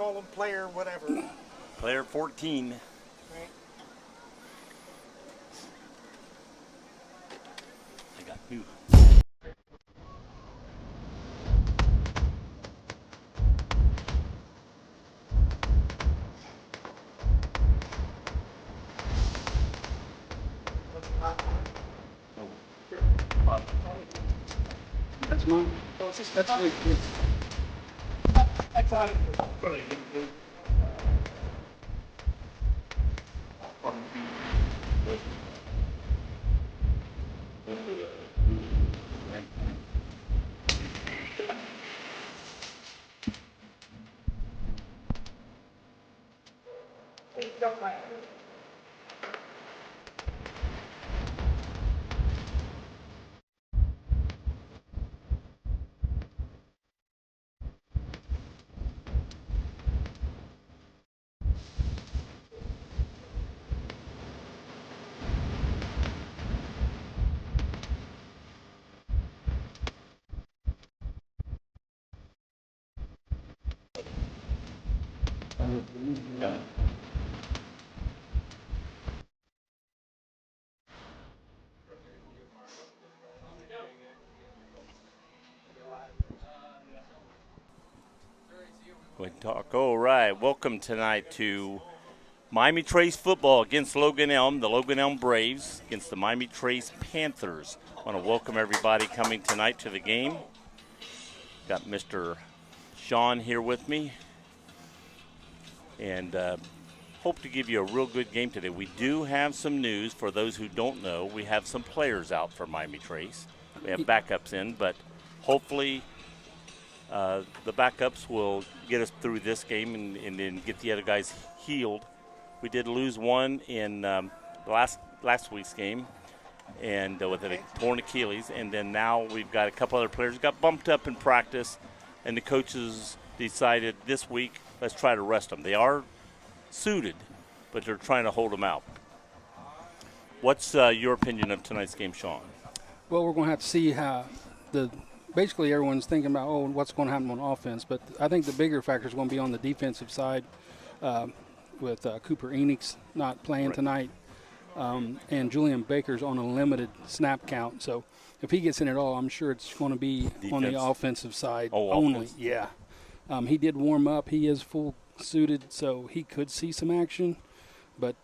call him player whatever. Player 14. Right. I got you. That's mine. That's me. I thought it was Go ahead and talk. All right. Welcome tonight to Miami Trace football against Logan Elm, the Logan Elm Braves against the Miami Trace Panthers. I want to welcome everybody coming tonight to the game. Got Mr. Sean here with me. And hope to give you a real good game today. We do have some news for those who don't know. We have some players out for Miami Trace. We have backups in, but hopefully the backups will get us through this game and then get the other guys healed. We did lose one in last week's game and with a torn Achilles, and then now we've got a couple other players who got bumped up in practice, and the coaches decided this week, let's try to rest them. They are suited, but they're trying to hold them out. What's your opinion of tonight's game, Sean? Well, we're going to have to see how basically everyone's thinking about, what's going to happen on offense. But I think the bigger factor is going to be on the defensive side with Cooper Enix not playing tonight and Julian Baker's on a limited snap count. So if he gets in at all, I'm sure it's going to be on the offensive side only. Offense. Yeah. He did warm up. He is full suited, so he could see some action. But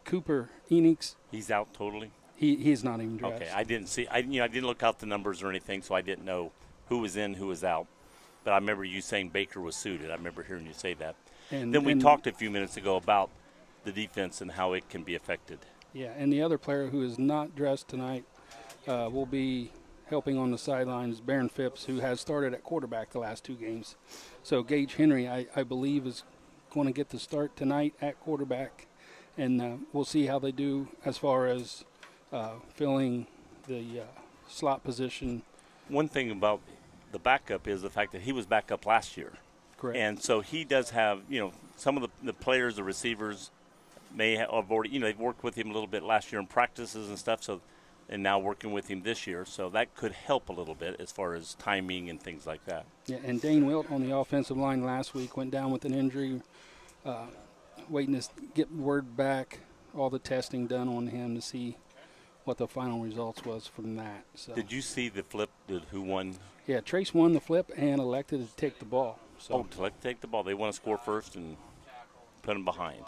Cooper Enix, He's out totally? He's not even dressed. Okay, I didn't see. I didn't look out the numbers or anything, so I didn't know who was in, who was out. But I remember you saying Baker was suited. I remember hearing you say that. And then we talked a few minutes ago about the defense and how it can be affected. Yeah, and the other player who is not dressed tonight will be helping on the sidelines, Baron Phipps, who has started at quarterback the last two games. So Gage Henry, I believe, is going to get the start tonight at quarterback, and we'll see how they do as far as filling the slot position. One thing about the backup is the fact that he was backup last year. Correct. And so he does have, some of the players, the receivers, may have already, they've worked with him a little bit last year in practices and stuff, and now working with him this year. So that could help a little bit as far as timing and things like that. Yeah, and Dane Wilt on the offensive line last week went down with an injury, waiting to get word back, all the testing done on him to see what the final results was from that. So. Did you see the flip, who won? Yeah, Trace won the flip and elected to take the ball. So. To take the ball. They want to score first and put them behind.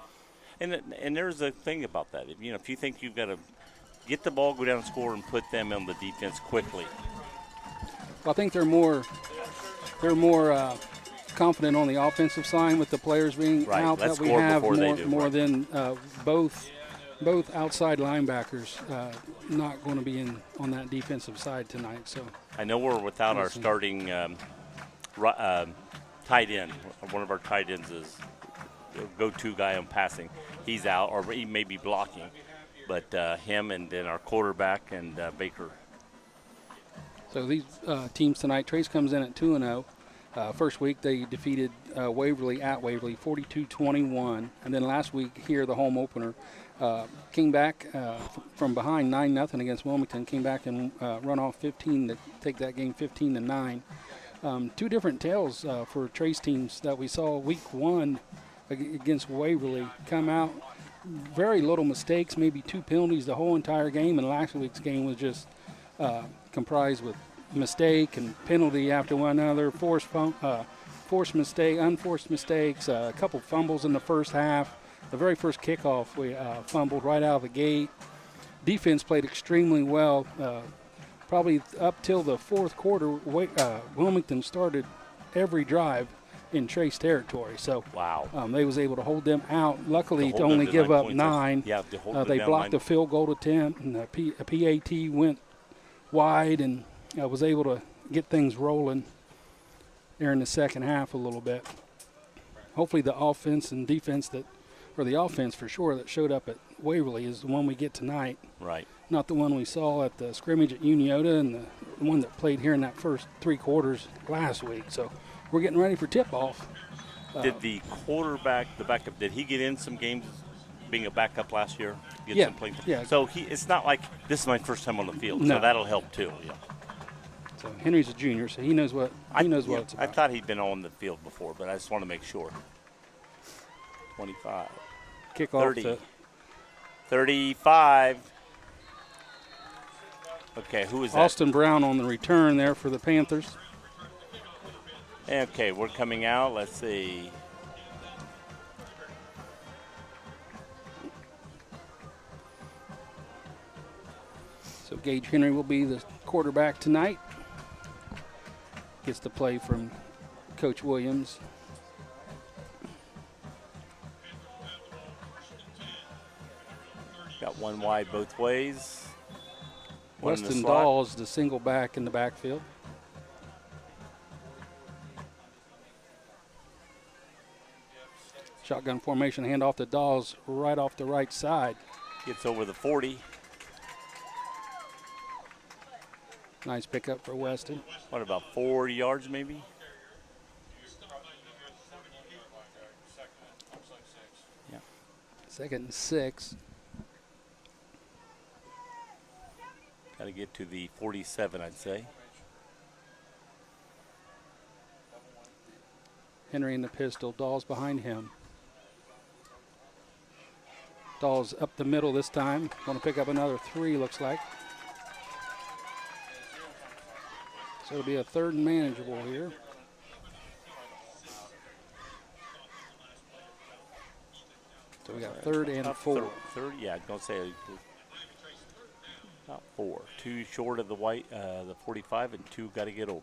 And there's a thing about that. If you think you've got to get the ball, go down and score, and put them on the defense quickly. Well, I think they're more confident on the offensive side with the players being out. Let's that we have more right. than both outside linebackers not going to be on that defensive side tonight. So I know we're without our starting tight end. One of our tight ends is the go-to guy on passing. He's out, or he may be blocking. But him and then our quarterback and Baker. So these teams tonight, Trace comes in at 2-0. First week they defeated Waverly at Waverly 42-21. And then last week here, the home opener, came back from behind 9-0 against Wilmington, came back and run off 15 to take that game 15-9. Two different tales for Trace teams that we saw week 1 against Waverly. Come out, very little mistakes, maybe 2 penalties the whole entire game, and last week's game was just comprised with mistake and penalty after one another, forced mistake, unforced mistakes, a couple fumbles in the first half. The very first kickoff, we fumbled right out of the gate. Defense played extremely well. Probably up till the fourth quarter, Wilmington started every drive in Trace territory. So wow, they was able to hold them out. Luckily, to hold only them to give 9 up points. 9. Yeah, to hold them they down blocked 9. a field goal attempt, and a PAT went wide, and was able to get things rolling there in the second half a little bit. Hopefully the offense and defense the offense for sure that showed up at Waverly is the one we get tonight. Right. Not the one we saw at the scrimmage at Uniota and the one that played here in that first 3 quarters last week. So we're getting ready for tip-off. Did the quarterback, the backup, did he get in some games being a backup last year? Yeah. Some playing? Yeah. So it's not like this is my first time on the field, No. so that'll help too. Yeah. So Henry's a junior, so he knows what it's I about. thought he'd been on the field before, but I just want to make sure. 25. Kickoff 30. to 35. Okay, who is that? Austin Brown on the return there for the Panthers. Okay, we're coming out. Let's see. So Gage Henry will be the quarterback tonight. Gets to play from Coach Williams. Got one wide both ways. One in the Weston slot. Dawes, the single back in the backfield. Shotgun formation, handoff to Dawes right off the right side. Gets over the 40. Nice pickup for Weston. What, about 4 yards maybe? Yeah. 2nd and 6. Got to get to the 47, I'd say. Henry in the pistol, Dawes behind him. Dawes up the middle this time. Want to pick up another 3, looks like. So it'll be a 3rd and manageable here. So we got 3rd and 4. Third, yeah, I was going to say about 4. 2 short of the the 45, and 2 got to get over.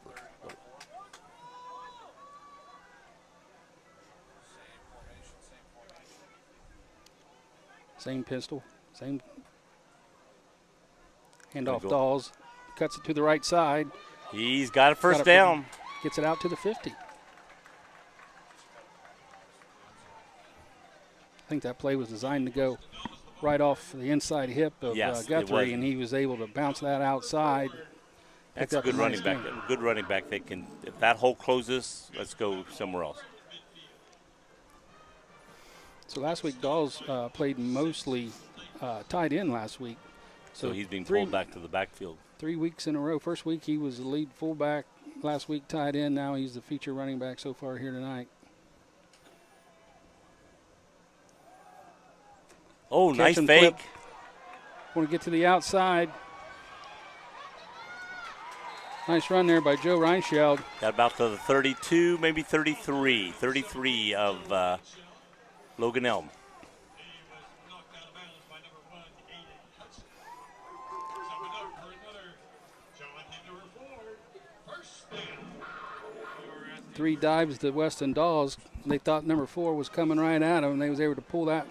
Same pistol, same handoff. Go. Dawes cuts it to the right side. He's got a first Got it. down. Gets it out to the 50. I think that play was designed to go right off the inside hip of Yes, it Guthrie, was. and he was able to bounce that outside. That's picked a up good a running nice back. gain. Good running back. They can, if that hole closes, let's go somewhere else. So last week, Dawes played mostly tight end last week. So he's being 3 pulled back to the backfield. 3 weeks in a row. First week he was the lead fullback. Last week tight end. Now he's the feature running back so far here tonight. Oh, Catch nice and fake. flip. Want to get to the outside. Nice run there by Joe Reinschild. Got about to the 32, maybe 33. 33 of Logan Elm. Three dives to Weston Dawes. They thought number 4 was coming right at him, and they was able to pull that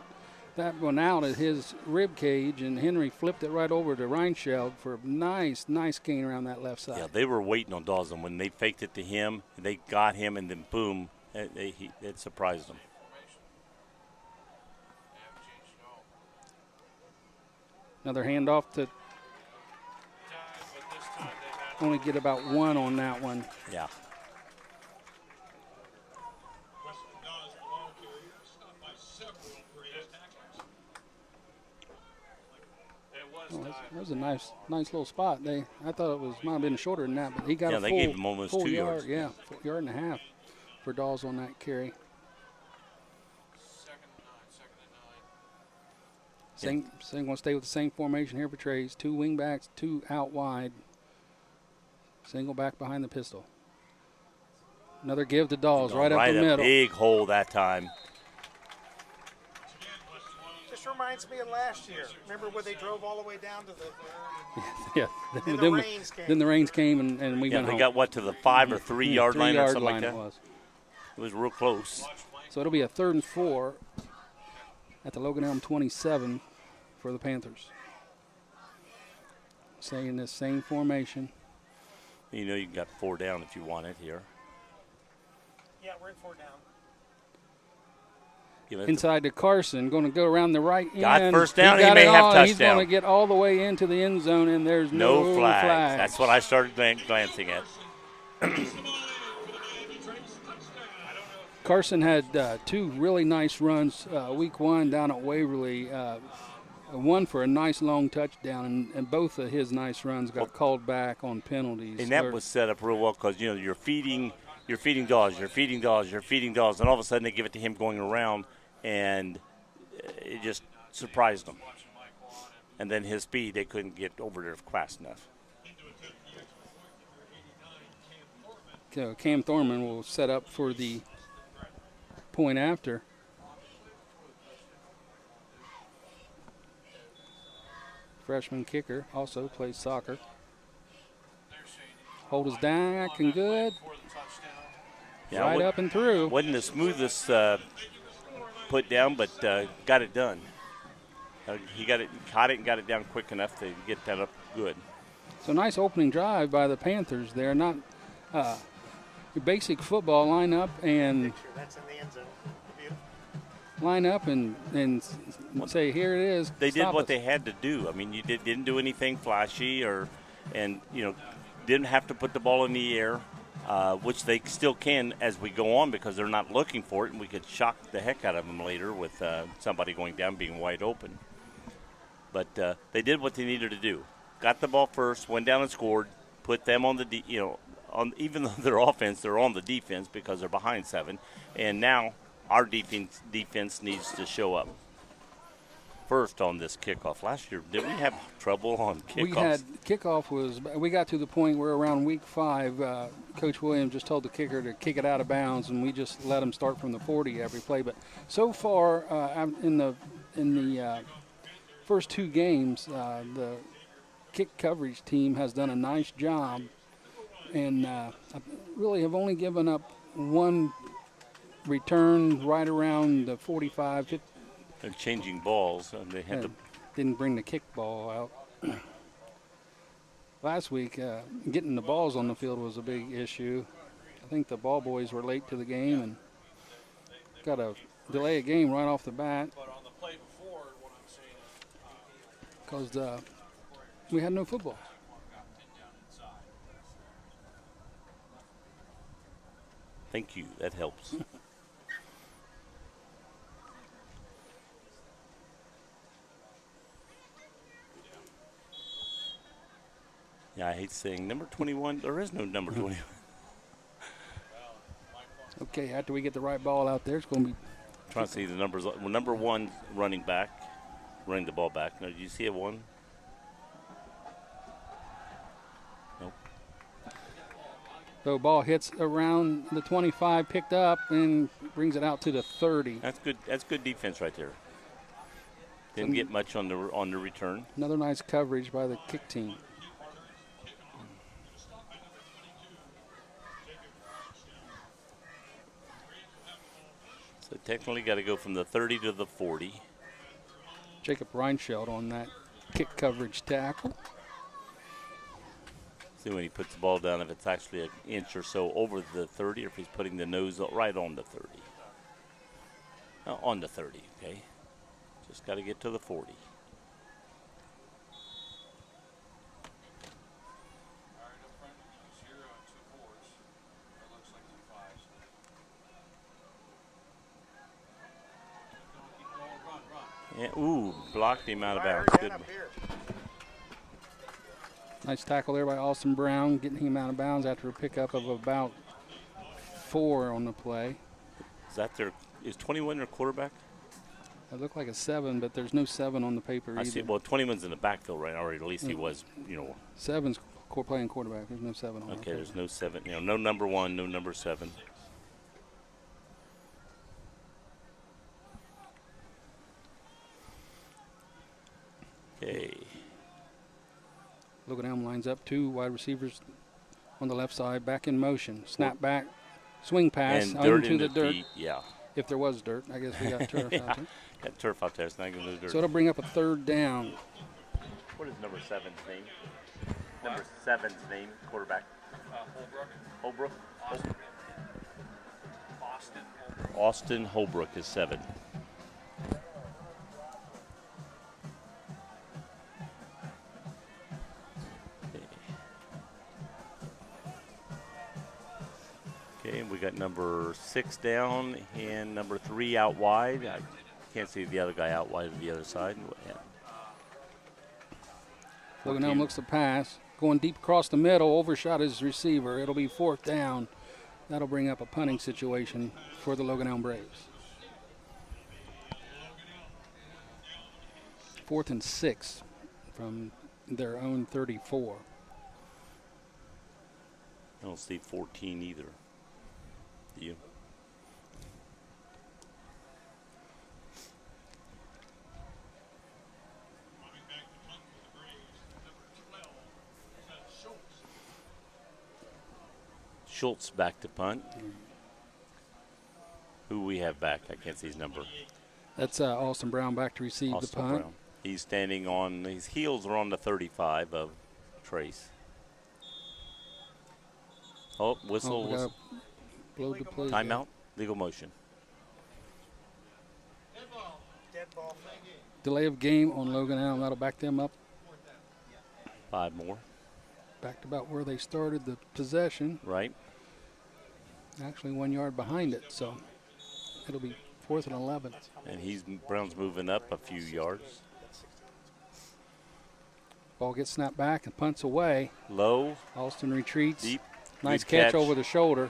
one out at his rib cage, and Henry flipped it right over to Reinschild for a nice gain around that left side. Yeah, they were waiting on Dawson. When they faked it to him, they got him, and then boom, it surprised them. Another handoff to only get about 1 on that one. Yeah. That was a nice little spot. I thought it might have been shorter than that, but he got Yeah, a they full, gave him almost full 2 yard. yards. Yeah, yard and a half for Dawes on that carry. Same going to stay with the same formation here for Trace. 2 wing backs, 2 out wide. Single back behind the pistol. Another give to Dawes right up the middle. Right, a big hole that time. Just reminds me of last year. Remember when they drove all the way down to the Yeah. Then the rains came. Then the rains came and we went They home. got what to the 5 or 3 yard line or something like that. It was real close. So it'll be a 3rd and 4 at the Logan Elm 27 for the Panthers. Staying this same formation. You know you got 4 down if you want it here. Yeah, we're in 4 down. Inside to Carson, going to go around the right end. Got first down, he got may have touchdown. He's going to get all the way into the end zone, and there's no flags. That's what I started glancing at. Carson had 2 really nice runs week 1 down at Waverly. One for a nice long touchdown, and both of his nice runs got called back on penalties. And that was set up real well because, you know, you're feeding Dawes, and all of a sudden they give it to him going around, and it just surprised them. And then his speed, they couldn't get over there fast enough. So Cam Thorman will set up for the point after. Freshman kicker also plays soccer. Hold his back and good. Yeah, right up and through. Wasn't the smoothest put down, but got it done. He caught it and got it down quick enough to get that up good. So nice opening drive by the Panthers there. Not your basic football lineup and That's in the end zone. line up and say here it is. They did Stop what us. they had to do. I mean, you didn't do anything flashy and didn't have to put the ball in the air, which they still can as we go on because they're not looking for it, and we could shock the heck out of them later with somebody going down being wide open. But they did what they needed to do. Got the ball first, went down and scored, put them on the even though they're offense, they're on the defense because they're behind 7, and now our defense needs to show up first on this kickoff. Last year, did we have trouble on kickoffs? We got to the point where around week 5, Coach Williams just told the kicker to kick it out of bounds, and we just let him start from the 40 every play. But so far in the first 2 games, the kick coverage team has done a nice job, and really have only given up 1 return right around the 45, 50. They're changing balls. They had to. Didn't bring the kick ball out. Last week, getting the balls on the field was a big issue. I think the ball boys were late to the game and got to delay a game right off the bat because we had no football. Thank you. That helps. Yeah, I hate saying number 21. There is no number 21. Okay, after we get the right ball out there, it's going to be. Trying to see the numbers. Well, number 1 running the ball back. Now, do you see a 1? Nope. So ball hits around the 25, picked up, and brings it out to the 30. That's good. That's good defense right there. Didn't get much on the return. Another nice coverage by the kick team. So technically got to go from the 30 to the 40. Jacob Reinscheld on that kick coverage tackle. See when he puts the ball down if it's actually an inch or so over the 30 or if he's putting the nose right on the 30. On the 30, okay. Just got to get to the 40. Yeah, blocked him out of bounds. Good. Nice tackle there by Austin Brown, getting him out of bounds after a pickup of about 4 on the play. Is 21 their quarterback? It looked like a 7, but there's no 7 on the paper either. I see. Well, 21's in the backfield right now, or at least he was, 7's playing quarterback. There's no 7 on Okay, the there's no 7. No number 1, no number 7. Okay. Logan Elm lines up 2 wide receivers on the left side, back in motion. Snap back, swing pass And dirt into the dirt. feet, yeah. If there was dirt, I guess we got turf out there. Got turf out there. It's not going to dirt. So it'll bring up a 3rd down. What is number 7's name? Number 7's name, quarterback. Holbrook. Austin Holbrook is 7. Okay, we got number 6 down and number 3 out wide. I can't see the other guy out wide on the other side. Logan Elm looks to pass. Going deep across the middle, overshot his receiver. It'll be 4th down. That'll bring up a punting situation for the Logan Elm Braves. 4th and 6 from their own 34. I don't see 14 either. Do you? Schultz back to punt. Who we have back? I can't see his number. That's Austin Brown back to receive the punt. Brown. He's standing on, his heels are on the 35 of Trace. Oh, whistle. Blow the play. Timeout, legal motion. Dead ball. Delay of game on Logan Elm. That'll back them up 5 more. back to about where they started the possession. Right. Actually 1 yard behind it, so it'll be 4th and 11. And Brown's moving up a few yards. Ball gets snapped back and punts away. Low. Austin retreats. Deep. Nice Good catch over the shoulder.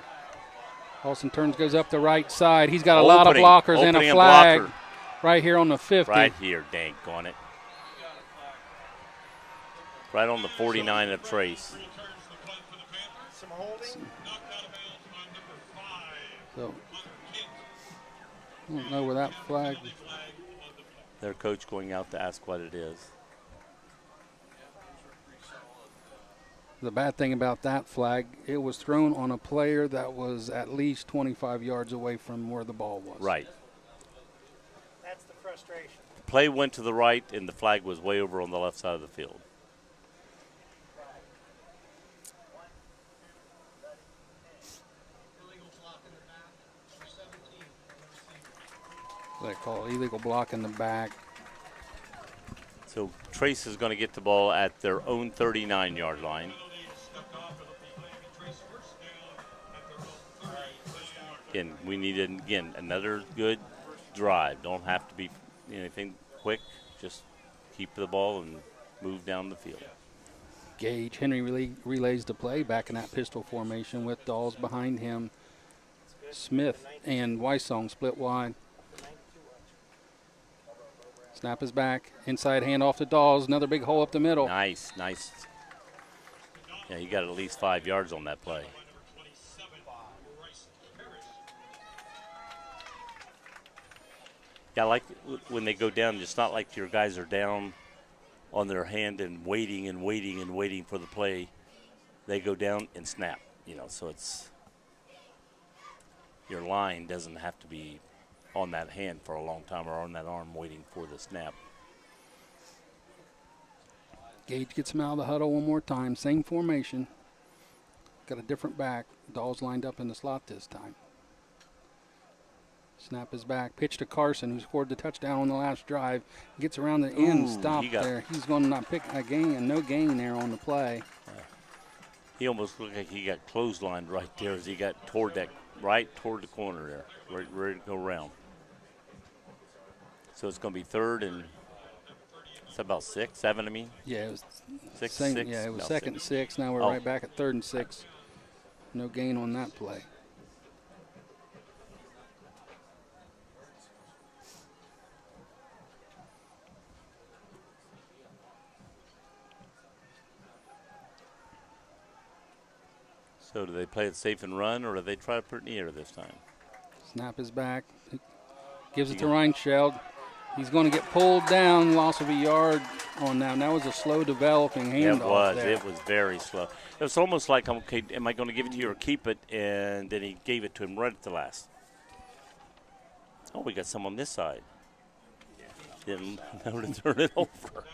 Austin turns, goes up the right side. He's got a Opening, lot of blockers and a flag blocker. right here on the 50. Right here, dank on it. Right on the 49 of Trace. Some holding. So, I don't know where that flag. Their coach going out to ask what it is. The bad thing about that flag, it was thrown on a player that was at least 25 yards away from where the ball was. Right. That's the frustration. The play went to the right, and the flag was way over on the left side of the field. They call it illegal block in the back. So Trace is going to get the ball at their own 39-yard line. Again, we need, another good drive. Don't have to be anything quick. Just keep the ball and move down the field. Gage, Henry relays the play back in that pistol formation with Dawes behind him. Smith and Weissong split wide. Snap is back. Inside handoff to Dawes. Another big hole up the middle. Nice. Yeah, he got at least 5 yards on that play. Yeah, like when they go down, it's not like your guys are down on their hand and waiting for the play. They go down and snap, so it's your line doesn't have to be on that hand for a long time or on that arm waiting for the snap. Gage gets him out of the huddle one more time. Same formation. Got a different back. Dawes lined up in the slot this time. Snap is back. Pitch to Carson, who scored the touchdown on the last drive. Gets around the end, stop there. He's going to not pick a gain, no gain there on the play. He almost looked like he got clotheslined right there as he got toward the corner there, ready to go around. So it's going to be 3rd and It's about 6, 7. I mean, Yeah, it was 6, same, 6. Yeah, it was No, second and 6. Now we're Oh. right back at 3rd and 6. No gain on that play. So do they play it safe and run, or do they try to put it in the air this time? Snap is back. Gives it to Reinscheld. He's going to get pulled down. Loss of a yard on that. And that was a slow developing handoff. It was. There. It was very slow. It was almost like, okay, am I going to give it to you or keep it? And then he gave it to him right at the last. Oh, we got some on this side. Didn't know to turn it over.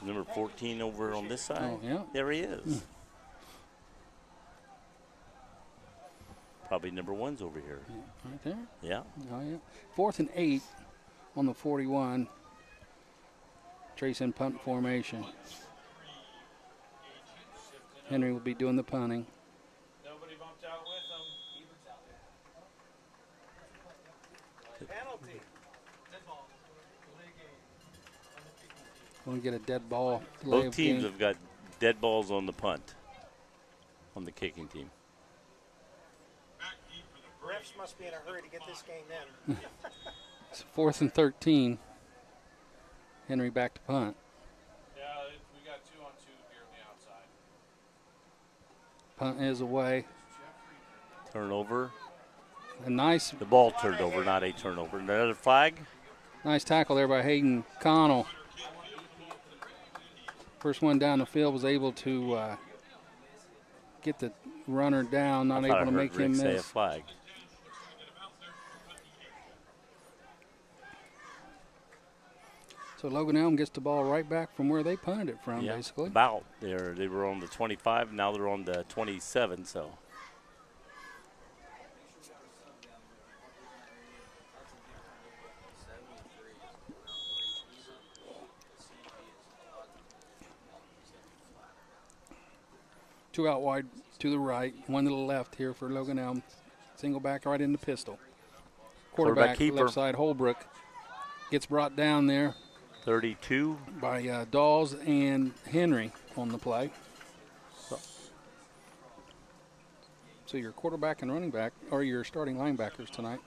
Number 14 over on this side. Oh, yeah. There he is. Probably number 1's over here. Right there. Yeah. Oh, yeah. 4th and 8 on the 41. Trace in punt formation. Henry will be doing the punting. Nobody bumped out with him. Penalty. Going to get a dead ball. Both teams have got dead balls on the punt on the kicking team. Refs must be in a hurry to get this game in. It's 4th and 13. Henry back to punt. Yeah, we got 2 on 2 here on the outside. Punt is away. Turnover. A nice, The ball turned over, not a turnover. Another flag. nice tackle there by Hayden Connell. First one down the field was able to get the runner down, not I thought able I to heard make Rick him say a miss. flag. So Logan Elm gets the ball right back from where they punted it from, Yeah, basically. about there. They were on the 25. Now they're on the 27. So. Two out wide to the right, one to the left here for Logan Elm. Single back right into pistol. Quarterback keeper. left side, Holbrook. Gets brought down there 32. by Dawes and Henry on the play. So your quarterback and running back are your starting linebackers tonight.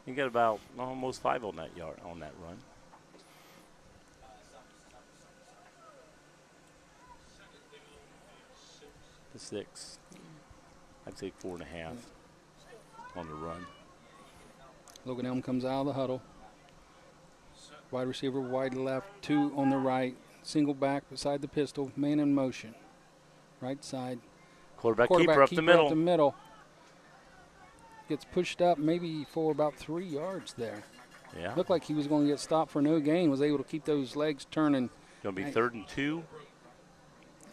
You got about almost 5 on that run. The 6. I'd say 4.5 on the run. Logan Elm comes out of the huddle. Wide receiver wide left, 2 on the right. Single back beside the pistol, man in motion. Right side. Quarterback keeper up the middle. Up the middle. Gets pushed up maybe for about 3 yards there. Yeah. Looked like he was going to get stopped for no gain. Was able to keep those legs turning. Going to be 3rd and 2.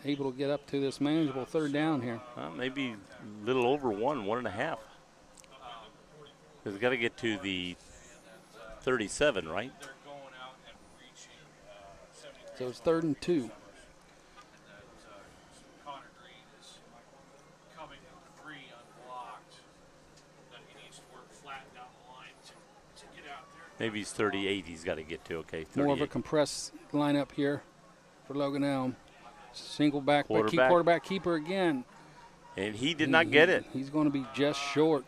Able to get up to this manageable 3rd down here. Maybe a little over 1.5. Because got to get to the 37, right? They're going out and reaching 70. So it's 3rd and 2. Connor Green is coming free unblocked. That he needs to work flat down the line to get out there. Maybe he's 38 he's got to get to. Okay, 38. More of a compressed lineup here for Logan Elm. Single back, but Quarterback. quarterback keeper again. And he did not get it. He's going to be just short.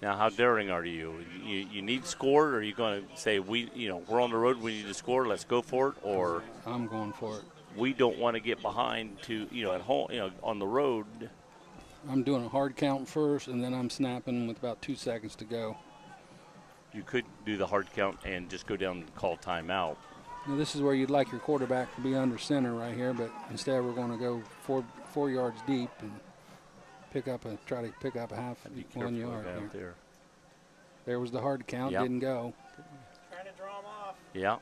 Now, how daring are you? You need scored, or are you going to say we're on the road, we need to score, let's go for it, or I'm going for it. we don't want to get behind at home, on the road. I'm doing a hard count first, and then I'm snapping with about 2 seconds to go. You could do the hard count and just go down and call timeout. Now, this is where you'd like your quarterback to be under center right here, but instead we're going to go four yards deep and try to pick up a half Be 1 careful yard out here. there. There was the hard count, Yep. didn't go. Trying to draw him off. Yeah.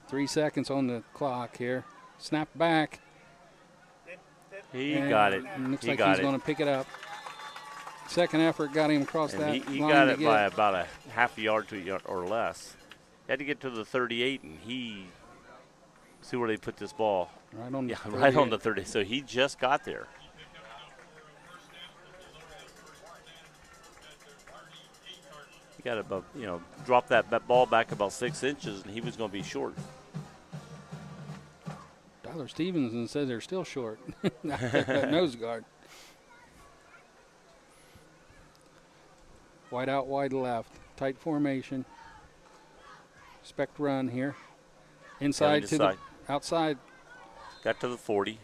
3 seconds on the clock here. Snap back. He and got it. Looks He like got he's it. going to pick it up. Second effort got him across And that he line got to it get by about a half a yard to a yard or less. He had to get to the 38, and see where they put this ball. right on the Yeah, right on 38. the 30. So he just got there. He got about, dropped that ball back about 6 inches, and he was going to be short. Tyler Stevenson says they're still short. That nose guard. Wide out, wide left. Tight formation. Expect run here. Inside to the outside. Got to the 40.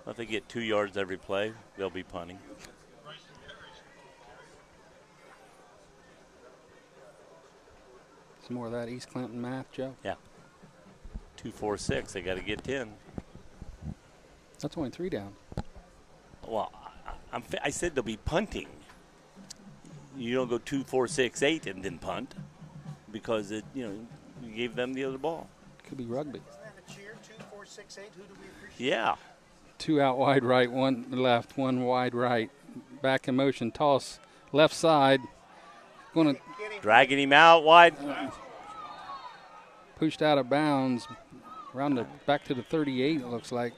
If they get 2 yards every play, they'll be punting. Some more of that East Clinton math, Joe. Yeah. 2, 4, 6. They got to get 10. That's only 3 down. Well, I said they'll be punting. You don't go 2, 4, 6, 8 and then punt because you gave them the other ball. Could be rugby. Isn't that a cheer? 2, 4, 6, 8. Who do we appreciate? Yeah. 2 out wide right, 1 left, 1 wide right. Back in motion, toss left side. Going to dragging him out wide. Pushed out of bounds around the back to the 38. It looks like.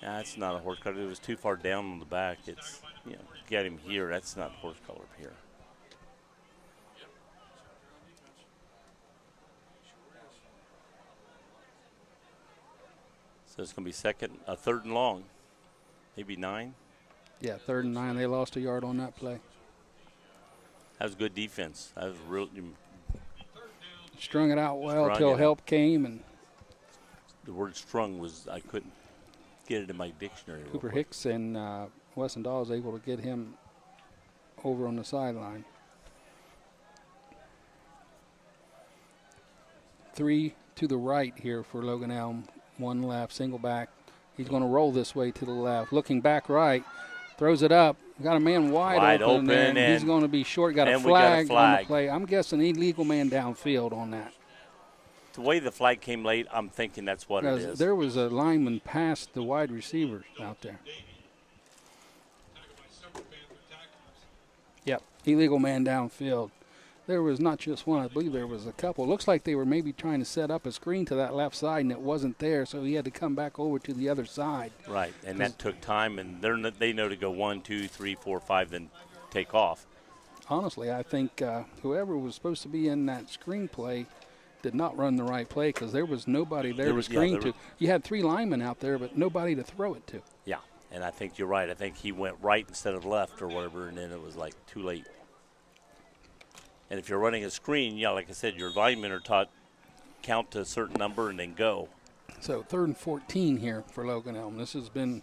Yeah, that's not a horse collar. It was too far down on the back. It's get him here. That's not horse collar here. So it's going to be third and long, maybe 9. Yeah, 3rd and 9. They lost a yard on that play. That was good defense. That was real. Strung it out well till help came, and the word "strung" was I couldn't get it in my dictionary. Cooper Hicks and Weston Dahl was able to get him over on the sideline. 3 to the right here for Logan Elm. 1 left, single back. He's going to roll this way to the left. Looking back right, throws it up. Got a man wide open there, and he's going to be short. Got a flag on the play. I'm guessing illegal man downfield on that. The way the flag came late, I'm thinking that's what it is. There was a lineman past the wide receivers out there. Yep, illegal man downfield. There was not just one. I believe there was a couple. Looks like they were maybe trying to set up a screen to that left side, and it wasn't there, so he had to come back over to the other side. Right, and that took time, and they know to go 1, 2, 3, 4, 5, then take off. Honestly, I think whoever was supposed to be in that screen play did not run the right play because there was nobody there to screen to. You had 3 linemen out there, but nobody to throw it to. Yeah, and I think you're right. I think he went right instead of left or whatever, and then it was like too late. And if you're running a screen, like I said, your linemen are taught count to a certain number and then go. So 3rd and 14 here for Logan Elm. This has been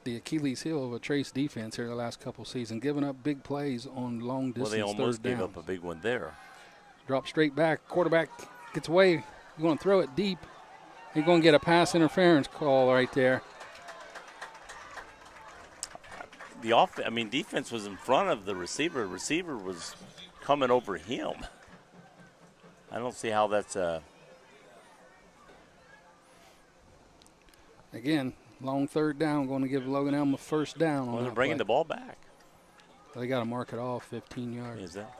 the Achilles heel of a Trace defense here the last couple seasons, giving up big plays on long distance. Well, they almost gave down. up a big one there. Drop straight back. Quarterback gets away. You're going to throw it deep. You're going to get a pass interference call right there. Defense was in front of the receiver. Receiver was coming over him. I don't see how that's Again, long 3rd down, going to give Logan Elm a 1st down on they're that bringing play. the ball back. They got to mark it off 15 yards. Is that?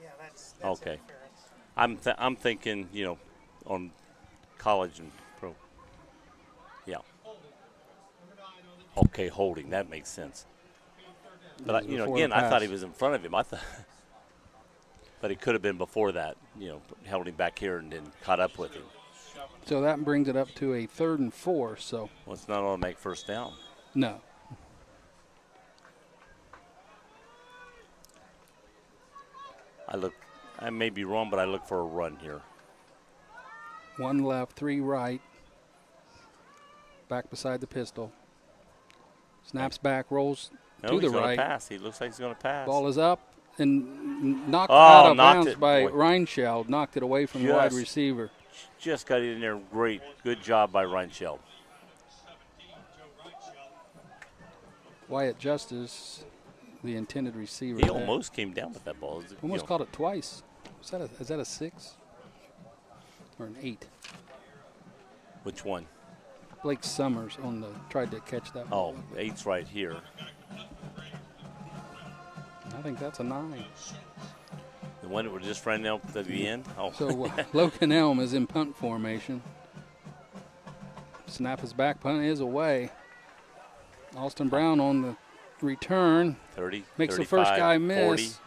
Yeah, that's okay. interference. I'm thinking, on college and pro. Yeah. Okay, holding. That makes sense. But, again, I thought he was in front of him. But it could have been before that, held him back here and then caught up with him. So that brings it up to a 3rd and 4. So well, it's not automatic 1st down. No. I may be wrong, but I look for a run here. 1 left, 3 right. Back beside the pistol. Snaps back, rolls to the right. Pass. He looks like he's going to pass. Ball is up and knocked out of bounds by Boy. Reinscheld. Knocked it away from the wide receiver. Just got it in there. Great. Good job by Reinscheld. Wyatt Justice, the intended receiver. He almost came down with that ball. Almost caught it twice. Is that a 6 or an 8? Which one? Blake Summers tried to catch that ball. Oh, 8's right here. I think that's a 9. The one that we're just running out to the end? Oh. So Logan Elm is in punt formation. Snap is back, punt is away. Austin Brown on the return. 30, Makes the 35, first guy 40, miss.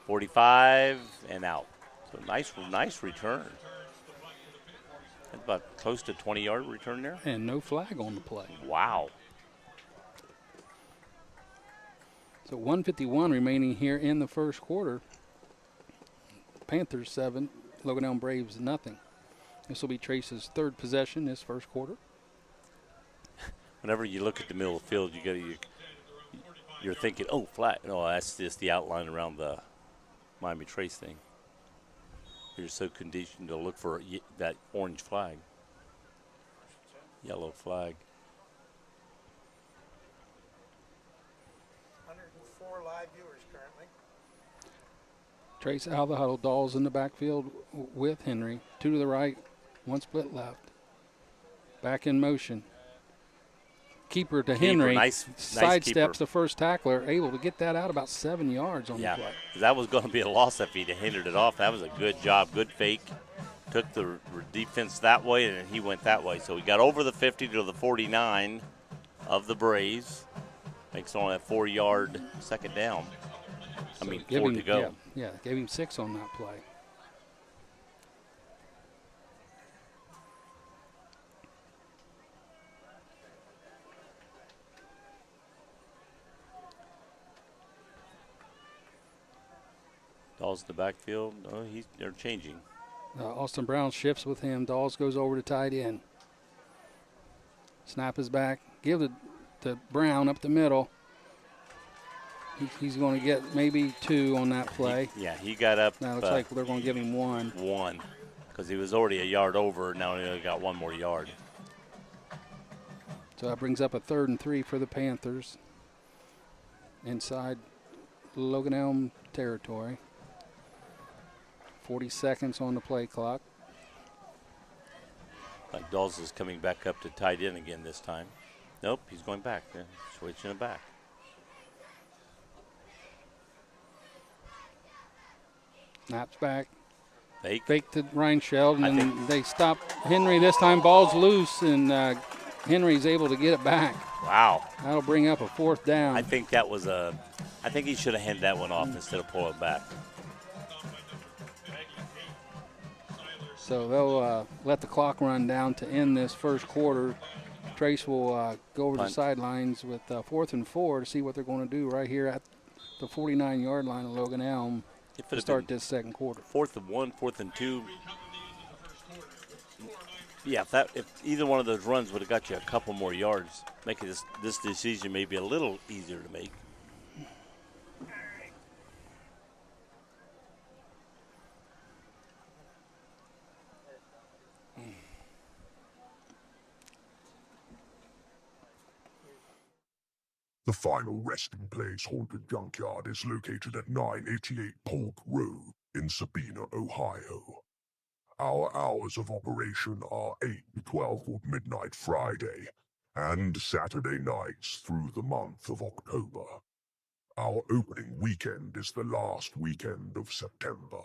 45, and out. So nice return. That's about close to 20-yard return there. And no flag on the play. Wow. So 1:51 remaining here in the first quarter. Panthers 7, Logan Elm Braves nothing. This will be Trace's third possession this first quarter. Whenever you look at the middle of the field, you're thinking, oh, flat. No, that's just the outline around the Miami Trace thing. You're so conditioned to look for that orange flag, yellow flag. 104 live viewers currently. Trace out of the huddle. Dawes in the backfield with Henry. 2 to the right, 1 split left. Back in motion. Keeper to Henry. Nice sidesteps keeper. the first tackler, able to get that out about 7 yards on the play. That was going to be a loss if he'd hindered it off. That was a good job, good fake. Took the defense that way, and he went that way. So he got over the 50 to the 49 of the Braves. Makes only a 4-yard second down. So 4 to go. Yeah, gave him 6 on that play. Dawes in the backfield. Oh, they're changing. Austin Brown shifts with him. Dawes goes over to tight end. Snap is back. Give it to Brown up the middle. He's going to get maybe 2 on that play. He got up. Now it looks like they're going to give him 1. 1, because he was already a yard over. Now he got 1 more yard. So that brings up a 3rd and 3 for the Panthers inside Logan Elm territory. 40 seconds on the play clock. Like Dawes is coming back up to tight end again this time. Nope, he's going back. Switching it back. Snaps back. Fake to Reinscheld, and then they stop Henry this time. Ball's loose, and Henry's able to get it back. Wow. That'll bring up a 4th down. I think he should have handed that one off instead of pulling it back. So they'll let the clock run down to end this first quarter. Trace will go over to the sidelines with 4th and 4 to see what they're going to do right here at the 49-yard line of Logan Elm to start this second quarter. 4th and 1, 4th and 2. Yeah, if either one of those runs would have got you a couple more yards, making this decision maybe a little easier to make. The final resting place Haunted Junkyard is located at 988 Polk Road in Sabina, Ohio. Our hours of operation are 8 to 12 of midnight Friday and Saturday nights through the month of October. Our opening weekend is the last weekend of September.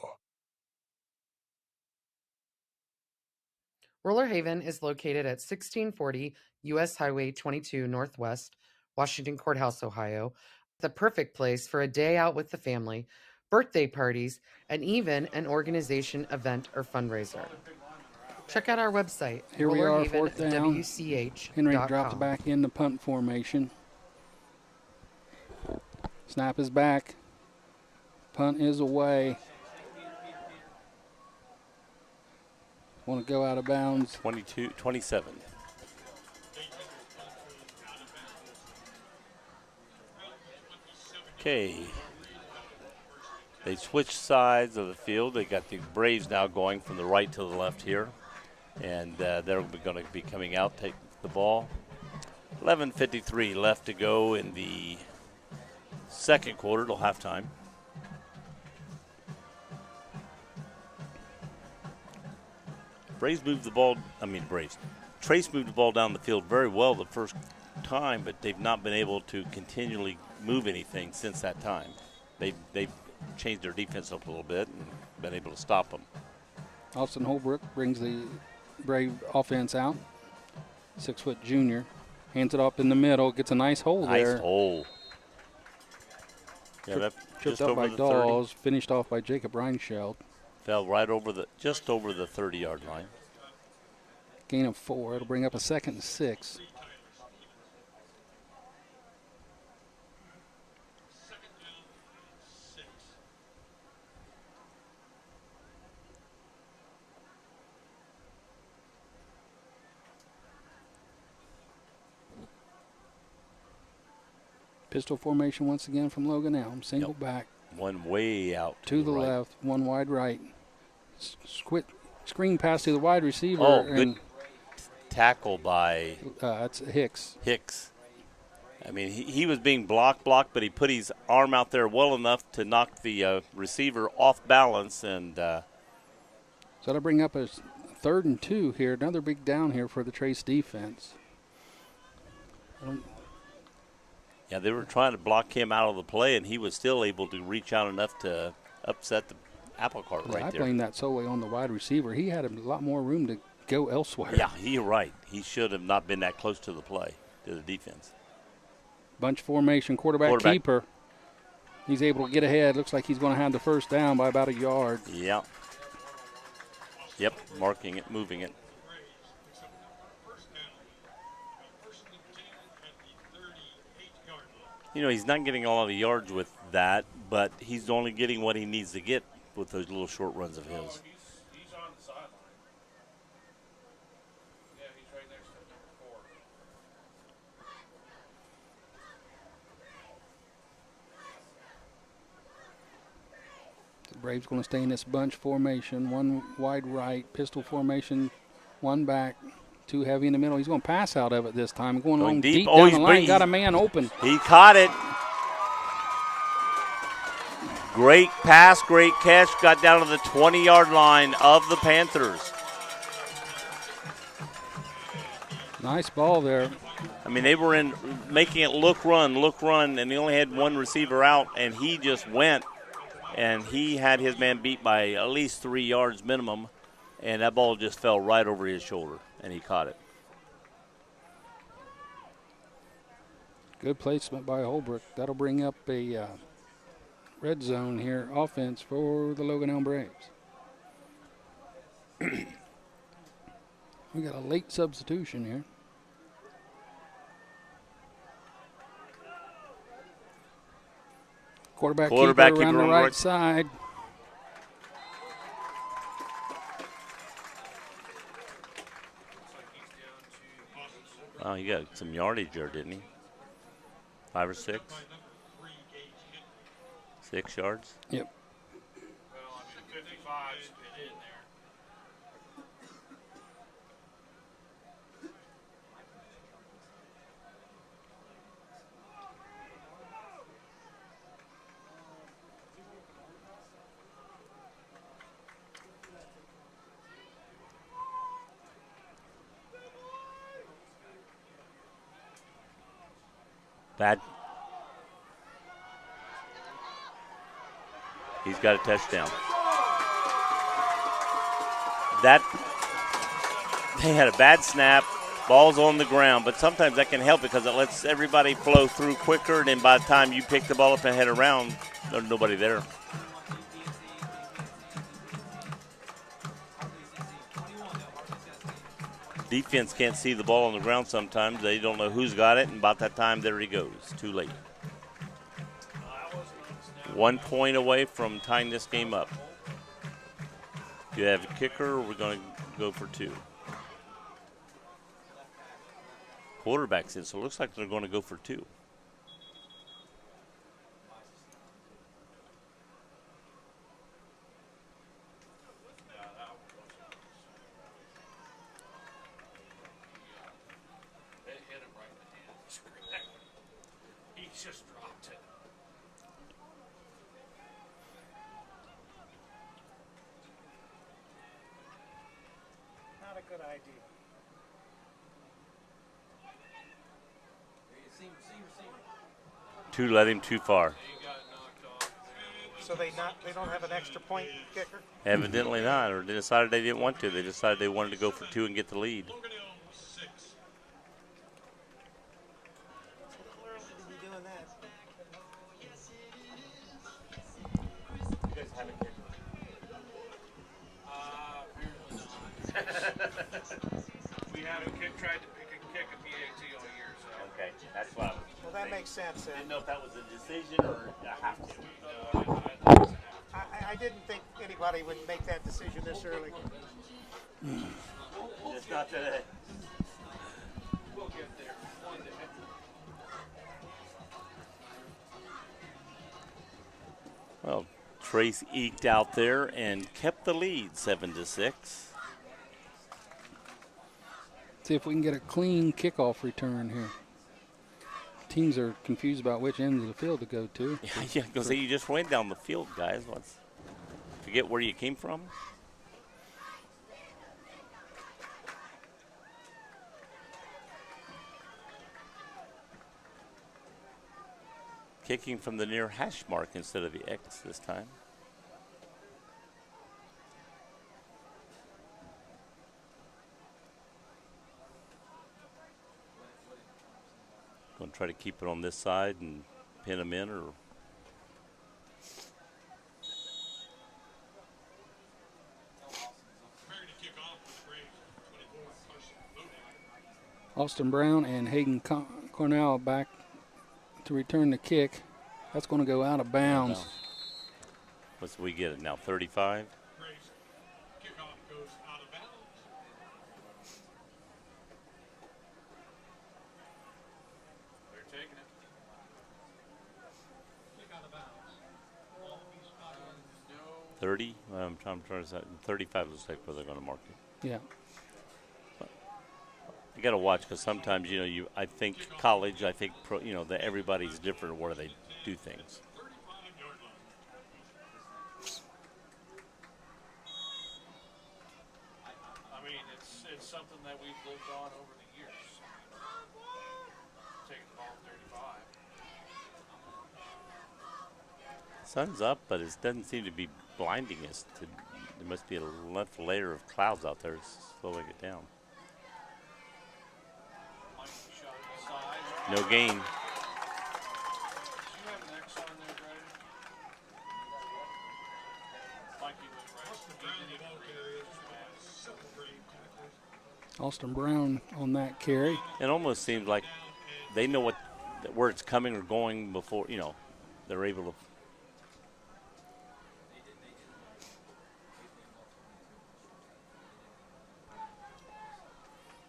Roller Haven is located at 1640 U.S. Highway 22 Northwest, Washington Courthouse, Ohio, the perfect place for a day out with the family, birthday parties, and even an organization, event, or fundraiser. Check out our website, Here we are, 4th down. WCH. Henry drops back in the punt formation. Snap is back. Punt is away. Want to go out of bounds. 27. Okay. They switched sides of the field. They got the Braves now going from the right to the left here. And they're going to be coming out, take the ball. 11:53 left to go in the second quarter till halftime. Trace moved the ball down the field very well the first time, but they've not been able to continually move anything since that time. They've changed their defense up a little bit and been able to stop them. Austin Holbrook brings the Brave offense out. 6-foot junior. Hands it up in the middle. Gets a nice hole there. Nice hole. Yeah, that Tripped just up over by the 30. Dawes, finished off by Jacob Reinscheld. Fell right over just over the 30-yard line. Gain of 4. It'll bring up a 2nd and 6. Pistol formation once again from Logan Elm. Single back. One way out To the right. left, one wide right. Screen pass to the wide receiver. Oh, good and tackle by that's Hicks. Hicks. I mean, he was being blocked, but he put his arm out there well enough to knock the receiver off balance. And So that'll bring up a 3rd and 2 here. Another big down here for the Trace defense. yeah, they were trying to block him out of the play, and he was still able to reach out enough to upset the apple cart right I there. blame that solely on the wide receiver. He had a lot more room to go elsewhere. Yeah, you're right. He should have not been that close to the play, to the defense. Bunch formation, quarterback keeper. He's able to get ahead. Looks like he's going to have the first down by about a yard. Yeah. Yep, marking it, moving it. You know, he's not getting a lot of yards with that, but he's only getting what he needs to get with those little short runs of his. He's on the sideline. Yeah, he's right next to number 4. The Braves going to stay in this bunch formation. One wide right, pistol formation, one back, 2 heavy in the middle. He's going to pass out of it this time. Going long deep Oh, down he's the line. Got a man open. He caught it. Great pass, great catch. Got down to the 20-yard line of the Panthers. Nice ball there. I mean, they were in making it look, run, and they only had one receiver out, and he just went, and he had his man beat by at least 3 yards minimum, and that ball just fell right over his shoulder, and he caught it. Good placement by Holbrook. That'll bring up a red zone here offense for the Logan Elm Braves. We got a late substitution here. Quarterback keeper around the right side. Oh, he got some yardage there, didn't he? 5 or 6? 6 yards? Yep. Well, I mean, 55's been in there. Bad. He's got a touchdown. They had a bad snap, ball's on the ground, but sometimes that can help because it lets everybody flow through quicker, and then by the time you pick the ball up and head around, there's nobody there. Defense can't see the ball on the ground sometimes. They don't know who's got it, and about that time, there he goes. Too late. 1 point away from tying this game up. Do you have a kicker, or we're going to go for 2? Quarterback's in, so it looks like they're going to go for 2. Just dropped it. Not a good idea. Two led him too far. So they don't have an extra point kicker? Evidently not, or they decided they didn't want to. They decided they wanted to go for 2 and get the lead. sense. I didn't know if that was a decision or a have to. I didn't think anybody would make that decision this early. Just not today. Well, Trace eked out there and kept the lead 7-6. See if we can get a clean kickoff return here. Teams are confused about which end of the field to go to. Yeah, because you just went down the field, guys. Forget where you came from? Kicking from the near hash mark instead of the X this time. Going to try to keep it on this side and pin them in, or Austin Brown and Hayden Cornell back to return the kick. That's going to go out of bounds. what's we get it now? 35. Kickoff goes out of bounds. They're taking it. Kick out of bounds. 30. I'm trying to say 35 looks like where they're going to mark it. Yeah. You got to watch, because sometimes I think college, I think pro, that everybody's different where they do things. I mean, it's something that we've lived on over the years. Taking the ball 35. Sun's up, but it doesn't seem to be blinding us. There must be a left layer of clouds out there slowing it down. No gain. Do you have an X on there, Greg? Mikey was right. Austin Brown on that carry. It almost seems like they know where it's coming or going before, they're able to.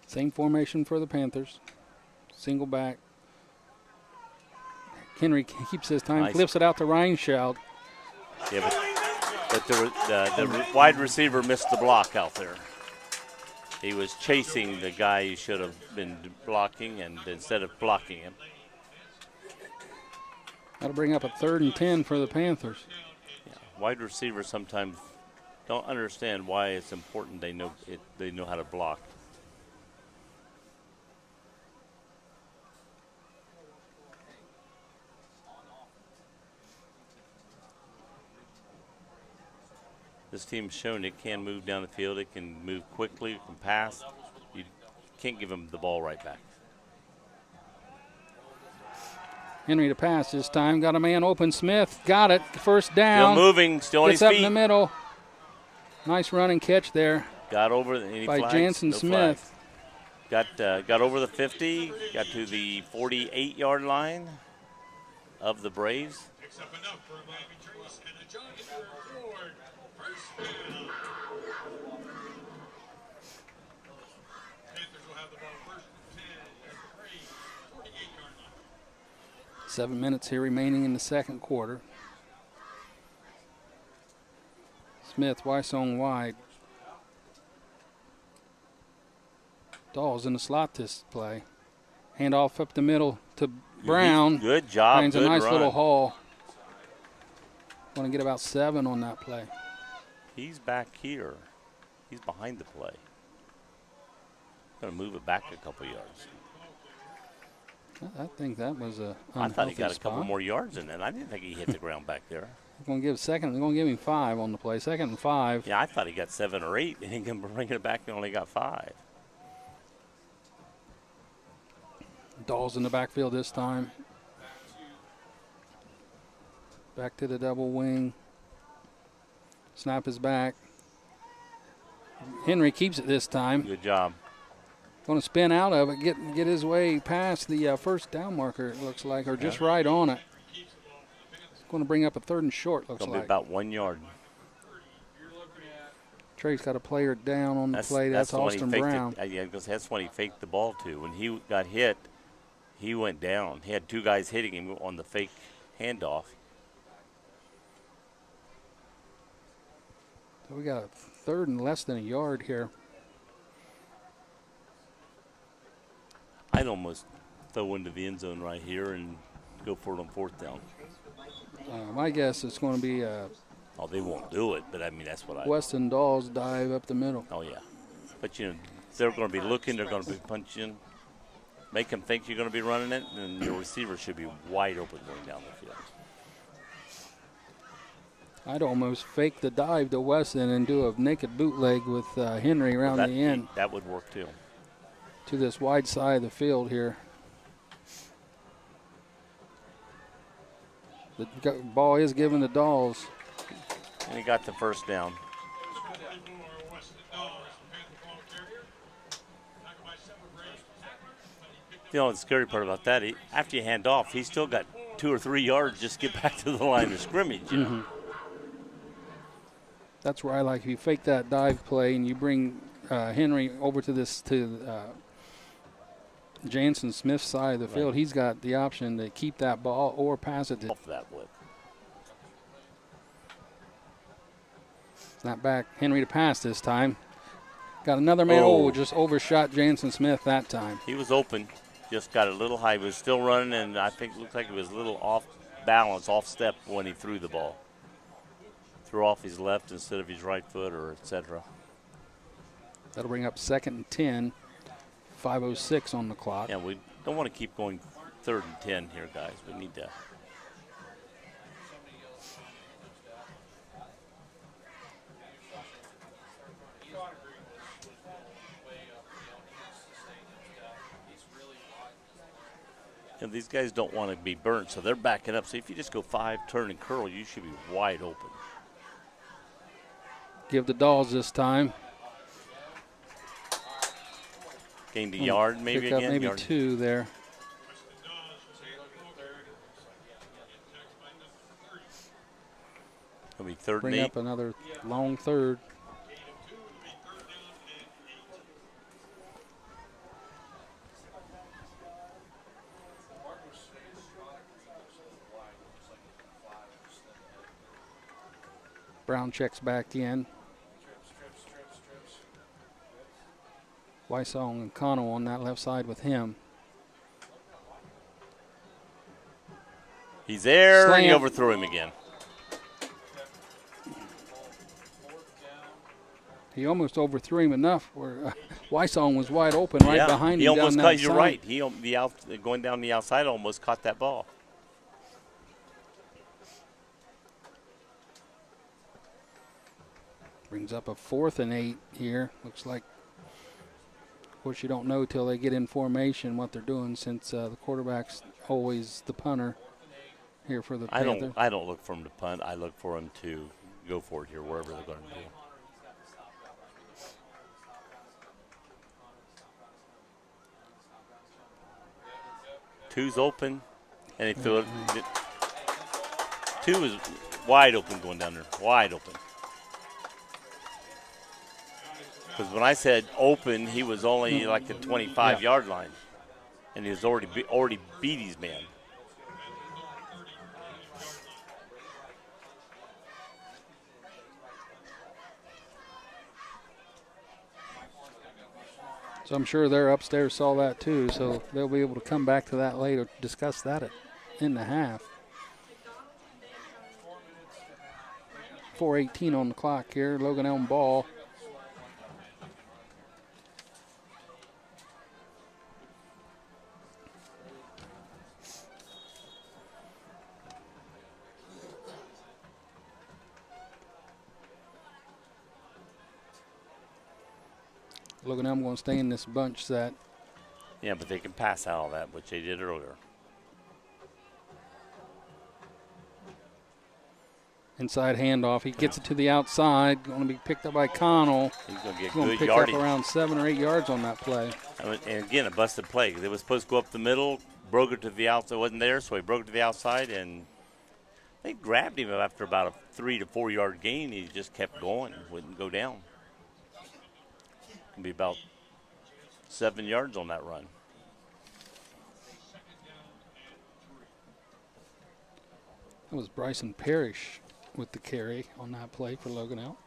Same formation for the Panthers. Single back. Henry keeps his time, Nice. flips it out to Reinschild. Yeah, but the wide receiver missed the block out there. He was chasing the guy he should have been blocking, and instead of blocking him. That'll bring up a 3rd and 10 for the Panthers. Yeah, wide receivers sometimes don't understand why it's important. They know how to block. This team's shown it can move down the field. It can move quickly. It can pass. You can't give them the ball right back. Henry to pass this time. Got a man open. Smith got it. First down. Still moving. Still on his Gets up feet. in the middle. Nice run and catch there Got over any by flags? Jansen No Smith. flags. Got over the 50. Got to the 48-yard line of the Braves. Picks up enough for a Miami Trace and a John Ford. First down. Panthers will have the ball first and 10 at the Braves 48-yard line. 7 minutes here remaining in the second quarter. Smith, Weiss on wide. Dawes in the slot this play. Handoff up the middle to Brown. Good job. Finds Good a nice run. little haul. Want to get about 7 on that play. He's back here. He's behind the play. Going to move it back a couple yards. I think that was a I thought he unhealthy got a couple spot. more yards in it. I didn't think he hit the ground back there. We're going to give second. We're going to give him 5 on the play. 2nd and 5. Yeah, I thought he got 7 or 8, and he can bring it back and only got 5. Dawes in the backfield this time. Back to the double wing. Snap is back. Henry keeps it this time. Good job. Going to spin out of it, get his way past the first down marker, it looks like, or just right on it. Going to bring up a 3rd and short, looks Going to like. be about 1 yard. Trey's got a player down on the play. That's the one Austin he faked Brown. Yeah, because that's when he faked the ball to. When he got hit, he went down. He had 2 guys hitting him on the fake handoff. So we got a 3rd and less than a yard here. I'd almost throw into the end zone right here and go for it on 4th down. My guess is going to be Oh, they won't do it, but I mean, that's what I. Weston Dawes dive up the middle. Oh, yeah. But, you know, they're going to be looking, they're going to be punching, make them think you're going to be running it, and your receiver should be wide open going down the field. I'd almost fake the dive to Weston and do a naked bootleg with Henry around the end. That would work, too. To this wide side of the field here. The ball is given to Dawes. And he got the 1st down. You know, the scary part about that, after you hand off, he's still got 2 or 3 yards just to get back to the line of scrimmage. You know? That's where I like, if you fake that dive play and you bring Henry over to Jansen Smith's side of the field, he's got the option to keep that ball or pass it to. Off that with. Not back. Henry to pass this time. Got another man. Oh, just overshot Jansen Smith that time. He was open. Just got a little high. He was still running, and I think it looked like he was a little off balance, off step when he threw the ball. Threw off his left instead of his right foot, or et cetera. That'll bring up 2nd and 10. 5:06 on the clock. Yeah, we don't want to keep going 3rd and 10 here, guys. We need to. You know, these guys don't want to be burnt, so they're backing up. So if you just go 5, turn and curl, you should be wide open. Give the Dawes this time. Gained a yard, maybe pick up again. Maybe yard. 2 there. It'll be 3rd and Bring 8. up another long 3rd. Brown checks back in. Wysong and Cano on that left side with him. He's there, Slam. and he overthrew him again. He almost overthrew him enough where Wysong was wide open right behind him. He almost down caught. that You're side. right. Going down the outside almost caught that ball. Brings up a 4th and 8 here. Looks like, of course, you don't know till they get in formation what they're doing, since the quarterback's always the punter here for the Panthers. I don't look for him to punt. I look for him to go for it here, wherever they're going to do. Two's open, and he threw it. 2 is wide open going down there, wide open. Because when I said open, he was only like the 25-yard line, and he was already beat his man. So I'm sure they're upstairs saw that too, so they'll be able to come back to that later, discuss that in the half. 4:18 on the clock here. Logan Elm ball. Logan Elm going to stay in this bunch set. Yeah, but they can pass out all that, which they did earlier. Inside handoff. He gets it to the outside. Going to be picked up by Connell. He's going to get Going to good pick yardage. up around 7 or 8 yards on that play. And again, a busted play. They were supposed to go up the middle, broke it to the outside. It wasn't there, so he broke it to the outside, and they grabbed him after about a 3 to 4 yard gain. He just kept going, wouldn't go down. Can be about 7 yards on that run. That was Bryson Parrish with the carry on that play for Logan out.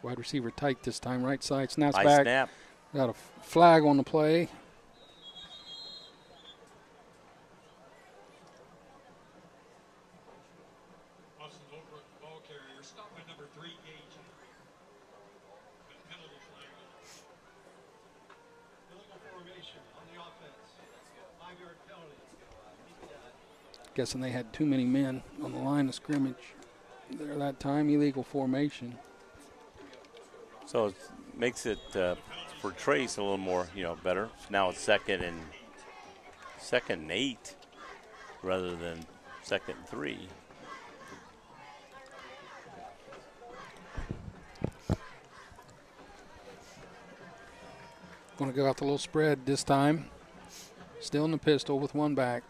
Wide receiver tight this time, right side, snaps Nice back. snap. Got a flag on the play. Austin over at the ball carrier. Stop by number 3, Gage. Penalty flag. Illegal formation on the offense. 5-yard penalty. Guessing they had too many men on the line of scrimmage there that time. Illegal formation. So it makes it for Trace a little more, better. Now it's second and 8 rather than 2nd and 3. Going to go out the little spread this time. Still in the pistol with one back.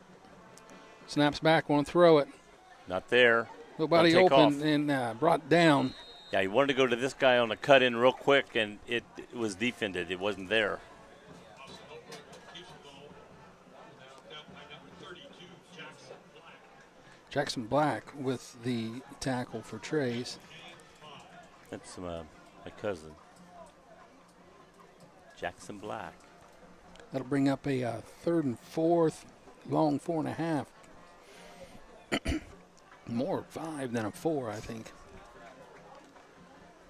Snaps back, want to throw it. Not there. Nobody Gonna take open off. and brought down. Yeah, he wanted to go to this guy on the cut in real quick, and it was defended. It wasn't there. Jackson Black with the tackle for Trace. That's my cousin, Jackson Black. That'll bring up a 3rd and 4th, long 4.5. More 5 than a 4, I think.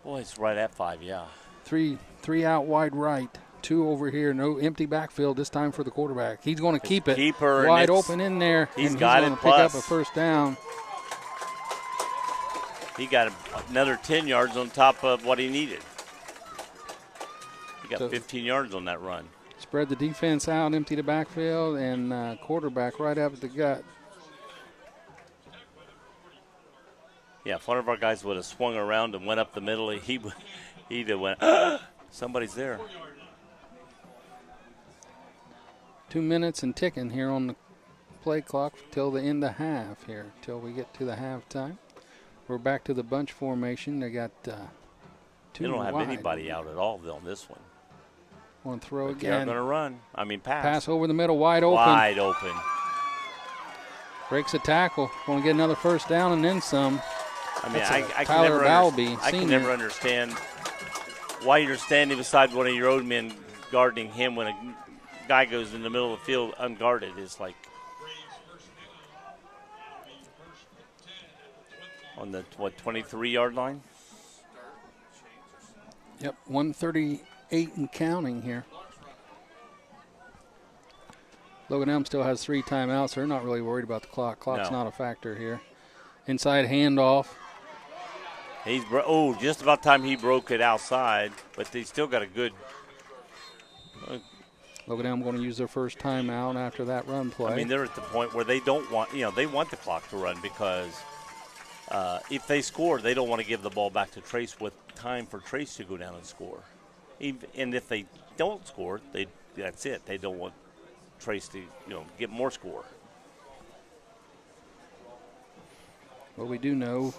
Boy, it's right at 5, yeah. Three out wide right, 2 over here. No empty backfield this time for the quarterback. He's going to keep it keeper, wide open in there. He's and got he's it. going to pick up Plus, a first down. he got another 10 yards on top of what he needed. He got So 15 yards on that run. Spread the defense out, empty the backfield, and quarterback right up at the gut. Yeah, if one of our guys would have swung around and went up the middle, he'd have went, somebody's there. 2 minutes and ticking here on the play clock till the end of half here, till we get to the halftime. We're back to the bunch formation. They got 2 They don't have wide. anybody out at all on this one. Want to throw But they are again. going to run. Pass. Pass over the middle, wide open. Wide open. Breaks a tackle. Going to get another first down and then some. I can Tyler never Balby, I can senior. never understand why you're standing beside one of your own men guarding him when a guy goes in the middle of the field unguarded. It's like on the 23-yard line. Yep, 138 and counting here. Logan Elm still has 3 timeouts. They're not really worried about the clock. Clock's No. not a factor here. Inside handoff. He's just about time he broke it outside, but they still got a good. Logan Elm going to use their first timeout after that run play. They're at the point where they don't want, they want the clock to run because if they score, they don't want to give the ball back to Trace with time for Trace to go down and score. And if they don't score, that's it. They don't want Trace to, get more score. What we do know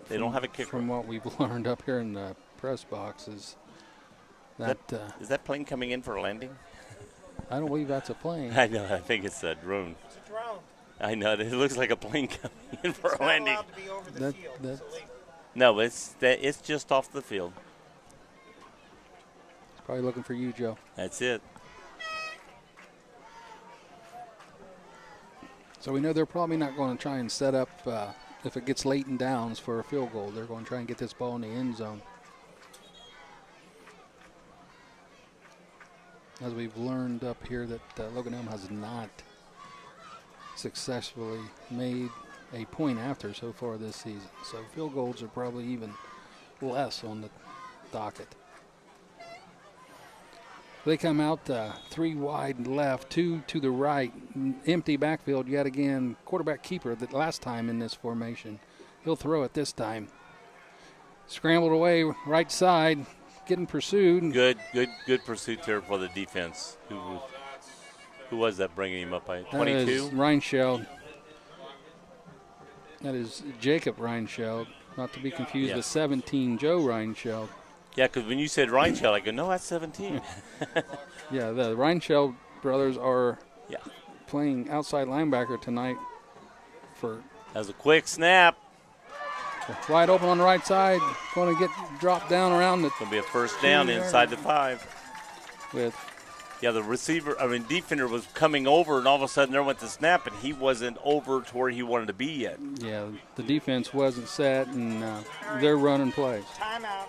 They don't have a kicker. from what we've learned up here in the press box is that Is that plane coming in for a landing? I don't believe that's a plane. I know. I think it's a drone. It's a drone. I know. It looks like a plane coming in for It's a not landing. allowed to be over the That- field. that's- It's illegal. No, it's just off the field. It's probably looking for you, Joe. That's it. So we know they're probably not going to try and set up, if it gets late in downs for a field goal, they're going to try and get this ball in the end zone. As we've learned up here that Logan Elm has not successfully made a point after so far this season. So field goals are probably even less on the docket. They come out 3 wide left, 2 to the right, empty backfield yet again. Quarterback keeper the last time in this formation. He'll throw it this time. Scrambled away right side, getting pursued. Good pursuit there for the defense. Who was that bringing him up by 22? That is Reinscheld. That is Jacob Reinscheld, not to be confused with 17, Joe Reinscheld. Yeah, because when you said Reinscheld, I go, no, that's 17. Yeah, the Reinscheld brothers are playing outside linebacker tonight. That was a quick snap. Wide open on the right side. Going to get dropped down around the. Going to be a first down inside the 5. The defender was coming over, and all of a sudden there went the snap, and he wasn't over to where he wanted to be yet. Yeah, the defense wasn't set, and they're running plays. Timeout.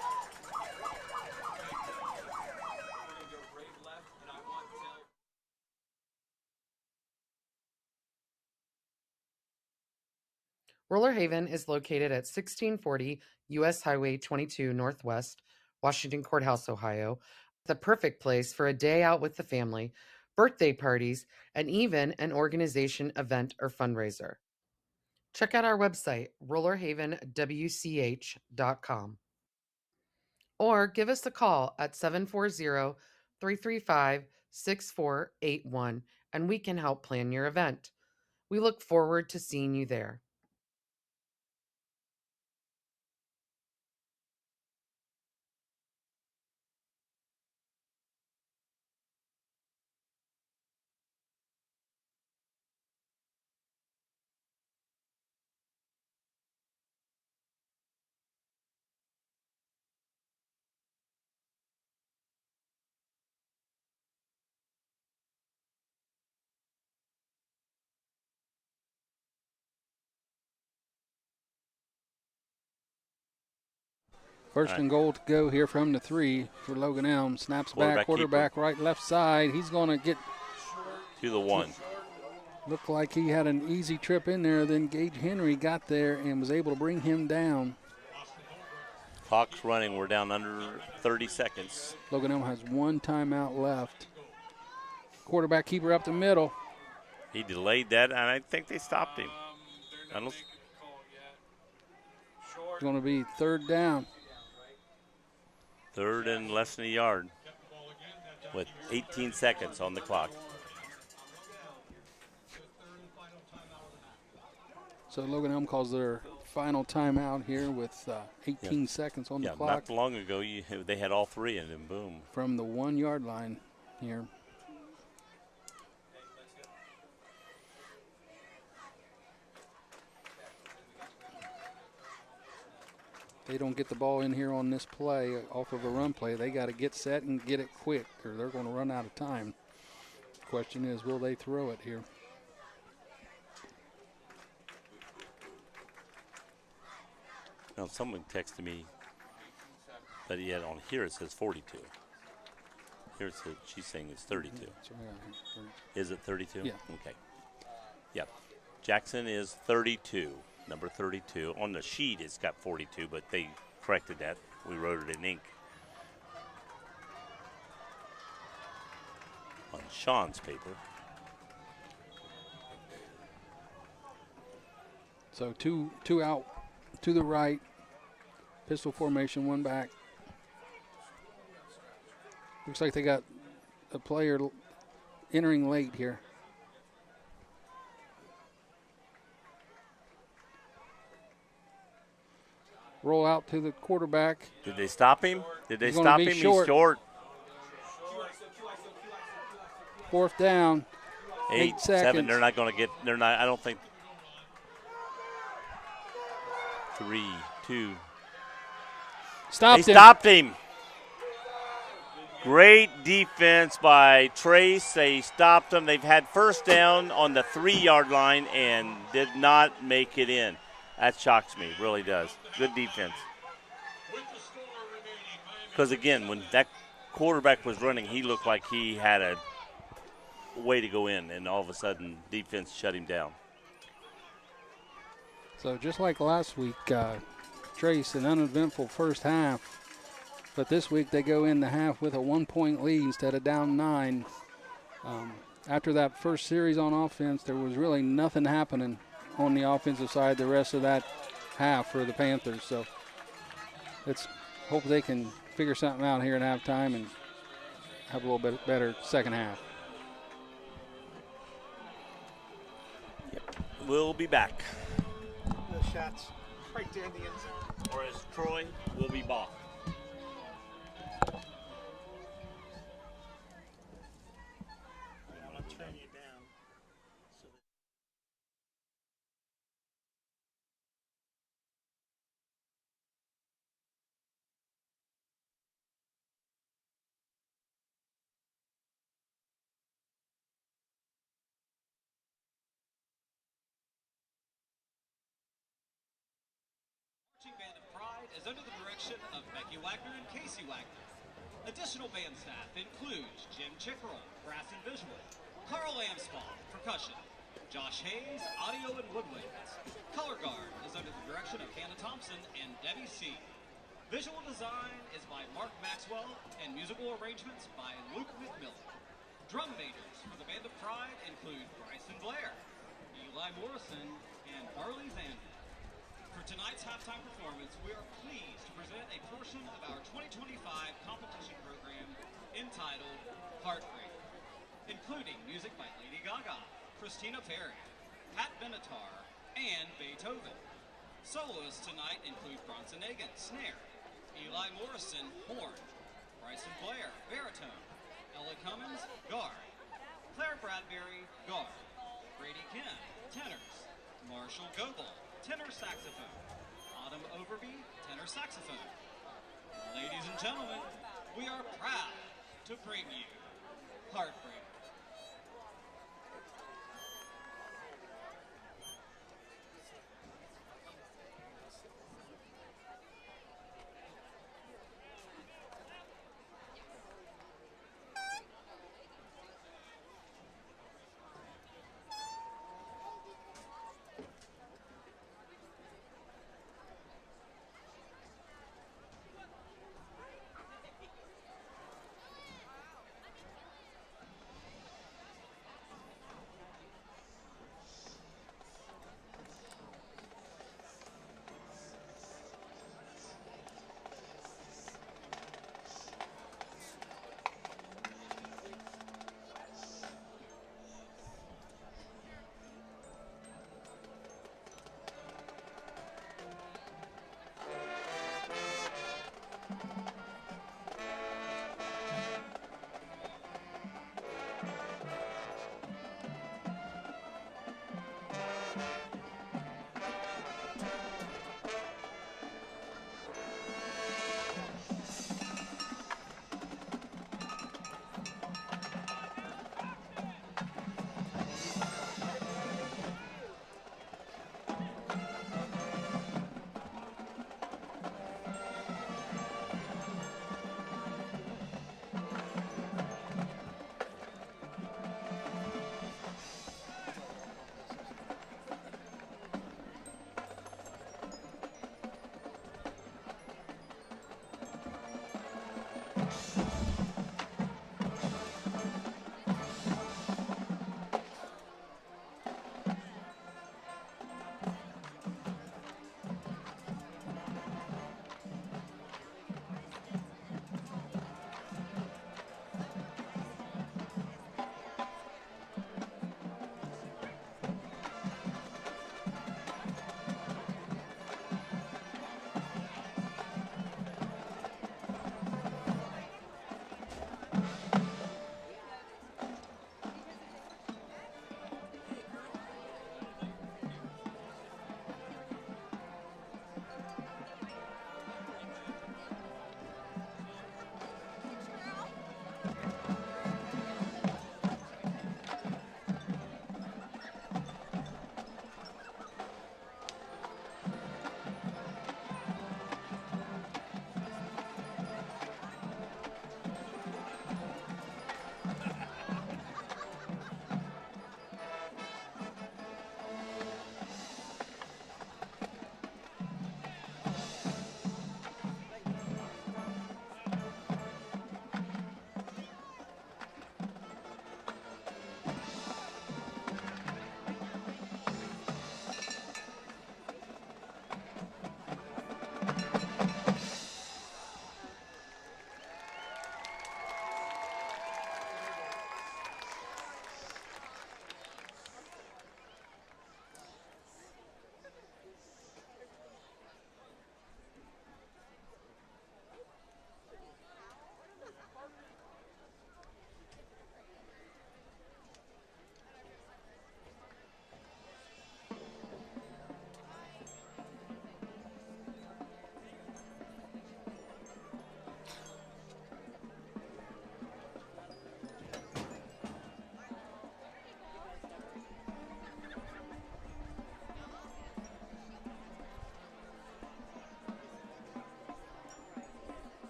Roller Haven is located at 1640 U.S. Highway 22 Northwest, Washington Courthouse, Ohio. The perfect place for a day out with the family, birthday parties, and even an organization event or fundraiser. Check out our website, rollerhavenwch.com. Or give us a call at 740-335-6481, and we can help plan your event. We look forward to seeing you there. First and goal to go here from the 3 for Logan Elm. Snaps back, quarterback right, left side. He's going to get to the 1. Looked like he had an easy trip in there. Then Gage Henry got there and was able to bring him down. Clock's running. We're down under 30 seconds. Logan Elm has 1 timeout left. Quarterback keeper up the middle. He delayed that, and I think they stopped him. It's going to be 3rd down. 3rd and less than a yard with 18 seconds on the clock. So Logan Elm calls their final timeout here with 18 seconds on the clock. Not long ago they had all 3, and then boom. From the 1 yard line here. They don't get the ball in here on this play off of a run play. They got to get set and get it quick, or they're going to run out of time. Question is, will they throw it here? Now, someone texted me that he had on here. It says 42. Here it says she's saying it's 32. Is it 32? Yeah. Okay. Yep. Jackson is 32. Number 32. On the sheet, it's got 42, but they corrected that. We wrote it in ink. On Sean's paper. So two out to the right. Pistol formation, 1 back. Looks like they got a player entering late here. Roll out to the quarterback. Did they stop him? Did they He's stop gonna him? be short. He's short. 4th down. 8 seconds. 7. They're not going to get. They're not. I don't think. 3, 2. Stopped They him. stopped him. Great defense by Trace. They stopped him. They've had first down on the 3 yard line and did not make it in. That shocks me. Really does. Good defense. Because, again, when that quarterback was running, he looked like he had a way to go in, and all of a sudden defense shut him down. So just like last week, Trace, an uneventful first half. But this week they go in the half with a 1-point lead instead of down 9. After that first series on offense, there was really nothing happening on the offensive side the rest of that half for the Panthers. So let's hope they can figure something out here at halftime and have a little bit better second half. We'll be back. The shots right there in the end zone. Or as Troy, we'll be back. I want to turn you down. So that Marching Band of Pride is under the direction of Becky Wagner and Casey Wagner. Additional band staff includes Jim Chickerell, brass and visual, Carl Amspaugh, percussion, Josh Hayes, audio and woodwinds. Color guard is under the direction of Hannah Thompson and Debbie C. Visual design is by Mark Maxwell and musical arrangements by Luke McMillan. Drum majors for the Band of Pride include Bryson Blair, Eli Morrison, and Harley Zander. For tonight's halftime performance, we are pleased to present a portion of our 2025 competition program entitled Heartbreak, including music by Lady Gaga, Christina Perri, Pat Benatar, and Beethoven. Soloists tonight include Bronson Egan, snare, Eli Morrison, horn, Bryson Blair, baritone, Ella Cummins, guard, Claire Bradbury, guard, Brady Kim, tenors, Marshall Goebel, tenor saxophone, Autumn Overby, tenor saxophone. Ladies and gentlemen, we are proud to bring you Heartbreak.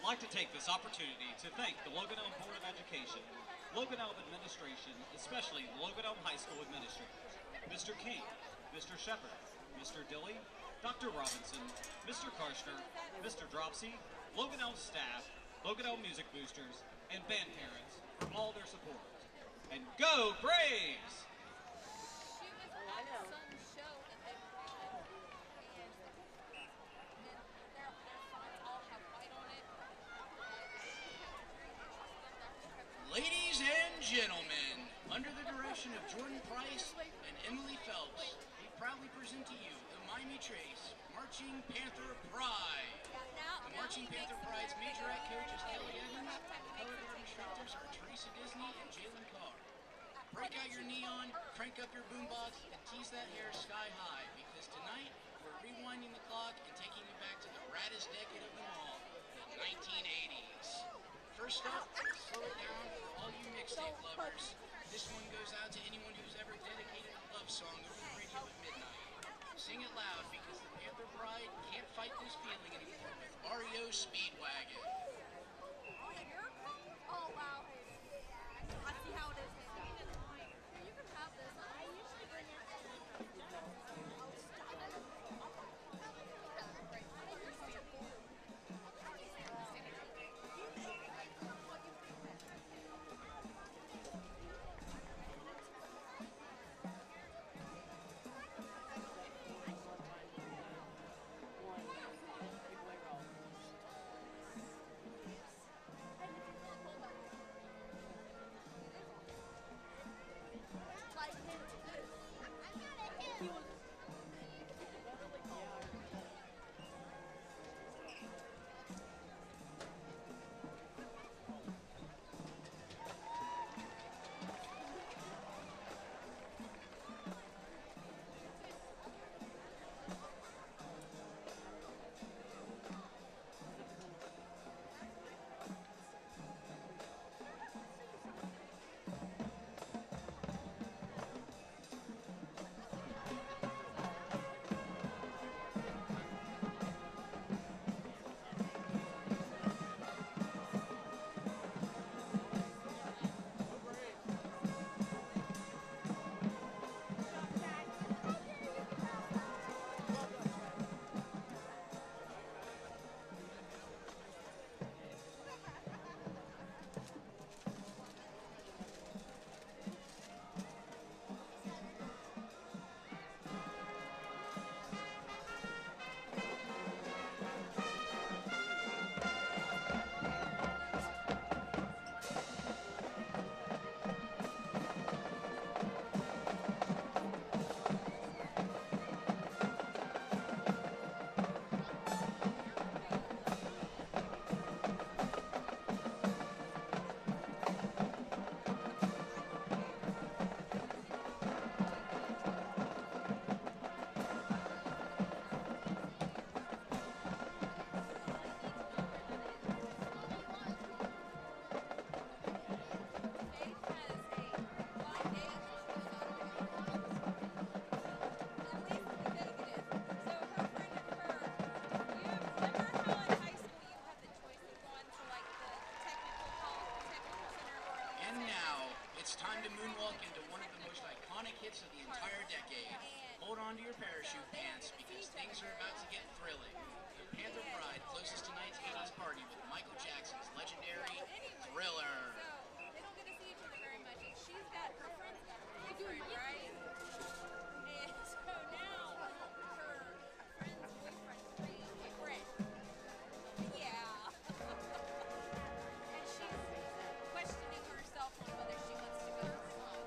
like to take this opportunity to thank the Logan Elm Board of Education, Logan Elm Administration, especially the Logan Elm High School administrators, Mr. King, Mr. Shepard, Mr. Dilly, Dr. Robinson, Mr. Karshner, Mr. Dropsy, Logan Elm staff, Logan Elm Music Boosters, and band parents for all their support. And go Braves! She was at some show that they put on, and their fonts all have white on it. Ladies and gentlemen, under the direction of Jordan Price and Emily Phelps, we proudly present to you the Miami Trace Marching Panther Pride. The Marching Panther Pride's major act coach is Kelly Evans. The color guard instructors are Teresa Disney and Jalen Carr. Break out your neon, crank up your boombox, and tease that hair sky high, because tonight we're rewinding the clock and taking you back to the raddest decade of them all, the 1980s. First up, slow it down for all you mixtape lovers. This one goes out to anyone who's ever dedicated a love song over the radio at midnight. Sing it loud, because the Panther Bride can't fight this feeling anymore with REO Speedwagon. Oh, wow. I see how it is. You can have this. I usually bring it. hits of the entire decade. Hold on to your parachute pants because things are about to get thrilling. The Panther Pride closes tonight's 80s party with Michael Jackson's legendary Thriller. They don't get to see each other very much, and she's got her friends got her boyfriend, right? And so now her friend's boyfriend's free, like Brett. Yeah. And she's questioning herself on whether she wants to go or not.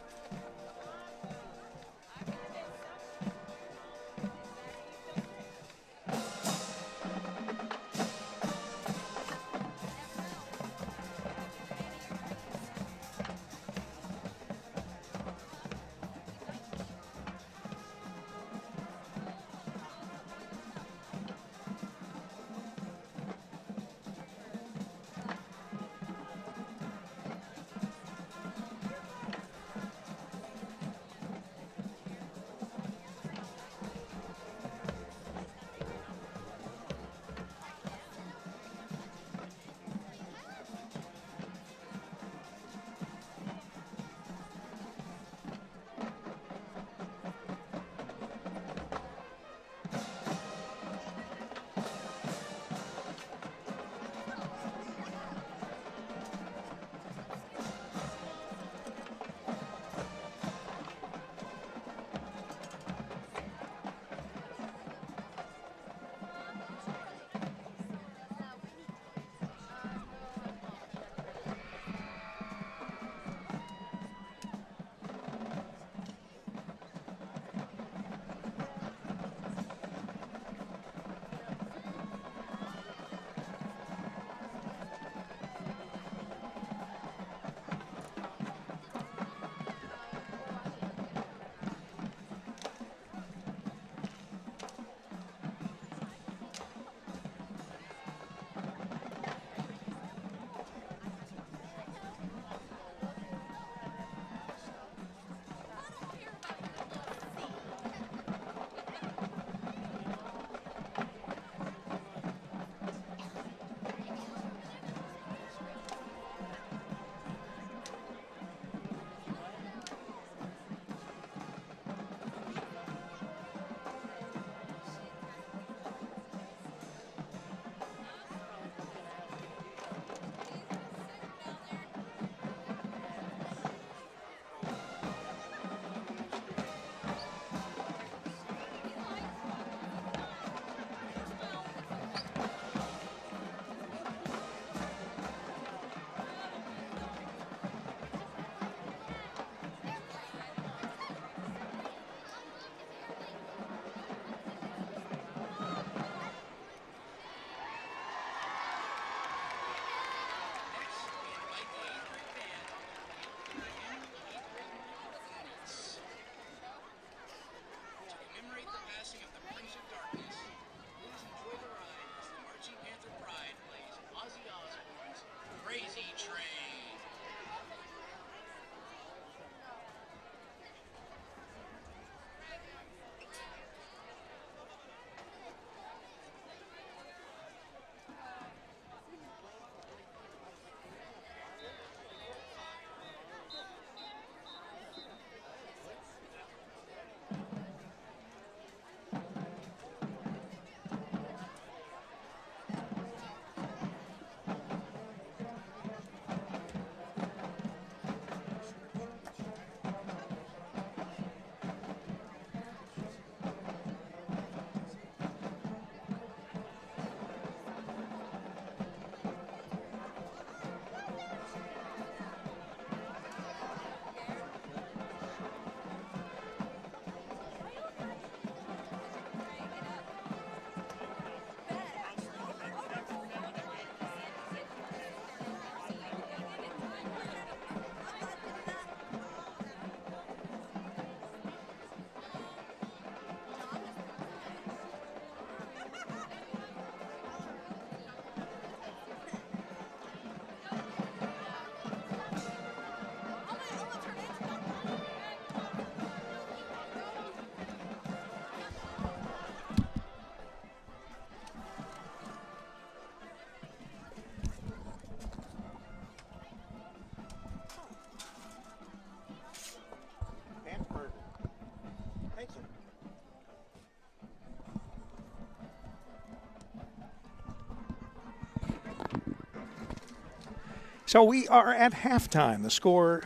So we are at halftime. The score,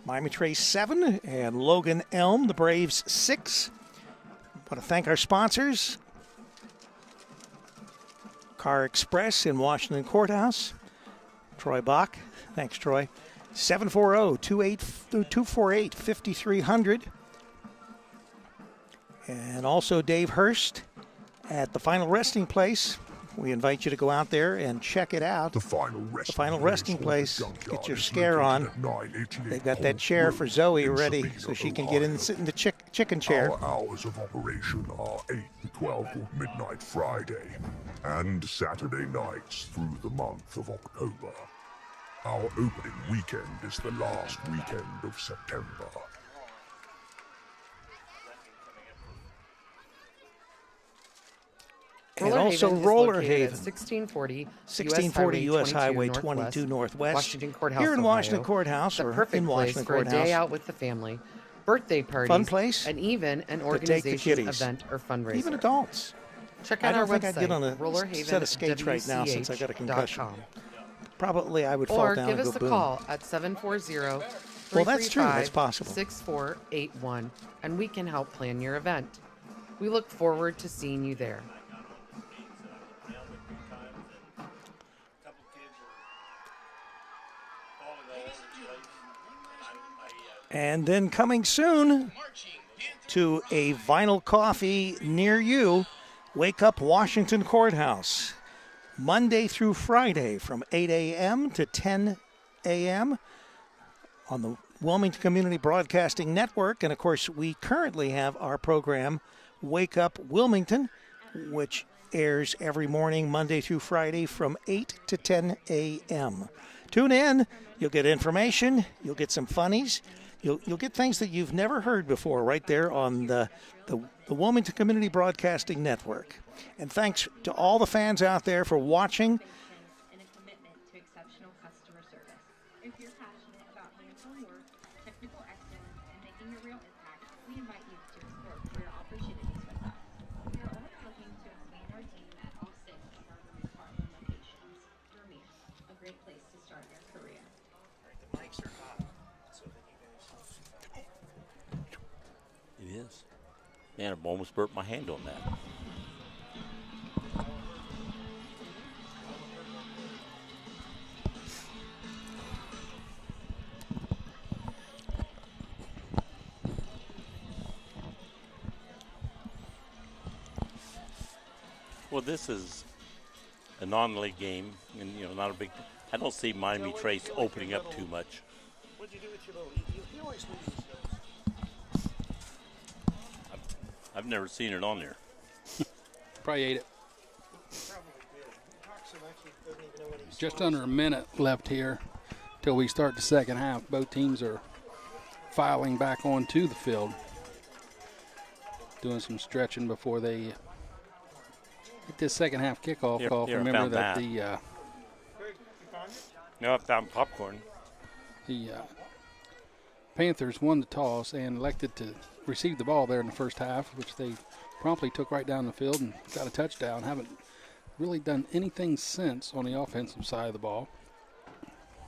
Miami Trace 7 and Logan Elm, the Braves 6. Want to thank our sponsors, Car Express in Washington Courthouse, Troy Bach. Thanks, Troy. 740-248-5300. And also Dave Hurst at the Final Resting Place. We invite you to go out there and check it out. The Final Resting Place. Get your scare on. They've got that chair for Zoe ready so she can get in and sit in the chicken chair. Our hours of operation are 8 to 12 of midnight Friday and Saturday nights through the month of October. Our opening weekend is the last weekend of September. And also Roller Haven, 1640 U.S. Highway 22 Northwest, Washington Courthouse, here in Washington Ohio. Courthouse, The or perfect in Washington place for a Courthouse. day out with the family, birthday parties, Fun place and even an to take the organization kiddies. event or fundraiser. Even adults. Check I out don't our think website, I'd get on a set of skates right now since I got a concussion. Probably I would fall Or down give and us go a boom. call at 740 Well, that's true. That's possible. 6481, and we can help plan your event. We look forward to seeing you there. And then coming soon to a vinyl coffee near you, Wake Up Washington Courthouse. Monday through Friday from 8 a.m. to 10 a.m. on the Wilmington Community Broadcasting Network. And, of course, we currently have our program, Wake Up Wilmington, which airs every morning, Monday through Friday from 8 to 10 a.m. Tune in. You'll get information. You'll get some funnies. You'll get things that you've never heard before right there on the Wilmington Community Broadcasting Network. And thanks to all the fans out there for watching. And a commitment to exceptional customer service. If you're passionate about hands-on work, technical excellence, and making a real impact, we invite you to explore career opportunities with us. We are always looking to expand our team at all 6 of our Vermont locations. Vermont, a great place to start your career. The mics are hot, so that you guys. It is. Man, I almost burnt my hand on that. Well, this is a non-league game, and not a big. I don't see Miami Trace opening up too much. What'd you do with your little? You always lose those. I've never seen it on there. Probably ate it. Probably did. He talks so much he doesn't even know what he's Just doing. under a minute left here till we start the second half. Both teams are filing back onto the field, doing some stretching before they get this second half kickoff Here- call. here, I Remember found that that. the Good. You find it? No, I found popcorn. Panthers won the toss and elected to receive the ball there in the first half, which they promptly took right down the field and got a touchdown. Haven't really done anything since on the offensive side of the ball.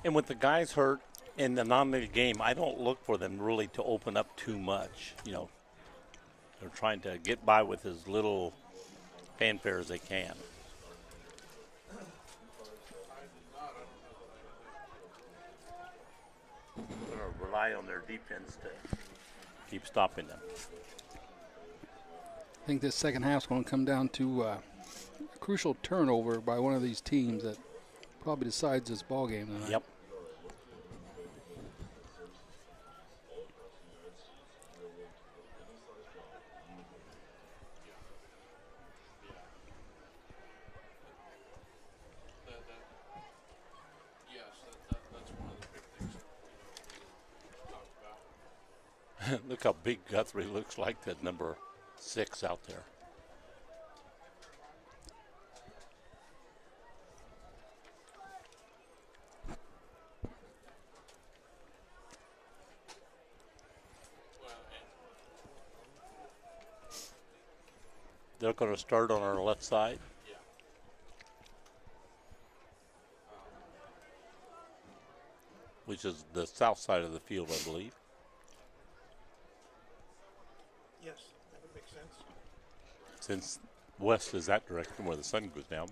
And with the guys hurt in the non-league game, I don't look for them really to open up too much. They're trying to get by with as little fanfare as they can. They're going to rely on their defense to keep stopping them. I think this second half is going to come down to a crucial turnover by one of these teams that probably decides this ball game tonight. Yep. That's one of the big things we talked about. Look how big Guthrie looks like, that number 6 out there. They're going to start on our left side. which is the south side of the field, I believe. Yes, that would make sense. Since west is that direction where the sun goes down.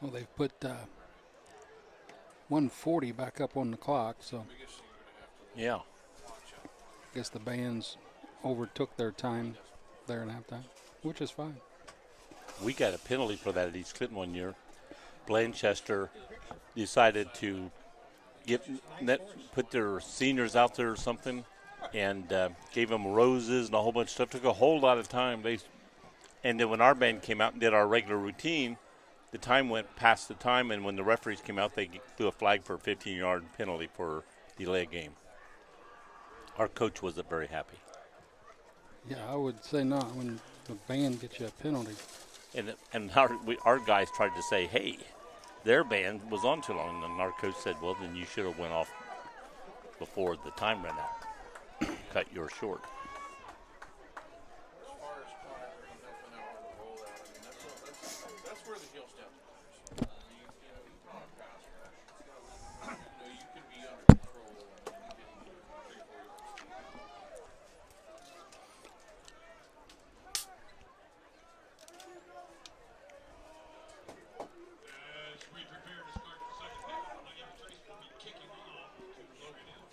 Well, they've put 140 back up on the clock, so Yeah. I guess the bands overtook their time there in halftime, which is fine. We got a penalty for that at East Clinton one year. Blanchester decided to put their seniors out there or something, and gave them roses and a whole bunch of stuff. Took a whole lot of time. And then when our band came out and did our regular routine, the time went past the time, and when the referees came out, they threw a flag for a 15-yard penalty for delay of game. Our coach wasn't very happy. Yeah, I would say not when the band gets you a penalty. And our guys tried to say, hey, their band was on too long, and our coach said, well, then you should have went off before the time ran out. Cut yours short. As far as monitoring, helping out on the rollout, I mean, that's where the heel step matters. You can pass rush. You can be under control and getting 3-4 yards. As we prepare to start the second half, Miami Trace will be kicking off to Logan Hill.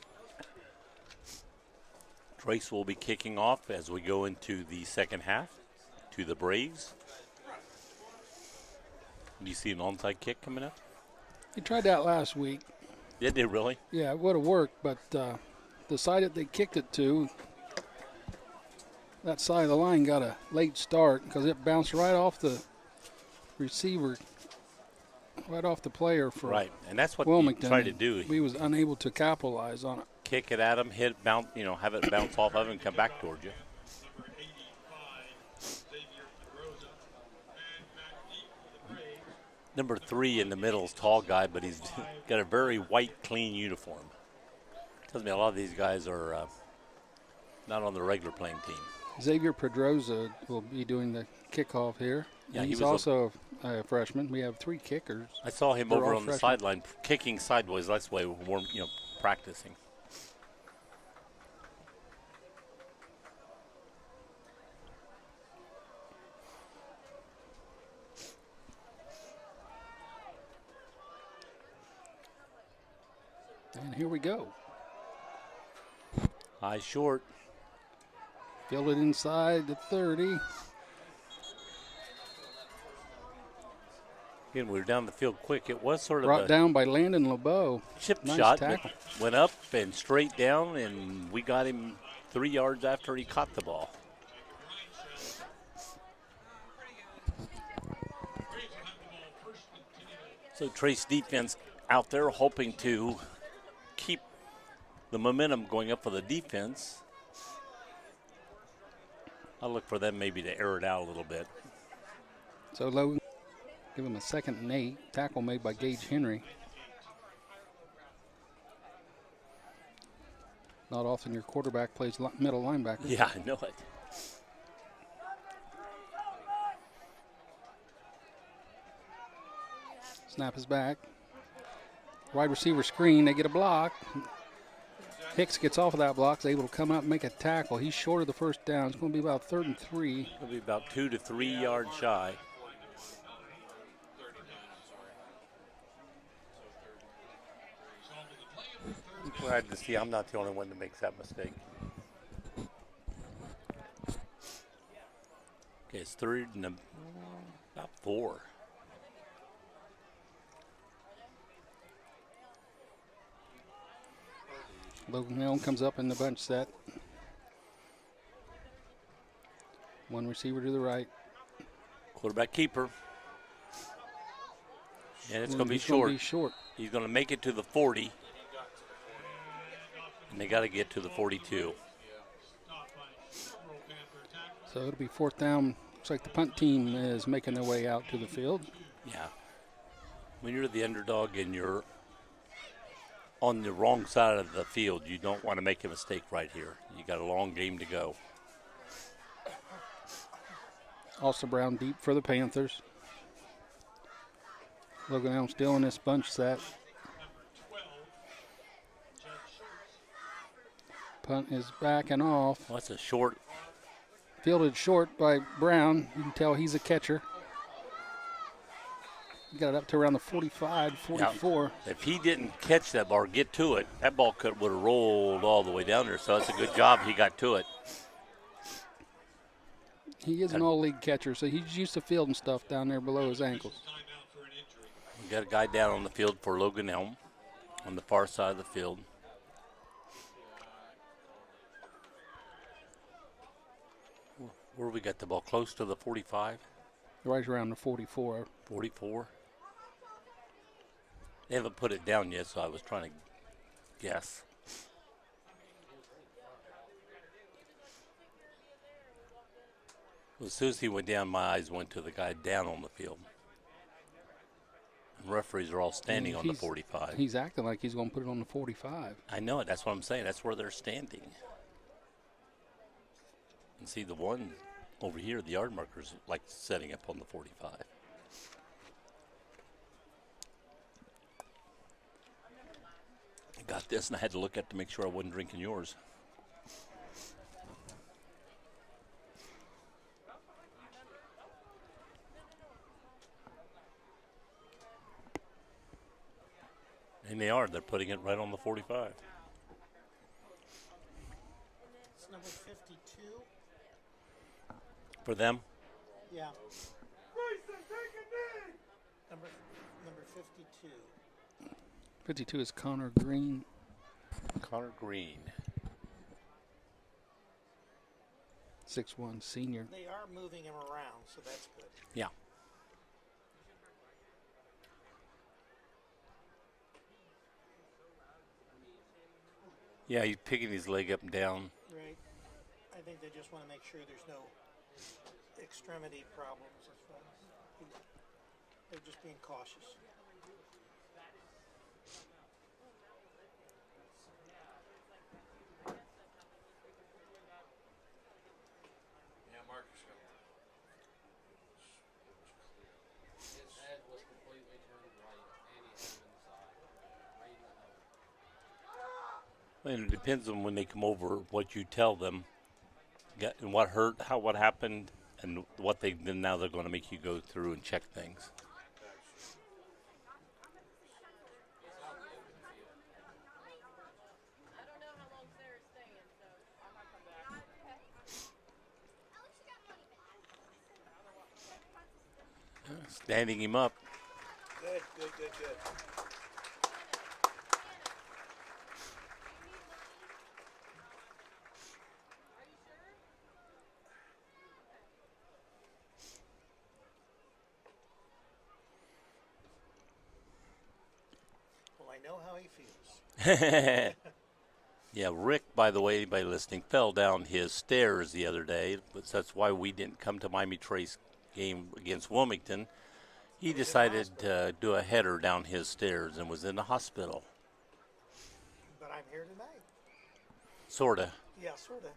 Trace will be kicking off as we go into the second half to the Braves. Do you see an onside kick coming up? They tried that last week. Did they really? Yeah, it would have worked, but the side that they kicked it to, that side of the line got a late start because it bounced right off the receiver, right off the player for Right, and that's what Wilmington. you try to do. He was unable to capitalize on it. Kick it at him, hit, bounce, have it bounce off of him and come back towards you. Number 3 in the middle is tall guy, but he's got a very white, clean uniform. Tells me a lot of these guys are not on the regular playing team. Xavier Pedroza will be doing the kickoff here. Yeah, he's also a freshman. We have 3 kickers. I saw him They're over all on the freshmen. sideline kicking sideways. That's why we're practicing. And here we go. High short. Field it inside the 30. Again, we were down the field quick. It was sort of Brought a down by Landon LeBeau. chip Nice shot, tackle. but went up and straight down, and we got him 3 yards after he caught the ball. So Trace defense out there hoping to keep the momentum going up for the defense. I'll look for them maybe to air it out a little bit. So Logan, give him a 2nd and 8. Tackle made by Gage Henry. Not often your quarterback plays middle linebacker. Yeah, I know it. Snap is back. Wide receiver screen. They get a block. Hicks gets off of that block. Is able to come out and make a tackle. He's short of the first down. It's going to be about 3rd and 3. It'll be about 2 to 3 yards shy. I'm glad to see I'm not the only one that makes that mistake. Okay, it's 3rd and about 4. Logan Hill comes up in the bunch set. One receiver to the right. Quarterback keeper. And it's going to be He's short. gonna be short. He's going to make it to the 40. And they got to get to the 42. So it'll be 4th down. Looks like the punt team is making their way out to the field. Yeah. When you're the underdog and you're on the wrong side of the field, you don't want to make a mistake right here. You got a long game to go. Also Brown deep for the Panthers. Logan Elm still in this bunch set. Punt is backing off. Well, that's a short. Fielded short by Brown. You can tell he's a catcher. He got it up to around the 45, 44. Now, if he didn't catch that ball or get to it, that ball would have rolled all the way down there. So that's a good job he got to it. He is an all-league catcher, so he's used to fielding stuff down there below his ankles. We got a guy down on the field for Logan Elm on the far side of the field. Where we got the ball? Close to the 45? Right around the 44. 44? They haven't put it down yet, so I was trying to guess. Well, as soon as he went down, my eyes went to the guy down on the field. And referees are all standing on the 45. He's acting like he's going to put it on the 45. I know it. That's what I'm saying. That's where they're standing. And see the one over here, the yard marker's like setting up on the 45. I got this, and I had to look at it to make sure I wasn't drinking yours. And they are. They're putting it right on the 45. It's number 52. For them? Yeah. Number 52. 52 is Connor Green. Connor Green. 6'1", senior. They are moving him around, so that's good. Yeah. Yeah, he's picking his leg up and down. Right. I think they just want to make sure there's no extremity problems as well. They're just being cautious. Yeah, Marcus got one. His head was completely turned right, and he hit him inside. Right in the head. And it depends on when they come over, what you tell them, and what hurt, what happened, and what they then now they're going to make you go through and check things. Standing him up. Good, good, good, good. Well, I know how he feels. Yeah, Rick, by the way, anybody listening, fell down his stairs the other day. But that's why we didn't come to Miami Trace game against Wilmington. He decided to do a header down his stairs and was in the hospital. But I'm here tonight. Sorta. Yeah, sort of.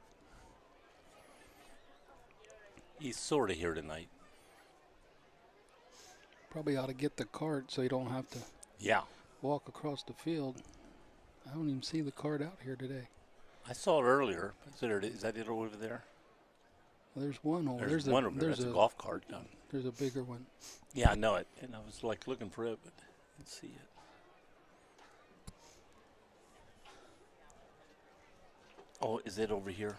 He's sorta here tonight. Probably ought to get the cart so you don't have to walk across the field. I don't even see the cart out here today. I saw it earlier. Is that it over there? Well, there's one over There's one over there. That's a golf cart. There's a bigger one. Yeah, I know it. And I was like looking for it, but I didn't see it. Oh, is it over here?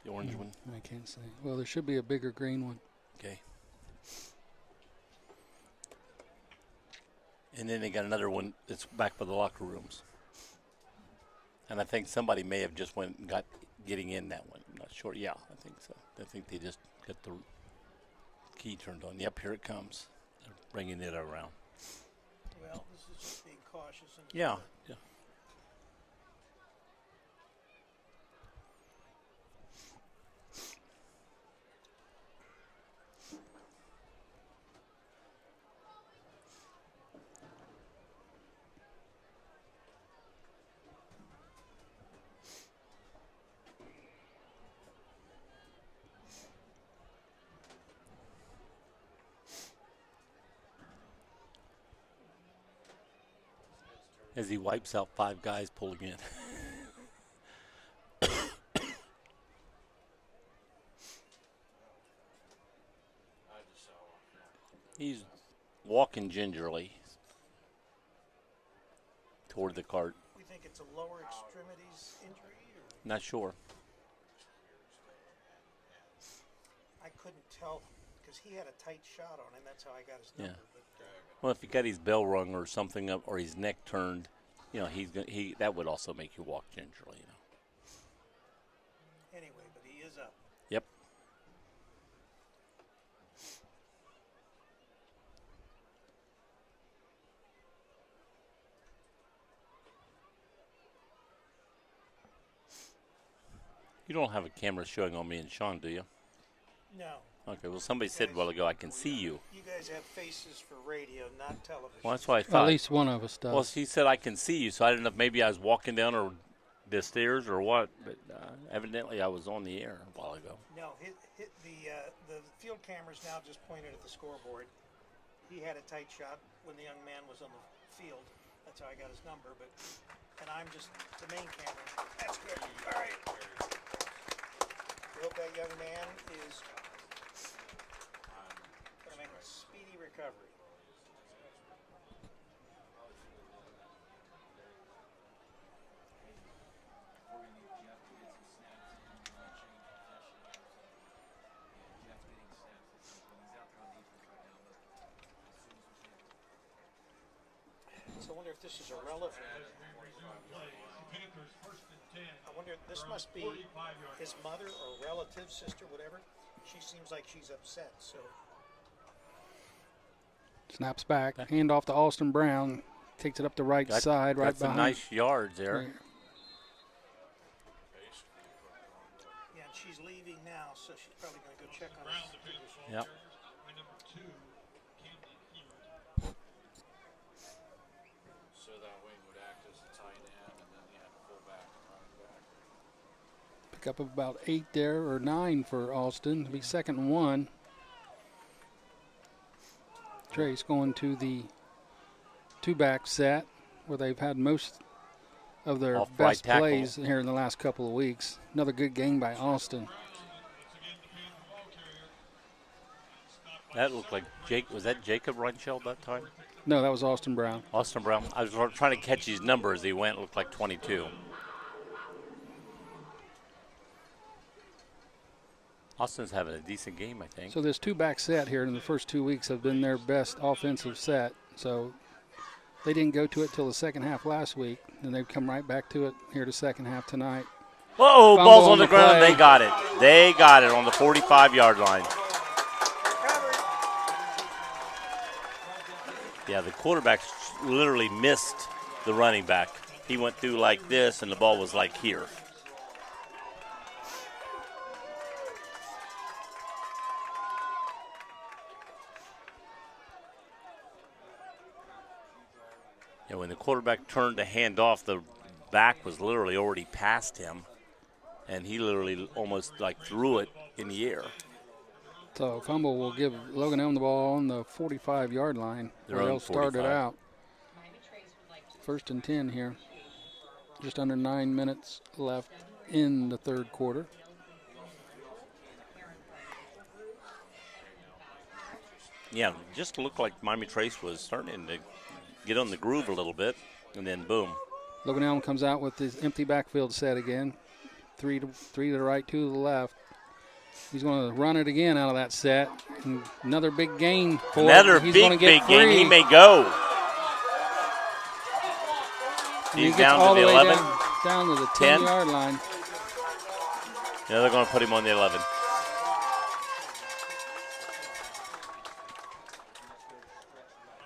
The orange one? I can't see. Well, there should be a bigger green one. Okay. And then they got another one that's back by the locker rooms. And I think somebody may have just went and got getting in that one. I'm not sure. Yeah, I think so. I think they just got the key turned on. Yep, here it comes. They're bringing it around. Well, this is just being cautious. And Yeah. As he wipes out 5 guys pulling in. He's walking gingerly toward the cart. We think it's a lower extremities injury? Or? Not sure. I couldn't tell because he had a tight shot on him. That's how I got his number. Yeah. Well, if he got his bell rung or something up, or his neck turned, that would also make you walk gingerly. Anyway, but he is up. Yep. You don't have a camera showing on me and Sean, do you? No. Okay, well, somebody said a while ago, I can see you. You guys have faces for radio, not television. Well, that's what I thought. At least one of us does. Well, she said I can see you, so I didn't know if maybe I was walking down the stairs or what, but evidently I was on the air a while ago. No, the field cameras now just pointed at the scoreboard. He had a tight shot when the young man was on the field. That's how I got his number, and I'm just the main camera. That's good. All right. We hope that young man is going to make a speedy recovery. So I wonder if this is a relative. I wonder, this must be his mother or relative, sister, whatever. She seems like she's upset, so. Snaps back, hand off to Austin Brown, takes it up the right side, right behind. Some nice yards there. Right. Yeah, and she's leaving now, so she's probably going to go check on his condition. Yep. So that wing would act as a tight end, and then you have a fullback and running back. Pick up about 8 there, or 9 for Austin. It'll be 2nd and 1. Trace going to the 2-back set where they've had most of their best plays here in the last couple of weeks. Another good game by Austin. That looked like was that Jacob Reinscheld that time? No, that was Austin Brown. Austin Brown. I was trying to catch his number as he went. It looked like 22. Austin's having a decent game, I think. So this 2-back set here in the first 2 weeks have been their best offensive set. So they didn't go to it till the second half last week, and they've come right back to it here the second half tonight. Whoa, ball's on the ground. They got it. They got it on the 45-yard line. Yeah, the quarterback literally missed the running back. He went through like this, and the ball was like here. And when the quarterback turned to hand off, the back was literally already past him, and he literally almost like threw it in the air. So fumble will give Logan Elm the ball on the 45-yard line. They'll start it out. 1st and 10 here. Just under 9 minutes left in the third quarter. Yeah, just looked like Miami Trace was starting to get on the groove a little bit, and then boom. Logan Elm comes out with his empty backfield set again. 3 to the right, 2 to the left. He's going to run it again out of that set. And another big gain for another him. big gain. He may go. He's down all to the 11. Down to the 10-yard line. Yeah, they're going to put him on the 11.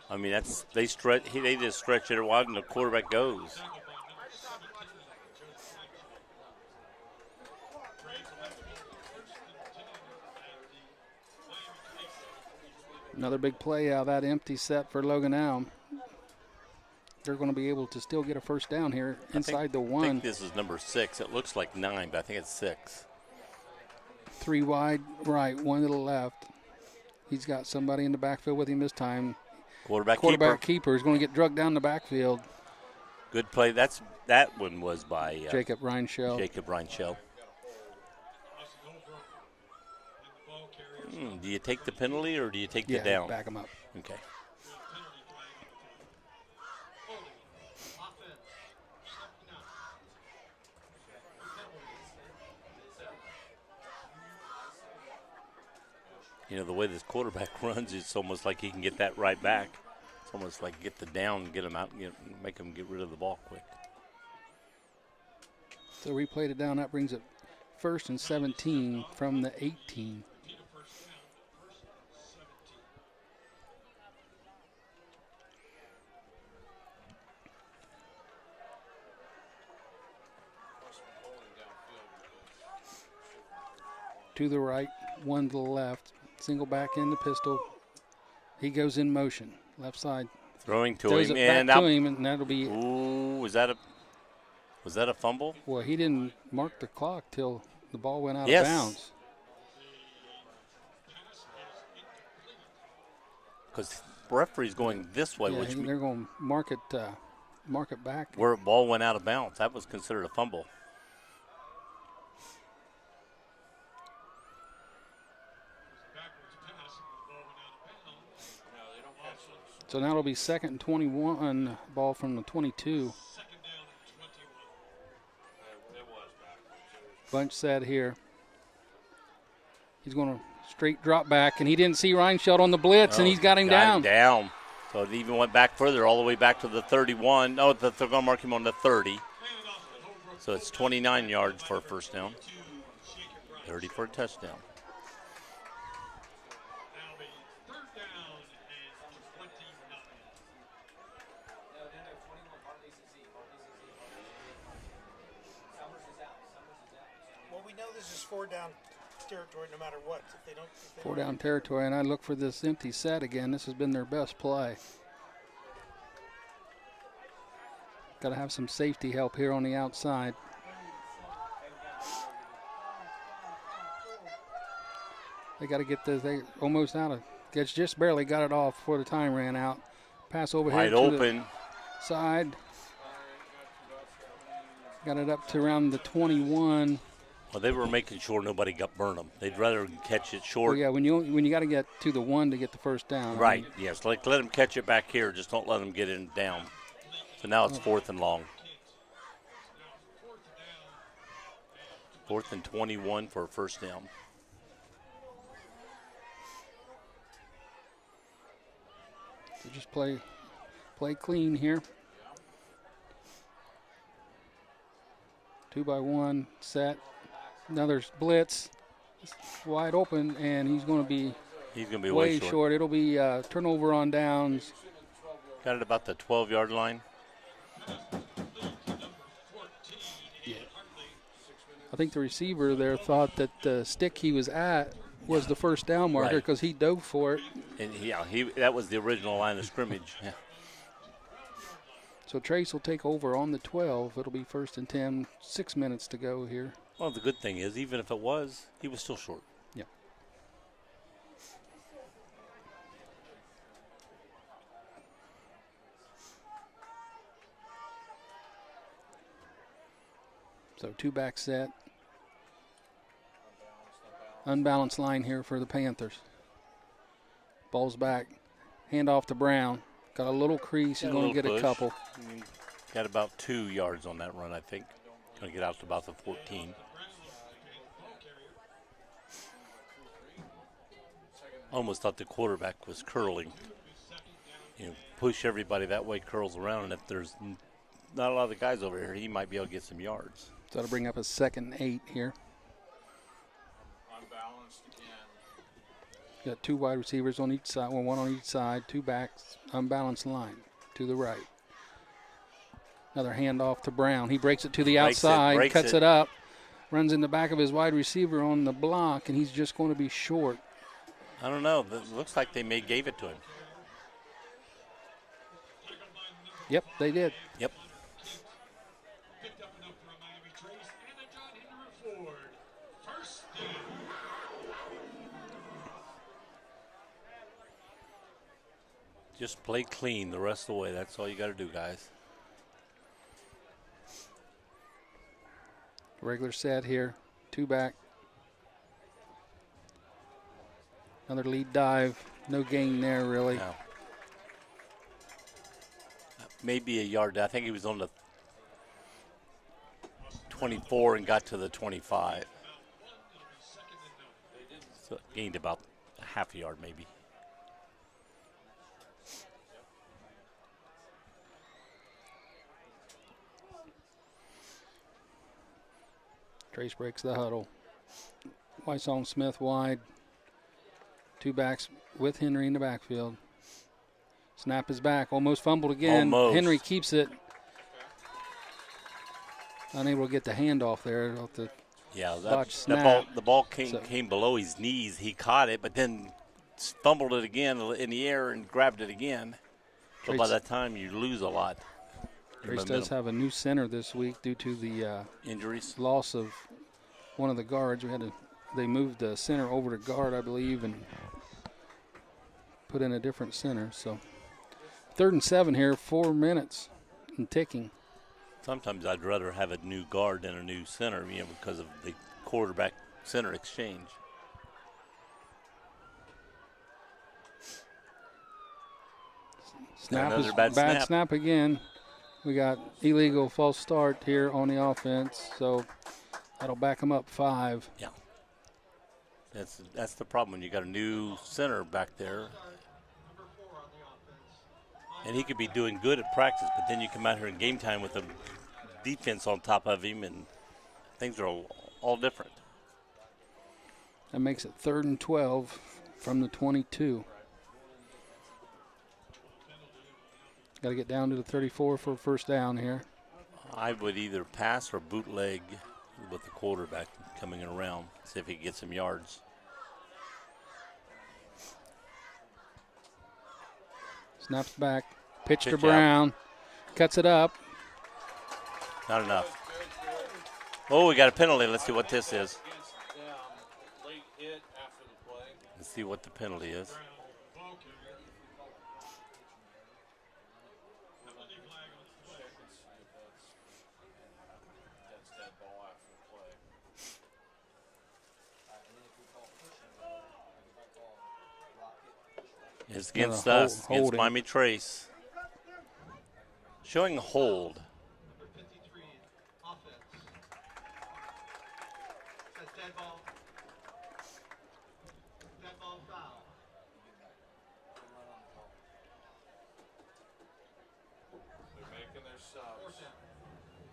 I mean, they just stretch it wide and the quarterback goes. Another big play out of that empty set for Logan Elm. They're going to be able to still get a first down here inside the 1. I think this is number 6. It looks like 9, but I think it's 6. 3 wide right, 1 to the left. He's got somebody in the backfield with him this time. Quarterback keeper is going to get drugged down the backfield. Good play. That one was by Jacob Reinschel. Jacob Reinschel. Do you take the penalty or do you take the down? Back him up. Okay. You know, the way this quarterback runs, it's almost like he can get that right back. It's almost like get the down, get him out, and make him get rid of the ball quick. So we played it down. That brings it 1st and 17 from the 18. To the right, one to the left. Single back in the pistol. He goes in motion. Left side. Throwing to Throws him. it And back to him, and that'll be. Ooh, was that a fumble? Well, he didn't mark the clock till the ball went out Yes. of bounds. Because the referee's going this way, Yeah, which they're going to mark it back. where the ball went out of bounds. That was considered a fumble. So now it'll be 2nd and 21, ball from the 22. Bunch set here. He's going to straight drop back, and he didn't see Reinschel on the blitz, and he's got him down. Down. So it even went back further, all the way back to the 31. No, they're going to mark him on the 30. So it's 29 yards for a first down. 30 for a touchdown. Well, we know this is 4 down territory no matter what. If they don't, 4 down territory, and I look for this empty set again. This has been their best play. Got to have some safety help here on the outside. They got to get this. They almost out of. Gets just barely got it off before the time ran out. Pass over here Wide to open. the side. Got it up to around the 21. Well, they were making sure nobody got burned them. They'd rather catch it short. Well, yeah, when you got to get to the 1 to get the first down. Right, yes. Let them catch it back here. Just don't let them get it down. So now it's 4th and long. 4th and 21 for a first down. So just play clean here. 2 by 1 set. Another blitz. It's wide open, and he's going to be way short. It'll be turnover on downs. Got it about the 12-yard line. Yeah. I think the receiver there thought that the stick he was at was the first down marker because he dove for it. And that was the original line of scrimmage. Yeah. So Trace will take over on the 12. It'll be 1st and 10. 6 minutes to go here. Well, the good thing is, even if it was, he was still short. Yeah. So 2 back set. Unbalanced line here for the Panthers. Ball's back. Hand off to Brown. Got a little crease. He's going to get a couple. Got about 2 yards on that run, I think. Going to get out to about the 14. Almost thought the quarterback was curling. Push everybody that way, curls around, and if there's not a lot of the guys over here, he might be able to get some yards. So that'll bring up a 2nd and 8 here. Unbalanced again. Got 2 wide receivers on each side, one on each side, 2 backs, unbalanced line to the right. Another handoff to Brown. He breaks it to the outside, cuts it up, runs in the back of his wide receiver on the block, and he's just going to be short. I don't know. It looks like they gave it to him. Yep, they did. Yep. Just play clean the rest of the way. That's all you got to do, guys. Regular set here. 2 back. Another lead dive. No gain there, really. No. Maybe a yard. I think he was on the 24 and got to the 25. So gained about a half a yard, maybe. Trace breaks the huddle. Wysong Smith wide. 2 backs with Henry in the backfield. Snap is back. Almost fumbled again. Almost. Henry keeps it. Unable to get the handoff there. Yeah, the ball came below his knees. He caught it, but then fumbled it again in the air and grabbed it again. So by that time, you lose a lot. Trace does have a new center this week due to the injuries, loss of one of the guards. They moved the center over to guard, I believe, and put in a different center. So 3rd and 7 here, 4 minutes and ticking. Sometimes I'd rather have a new guard than a new center, because of the quarterback center exchange. Snap is bad snap again. We got illegal false start here on the offense, so that'll back them up 5. Yeah. That's the problem when you got a new center back there. And he could be doing good at practice, but then you come out here in game time with a defense on top of him, and things are all different. That makes it 3rd and 12 from the 22. Got to get down to the 34 for a first down here. I would either pass or bootleg with the quarterback coming around, see if he can get some yards. Snaps back. Pitch to Brown. Cuts it up. Not enough. Oh, we got a penalty. Let's see what this is. Let's see what the penalty is. It's against us, against Miami Trace. Showing a hold.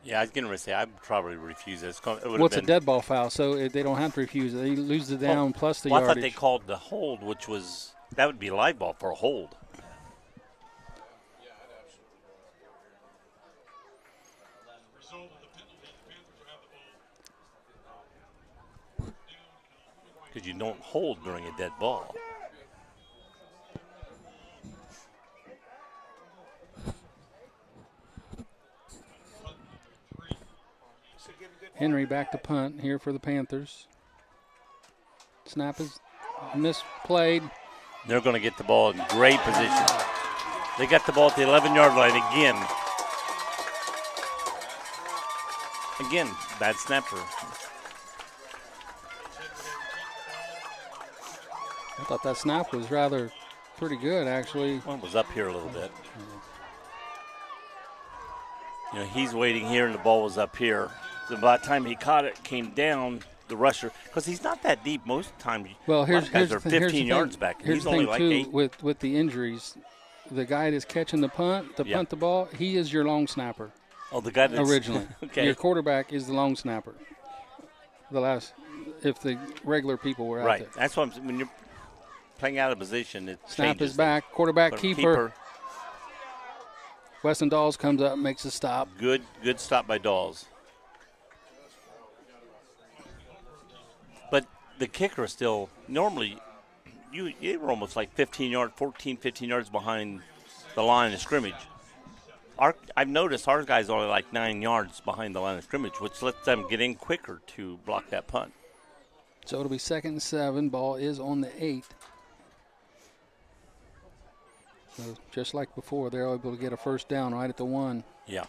Yeah, I was going to say I'd probably refuse it. What's a dead ball foul? So they don't have to refuse it. They lose the down plus the yardage. I thought they called the hold, which was that would be a live ball for a hold. Because you don't hold during a dead ball. Henry back to punt here for the Panthers. Snap is misplayed. They're going to get the ball in great position. They got the ball at the 11-yard line again. Again, bad snapper. I thought that snap was rather pretty good, actually. Well, it was up here a little bit. He's waiting here, and the ball was up here. So by the time he caught it, came down, the rusher, because he's not that deep most of the time. Well, here's guys are 15 yards back. Here's he's the only thing, like too, 8. With the injuries, the guy that's catching the punt the ball, he is your long snapper. Oh, the guy that's originally. Okay. Your quarterback is the long snapper. If the regular people were out there. Right. That's what when you're playing out of position, it Snap changes is back. Quarterback keeper. Weston Dawes comes up, makes a stop. Good stop by Dawes. But the kicker is still, normally, you were almost like 15 yards behind the line of scrimmage. I've noticed our guy's only like 9 yards behind the line of scrimmage, which lets them get in quicker to block that punt. So it'll be 2nd and 7. Ball is on the 8. So just like before, they're able to get a first down right at the 1. Yeah.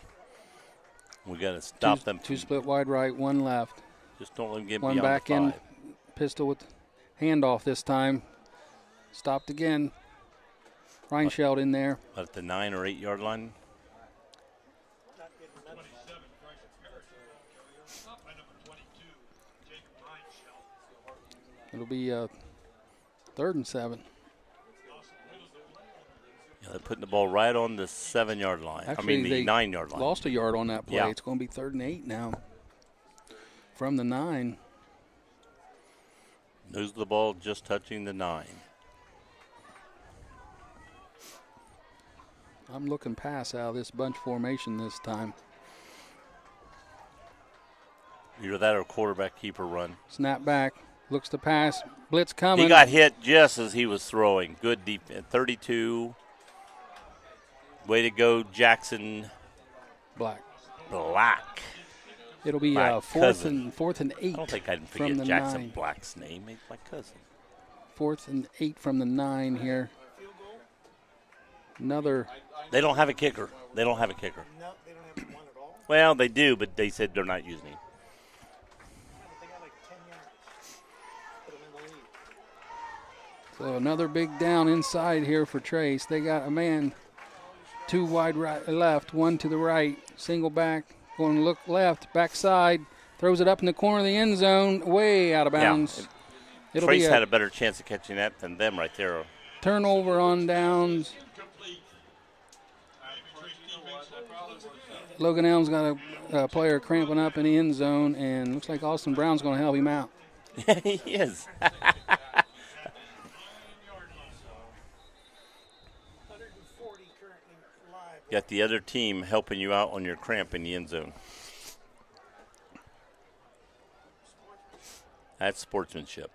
We got to stop them. Two split wide right, one left. Just don't let them get One beyond back the in, 5. pistol with handoff this time. Stopped again. Reinscheld in there. At the 9 or 8 yard line. It'll be 3rd and 7. Yeah, they're putting the ball right on the 7 yard line. Actually, the 9 yard line. Lost a yard on that play. Yeah. It's going to be 3rd and 8 now. From the 9. Lose the ball just touching the 9. I'm looking pass out of this bunch formation this time. Either that or quarterback keeper run. Snap back. Looks to pass. Blitz coming. He got hit just as he was throwing. Good defense. 32. Way to go, Jackson Black. It'll be fourth and 8. I don't think I can from forget the Jackson 9. Black's name. He's my cousin. 4th and 8 from the 9 here. Another. They don't have a kicker. No, they don't have one at all. Well, they do, but they said they're not using him. They got like 10 yards. Put them in the lead. So another big down inside here for Trace. They got a man 2 wide right, left, 1 to the right. Single back. Going to look left. Backside. Throws it up in the corner of the end zone. Way out of bounds. Yeah. Trace had a better chance of catching that than them right there. Turnover on downs. Logan Elm's got a player cramping up in the end zone, and looks like Austin Brown's going to help him out. He is. Got the other team helping you out on your cramp in the end zone. That's sportsmanship.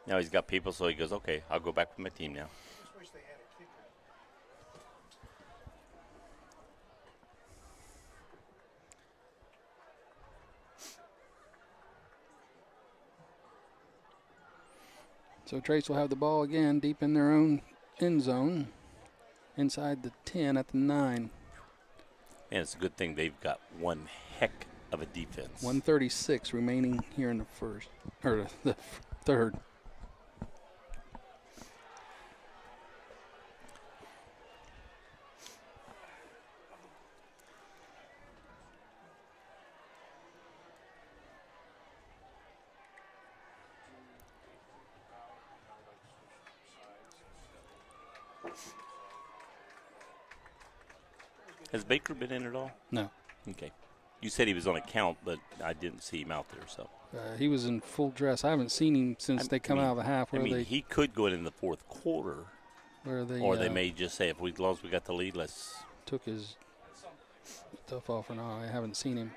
Now he's got people, so he goes, okay, I'll go back with my team now. So Trace will have the ball again deep in their own end zone, inside the 10 at the 9. And it's a good thing they've got one heck of a defense. 1:36 remaining here in the first, or the third. Has Baker been in at all? No. Okay. You said he was on a count, but I didn't see him out there. So He was in full dress. I haven't seen him since they come out of the half. Where he could go in the fourth quarter. Where they, or they may just say, as long as we got the lead, let's. Took his stuff off or not. I haven't seen him.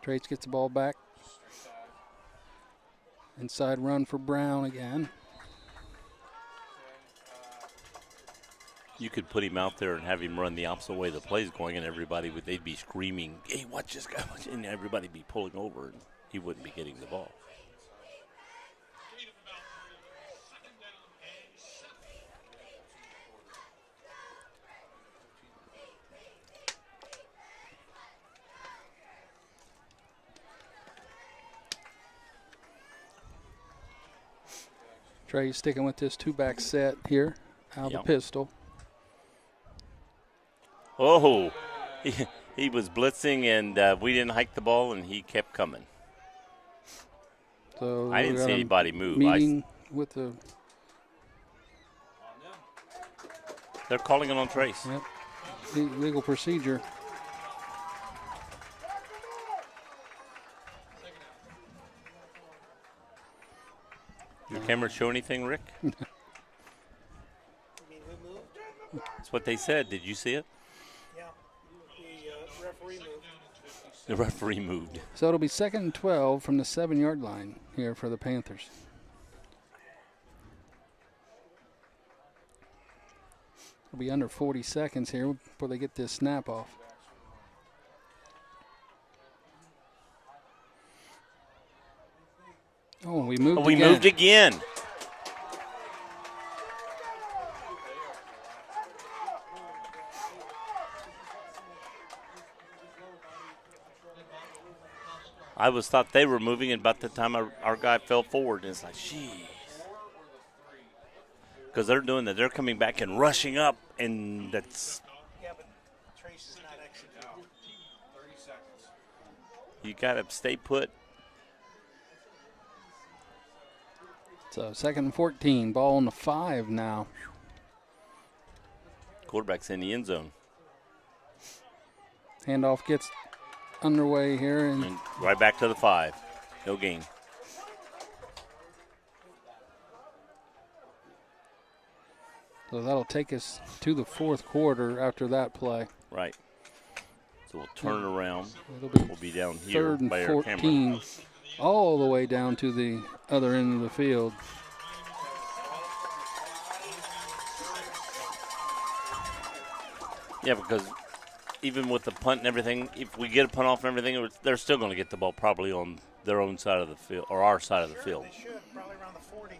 Trace gets the ball back. Inside run for Brown again. You could put him out there and have him run the opposite way the play's going, and they'd be screaming, "Hey, watch this guy!" And everybody'd be pulling over, and he wouldn't be getting the ball. Trey sticking with this two-back set here out of the pistol. Oh, he was blitzing, and we didn't hike the ball, and he kept coming. So I didn't see anybody move. Meeting with the. They're calling it on Trace. Yep. Legal procedure. Your camera show anything, Rick? That's what they said. Did you see it? Yeah. The referee moved. The referee moved. So it'll be 2nd and 12 from the 7-yard line here for the Panthers. It'll be under 40 seconds here before they get this snap off. Oh, we moved We again. moved again. I was thought they were moving, and about the time our guy fell forward, and it's like, jeez. Because they're doing that. They're coming back and rushing up, and that's. Yeah, but Trace is not executing. 30 seconds. You got to stay put. So 2nd and 14. Ball on the 5 now. Quarterback's in the end zone. Handoff gets underway here. And right back to the 5. No gain. So that'll take us to the 4th quarter after that play. Right. So we'll turn around. We'll be down here 3rd and by our camera. 14. All the way down to the other end of the field. Yeah, because even with the punt and everything, if we get a punt off and everything, they're still going to get the ball probably on their own side of the field or our side of the field. They should, probably around the 40.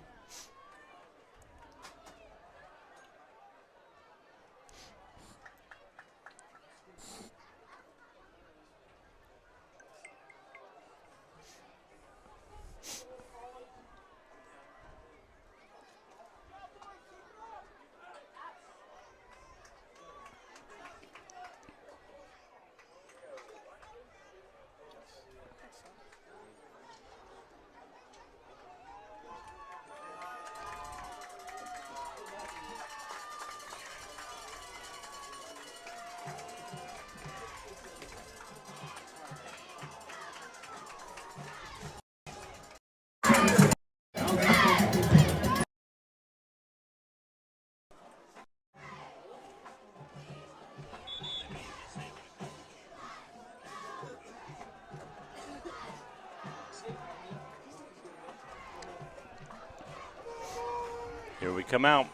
Here we come out.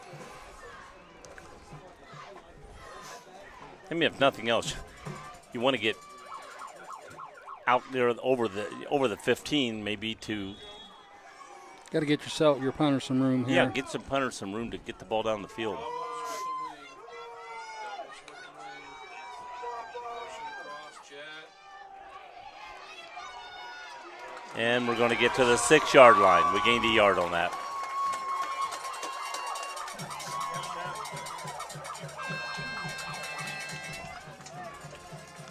I mean, if nothing else, you want to get out there over the 15, maybe to. Got to get your punter some room here. Yeah, get some punters some room to get the ball down the field. And we're going to get to the 6-yard line. We gained a yard on that.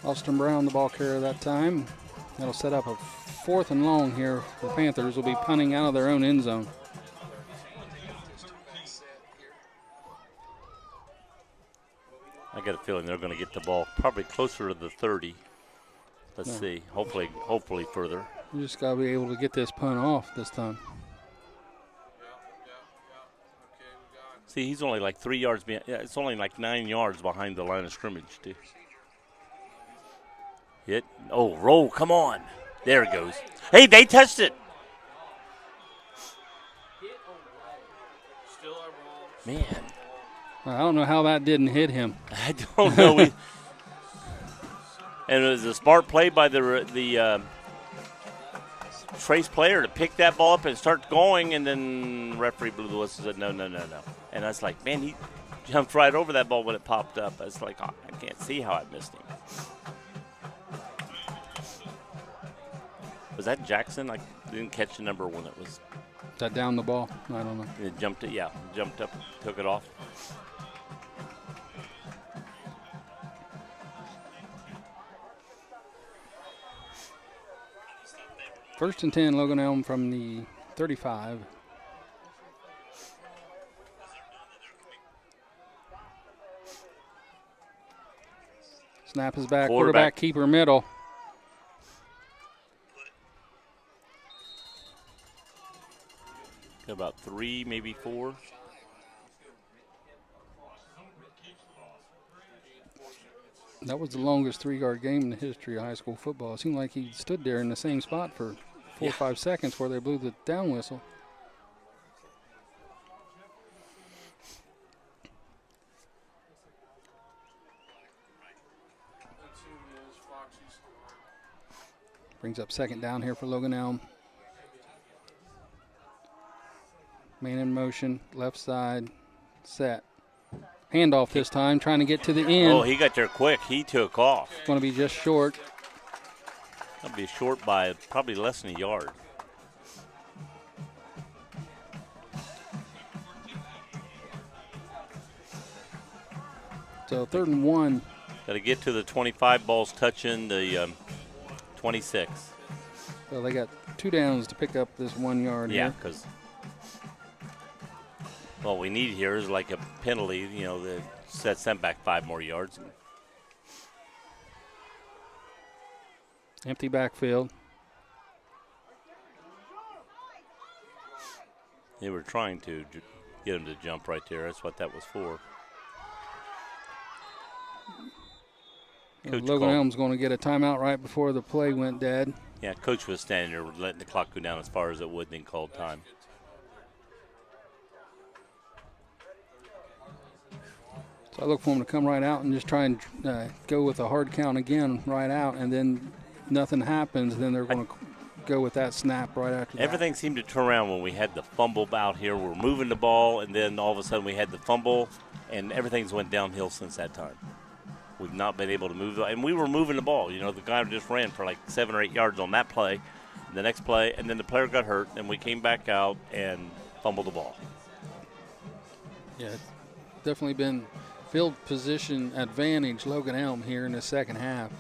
Austin Brown, the ball carrier that time. That'll set up a 4th and long here. The Panthers will be punting out of their own end zone. I got a feeling they're going to get the ball probably closer to the 30. Let's see. Hopefully further. You just got to be able to get this punt off this time. See, he's only like 3 yards behind. Yeah, it's only like 9 yards behind the line of scrimmage, too. Hit. Oh, roll. Come on. There it goes. Hey, they touched it. Man. I don't know how that didn't hit him. I don't know. And it was a smart play by the Trace player to pick that ball up and start going, and then referee blew the whistle and said, no. And I was like, man, he jumped right over that ball when it popped up. I was like, oh, I can't see how I missed him. Was that Jackson? I didn't catch the number when it was. Is that down the ball? I don't know. It jumped it, yeah. Jumped up, took it off. First and 10, Logan Elm from the 35. Snap is back. Quarterback keeper middle. Got about 3, maybe 4. That was the longest 3-yard game in the history of high school football. It seemed like he stood there in the same spot for 4 or 5 seconds where they blew the down whistle. Brings up second down here for Logan Elm. Man in motion, left side, set. Handoff this time, trying to get to the end. Oh, he got there quick. He took off. Going to be just short. That'll be short by probably less than a yard. So 3rd and 1. Got to get to the 25. Ball's touching the 26. Well, they got 2 downs to pick up this 1 yard Yeah, here. because what we need here is like a penalty, that sets them back 5 more yards. Empty backfield. They were trying to get him to jump right there. That's what that was for. Logan called- Elm's going to get a timeout right before the play went dead. Yeah, coach was standing there letting the clock go down as far as it would, then called time. So I look for him to come right out and just try and go with a hard count again right out, and then nothing happens. Then they're going to go with that snap right after that. Everything seemed to turn around when we had the fumble out here. We're moving the ball, and then all of a sudden we had the fumble, and everything's went downhill since that time. We've not been able to move, and we were moving the ball. The guy just ran for like 7 or 8 yards on that play, the next play, and then the player got hurt, and we came back out and fumbled the ball. Yeah, it's definitely been field position advantage Logan Elm here in the second half.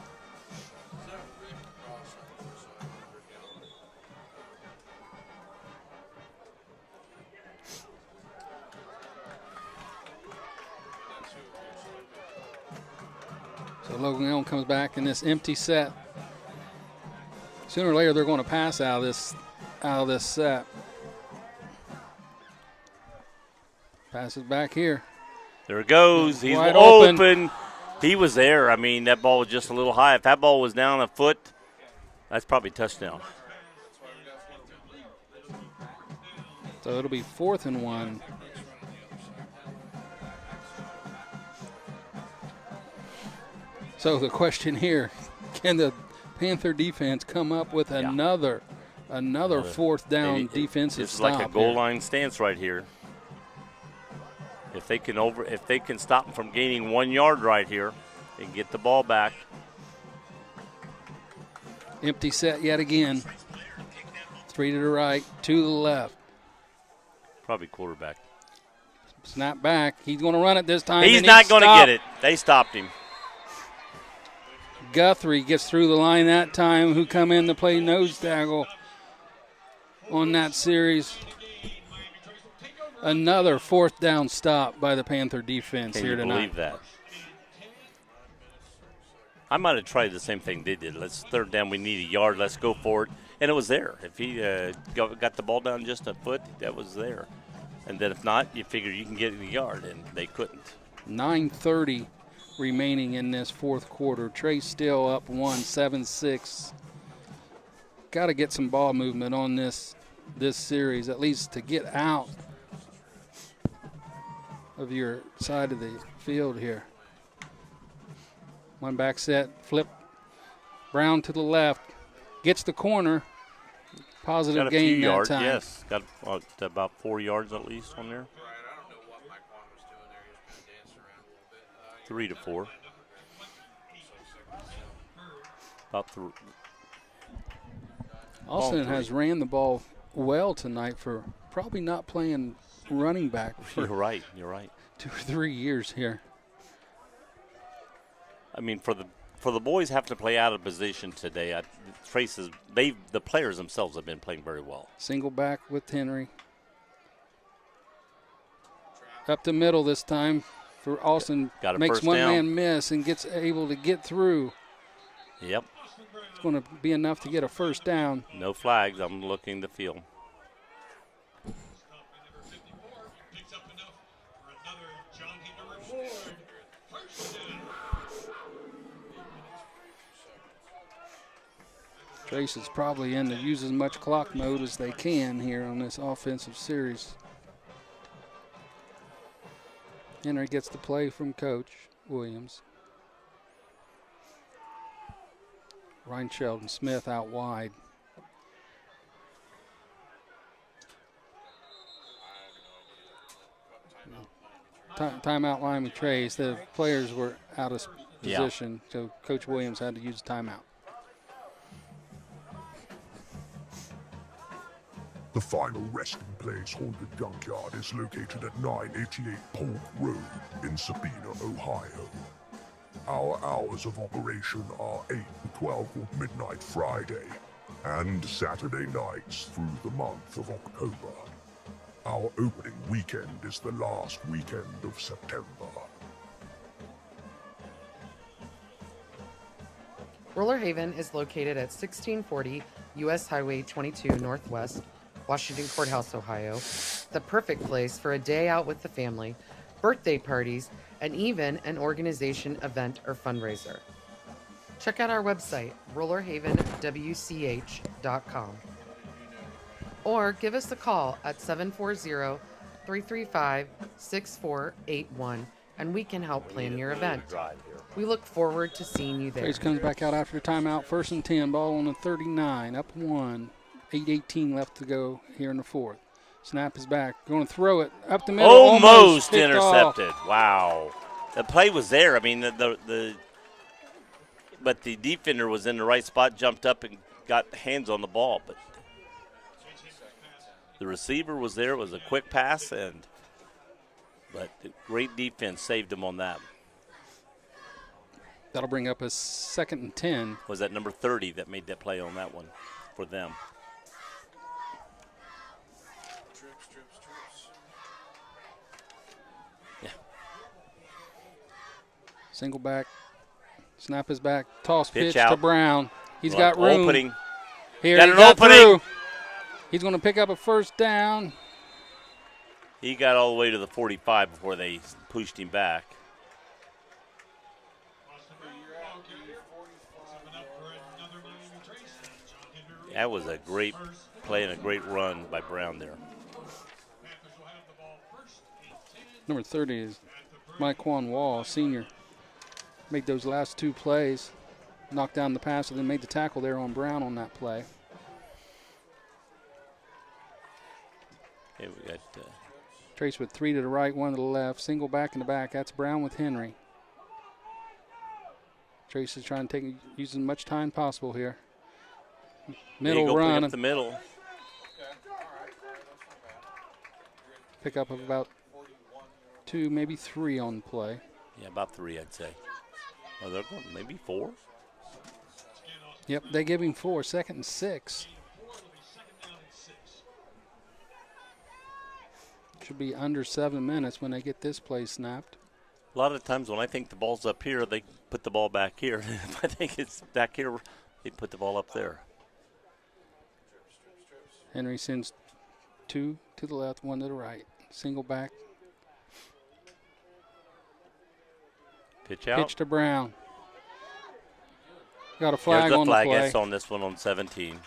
So Logan Elm comes back in this empty set. Sooner or later, they're going to pass out of this set. Passes back here. There it goes. He's Wide open. He was there. I mean, that ball was just a little high. If that ball was down a foot, that's probably touchdown. So it'll be 4th and 1. So the question here, can the Panther defense come up with another 4th down defensive It's stop? like a goal here? line stance right here. If they can stop them from gaining 1 yard right here and get the ball back. Empty set yet again. 3 to the right, 2 to the left. Probably quarterback. Snap back. He's going to run it this time. He's not going to get it. They stopped him. Guthrie gets through the line that time, who come in to play nose tackle on that series. Another 4th down stop by the Panther defense Can here you tonight. believe that? I might have tried the same thing they did. Let's 3rd down. We need a yard. Let's go for it. And it was there. If he got the ball down just a foot, that was there. And then if not, you figure you can get a yard, and they couldn't. 9:30 remaining in this 4th quarter. Trey still up 7-6. Got to get some ball movement on this series, at least to get out of your side of the field here. One back set, flip. Brown to the left, gets the corner. Positive Got a gain few that yards, time. yes. Got about 4 yards at least on there. Right, I don't know what Mike Wan was doing there. He was kind of dancing around a little bit. 3 to 4. About 3. Austin Ball has 3. ran the ball well tonight for probably not playing running back for You're right. You're right. 2 or 3 years here. I mean, for the boys having to play out of position today, the players themselves have been playing very well. Single back with Henry. Up the middle this time for Austin. Got a Makes first one down. man miss and gets able to get through. Yep. It's going to be enough to get a first down. No flags. I'm looking the field. Trace is probably in to use as much clock mode as they can here on this offensive series. Henry gets the play from Coach Williams. Ryan Sheldon Smith out wide. timeout line with Trace. The players were out of Yeah. position, so Coach Williams had to use a timeout. The final resting place Haunted Junkyard is located at 988 Polk Road in Sabina, Ohio. Our hours of operation are 8 to 12 of midnight Friday and Saturday nights through the month of October. Our opening weekend is the last weekend of September. Roller Haven is located at 1640 U.S. Highway 22 Northwest, Washington Courthouse, Ohio. The perfect place for a day out with the family, birthday parties, and even an organization, event, or fundraiser. Check out our website, rollerhavenwch.com. Or give us a call at 740-335-6481, and we can help plan your event. We look forward to seeing you there. Trace comes back out after the timeout. 1st and 10, ball on the 39, up 1. 8:18 left to go here in the fourth. Snap is back. Going to throw it up the middle. Almost picked intercepted. off. Wow. The play was there. I mean, but the defender was in the right spot, jumped up and got hands on the ball. But the receiver was there. It was a quick pass, but the great defense saved him on that. That'll bring up a 2nd and 10. Was that number 30 that made that play on that one for them? Yeah. Single back. Snap is back. Toss Pitch pitch out. to Brown. He's got room. Opening. Here, Got he an got opening. through. He's going to pick up a first down. He got all the way to the 45 before they pushed him back. That was a great play and a great run by Brown there. Number 30 is Myquan Wall, senior. Made those last two plays. Knocked down the pass and then made the tackle there on Brown on that play. Okay, we got Trace with 3 to the right, 1 to the left. Single back in the back. That's Brown with Henry. Trace is trying to use as much time possible here. Middle run. Up the middle. Pick up of about 2, maybe 3 on the play. Yeah, about 3, I'd say. Oh, they're going maybe 4. Yep, they give him 4, 2nd and 6. Should be under 7 minutes when they get this play snapped. A lot of times when I think the ball's up here, they put the ball back here. If I think it's back here, they put the ball up there. Henry sends 2 to the left, 1 to the right. Single back. Pitch out. Pitch to Brown. Got a flag There's the on flag. the play. That's on this one on 17.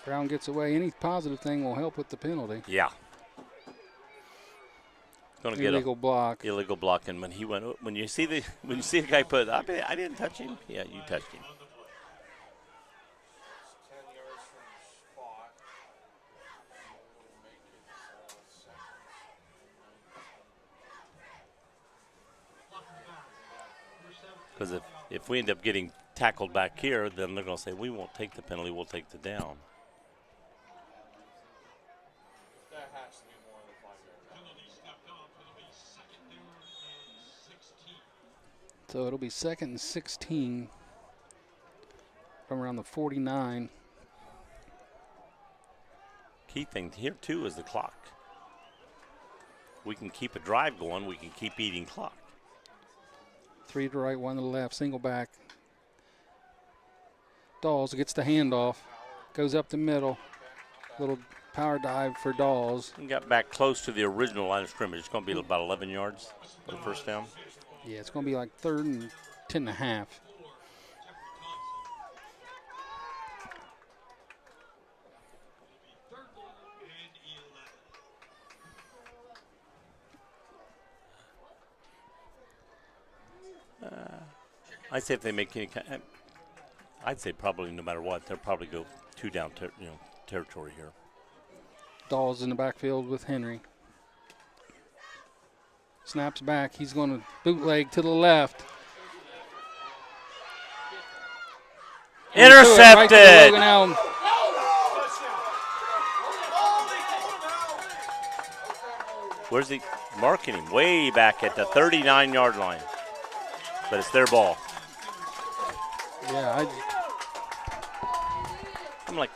Brown gets away. Any positive thing will help with the penalty. Yeah. Going to get Illegal block. Illegal block, and when you see the guy put, I didn't touch him. Yeah, you touched him. Because if we end up getting tackled back here, then they're going to say, we won't take the penalty, we'll take the down. That has to be more than 5 yards. So it'll be 2nd and 16 from around the 49. Key thing here, too, is the clock. We can keep a drive going. We can keep eating clock. 3 to the right, 1 to the left. Single back. Dawes gets the handoff. Goes up the middle. Little power dive for Dawes. We got back close to the original line of scrimmage. It's going to be about 11 yards for the first down. Yeah, it's going to be like 3rd and 10 and a half. I'd say if they make any, I'd say probably no matter what, they'll probably go 2 down, territory here. Dawes in the backfield with Henry. Snaps back. He's going to bootleg to the left. Intercepted. Right to Logan Elm. Where's he marking him? Way back at the 39-yard line. But it's their ball. Yeah, I'm like,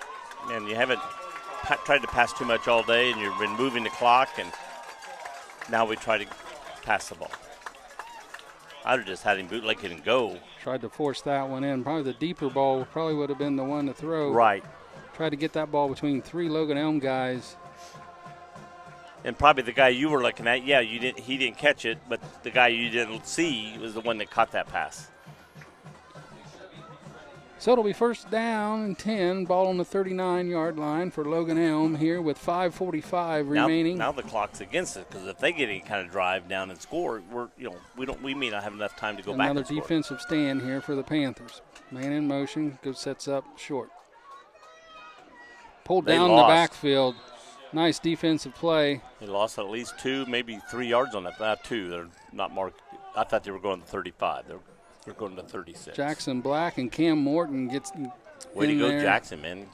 man, you haven't tried to pass too much all day, and you've been moving the clock, and now we try to pass the ball. I'd have just had him bootleg it and go. tried to force that one in. Probably the deeper ball probably would have been the one to throw. Right. Tried to get that ball between 3 Logan Elm guys. And probably the guy you were looking at, he didn't catch it, but the guy you didn't see was the one that caught that pass. So it'll be first down and 10, ball on the 39-yard line for Logan Elm here with 5:45 remaining. Now the clock's against us, because if they get any kind of drive down and score, we may not have enough time to go back and Another score. defensive stand here for the Panthers. Man in motion, sets up short. Pulled They down lost. the backfield. Nice defensive play. They lost at least 2, maybe 3 yards on that. Not 2. They're not marked. I thought they were going to 35. They're going to 36. Jackson Black and Cam Morton gets Way to in go, there. Jackson, man.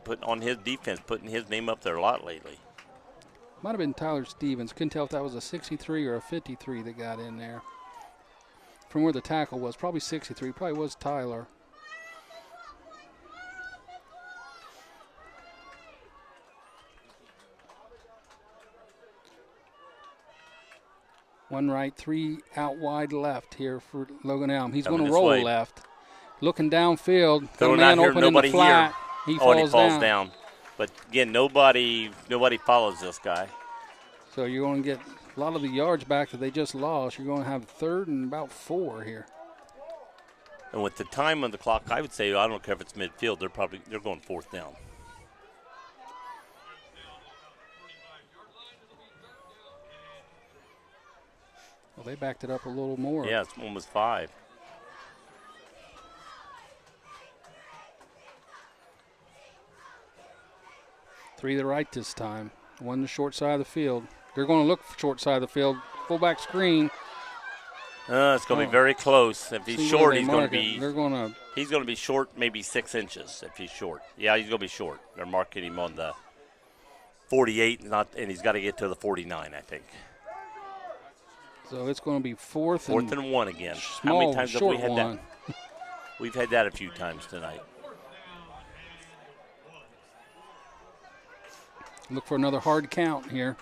Put on his defense, putting his name up there a lot lately. Might have been Tyler Stevens. Couldn't tell if that was a 63 or a 53 that got in there. From where the tackle was, probably 63. Probably was Tyler. One right, 3 out wide left here for Logan Elm. He's going to Coming this roll way. left. Looking downfield. Got a Throwing man out here, open in the nobody flat. here. He And he falls falls down. But again, nobody follows this guy. So you're going to get a lot of the yards back that they just lost. You're going to have 3rd and about 4 here. And with the time on the clock, I would say I don't care if it's midfield. They're going 4th down. Well, they backed it up a little more. Yeah, it's almost 5. Three to the right this time. One to the short side of the field. They're going to look for short side of the field. Fullback screen. It's going to be very close. If he's See short, where they he's going to mark it. be. They're going to. He's going to be short, maybe 6 inches if he's short. Yeah, he's going to be short. They're marking him on the 48, and he's got to get to the 49, I think. So it's going to be 4th and 1 again. Small, How many times have we short had one. that? We've had that a few times tonight. Look for another hard count here.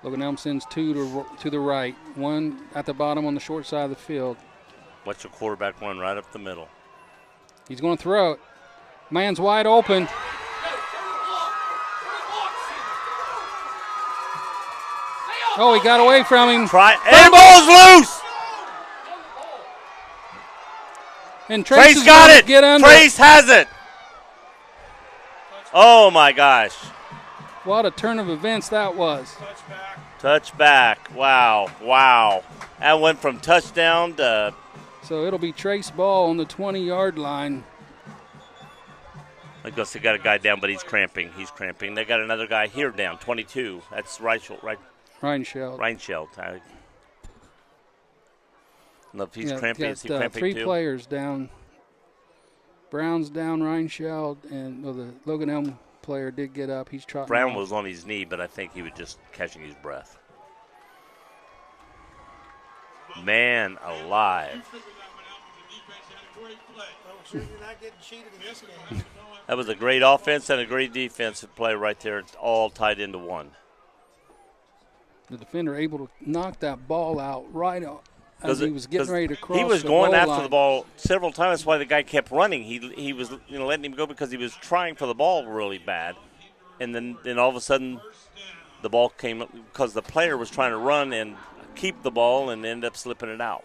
Logan Elm sends 2 to the right. 1 at the bottom on the short side of the field. Watch the quarterback run right up the middle. He's going to throw it. Man's wide open. Oh, he got away from him. And ball's loose. And Trace is got gonna it. Get under. Trace has it. Oh, my gosh. What a turn of events that was. Touchback. Wow. That went from touchdown to. So it'll be Trace Ball on the 20-yard line. I guess they got a guy down, but he's cramping. They got another guy here down, 22. That's Reichelt. Reinscheld. I don't know if he's cramping. Got, Is he cramping 3 too? players down. Brown's down, Reinscheld, and the Logan Elm player did get up. He's trotting Brown off. was on his knee, but I think he was just catching his breath. Man alive. You're not getting cheated in this game. That was a great offense and a great defensive play right there. It's all tied into one. The defender able to knock that ball out right as he was getting ready to cross. He was the going goal after line. the ball several times. That's why the guy kept running. He was letting him go because he was trying for the ball really bad. And then all of a sudden the ball came up because the player was trying to run and keep the ball and end up slipping it out.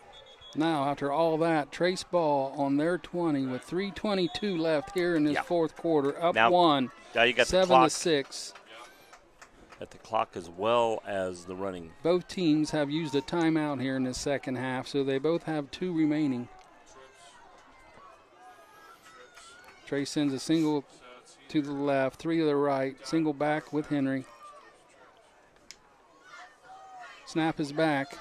Now, after all that, Trace Ball on their 20 with 3:22 left here in this fourth quarter, up Now 1, you got the 7-6. At the clock as well as the running. Both teams have used a timeout here in the second half, so they both have 2 remaining. Trey sends a single to the left, 3 to the right, single back with Henry. Snap is back.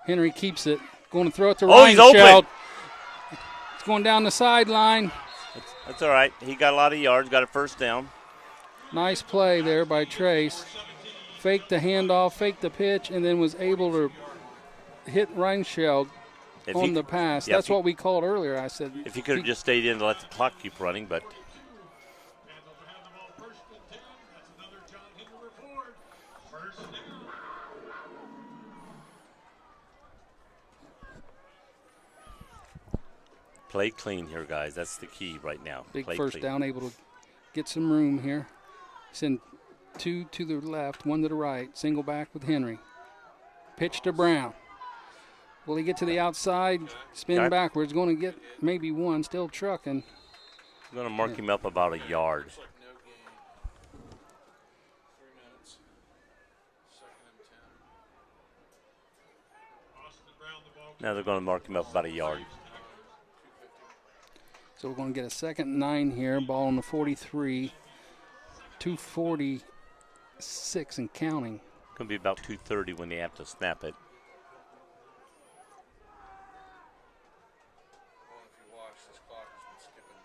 Henry keeps it. Going to throw it to he's open. Reinscheld. It's going down the sideline. That's all right. He got a lot of yards, got a first down. Nice play there by Trace. Faked the handoff, faked the pitch, and then was able to hit Reinscheld on the pass. That's what we called earlier. I said if he could have just stayed in to let the clock keep running, but play clean here, guys. That's the key right now. Big play first clean. down, able to get some room here. Send 2 to the left, 1 to the right. Single back with Henry. Pitch to Brown. Will he get to the outside? Spin backwards. Going to get maybe 1. Still trucking. I'm going to mark him up about a yard. Now they're going to mark him up about a yard. So we're going to get a 2nd and 9 here. Ball on the 43. 2:46 and counting. Going to be about 2:30 when they have to snap it.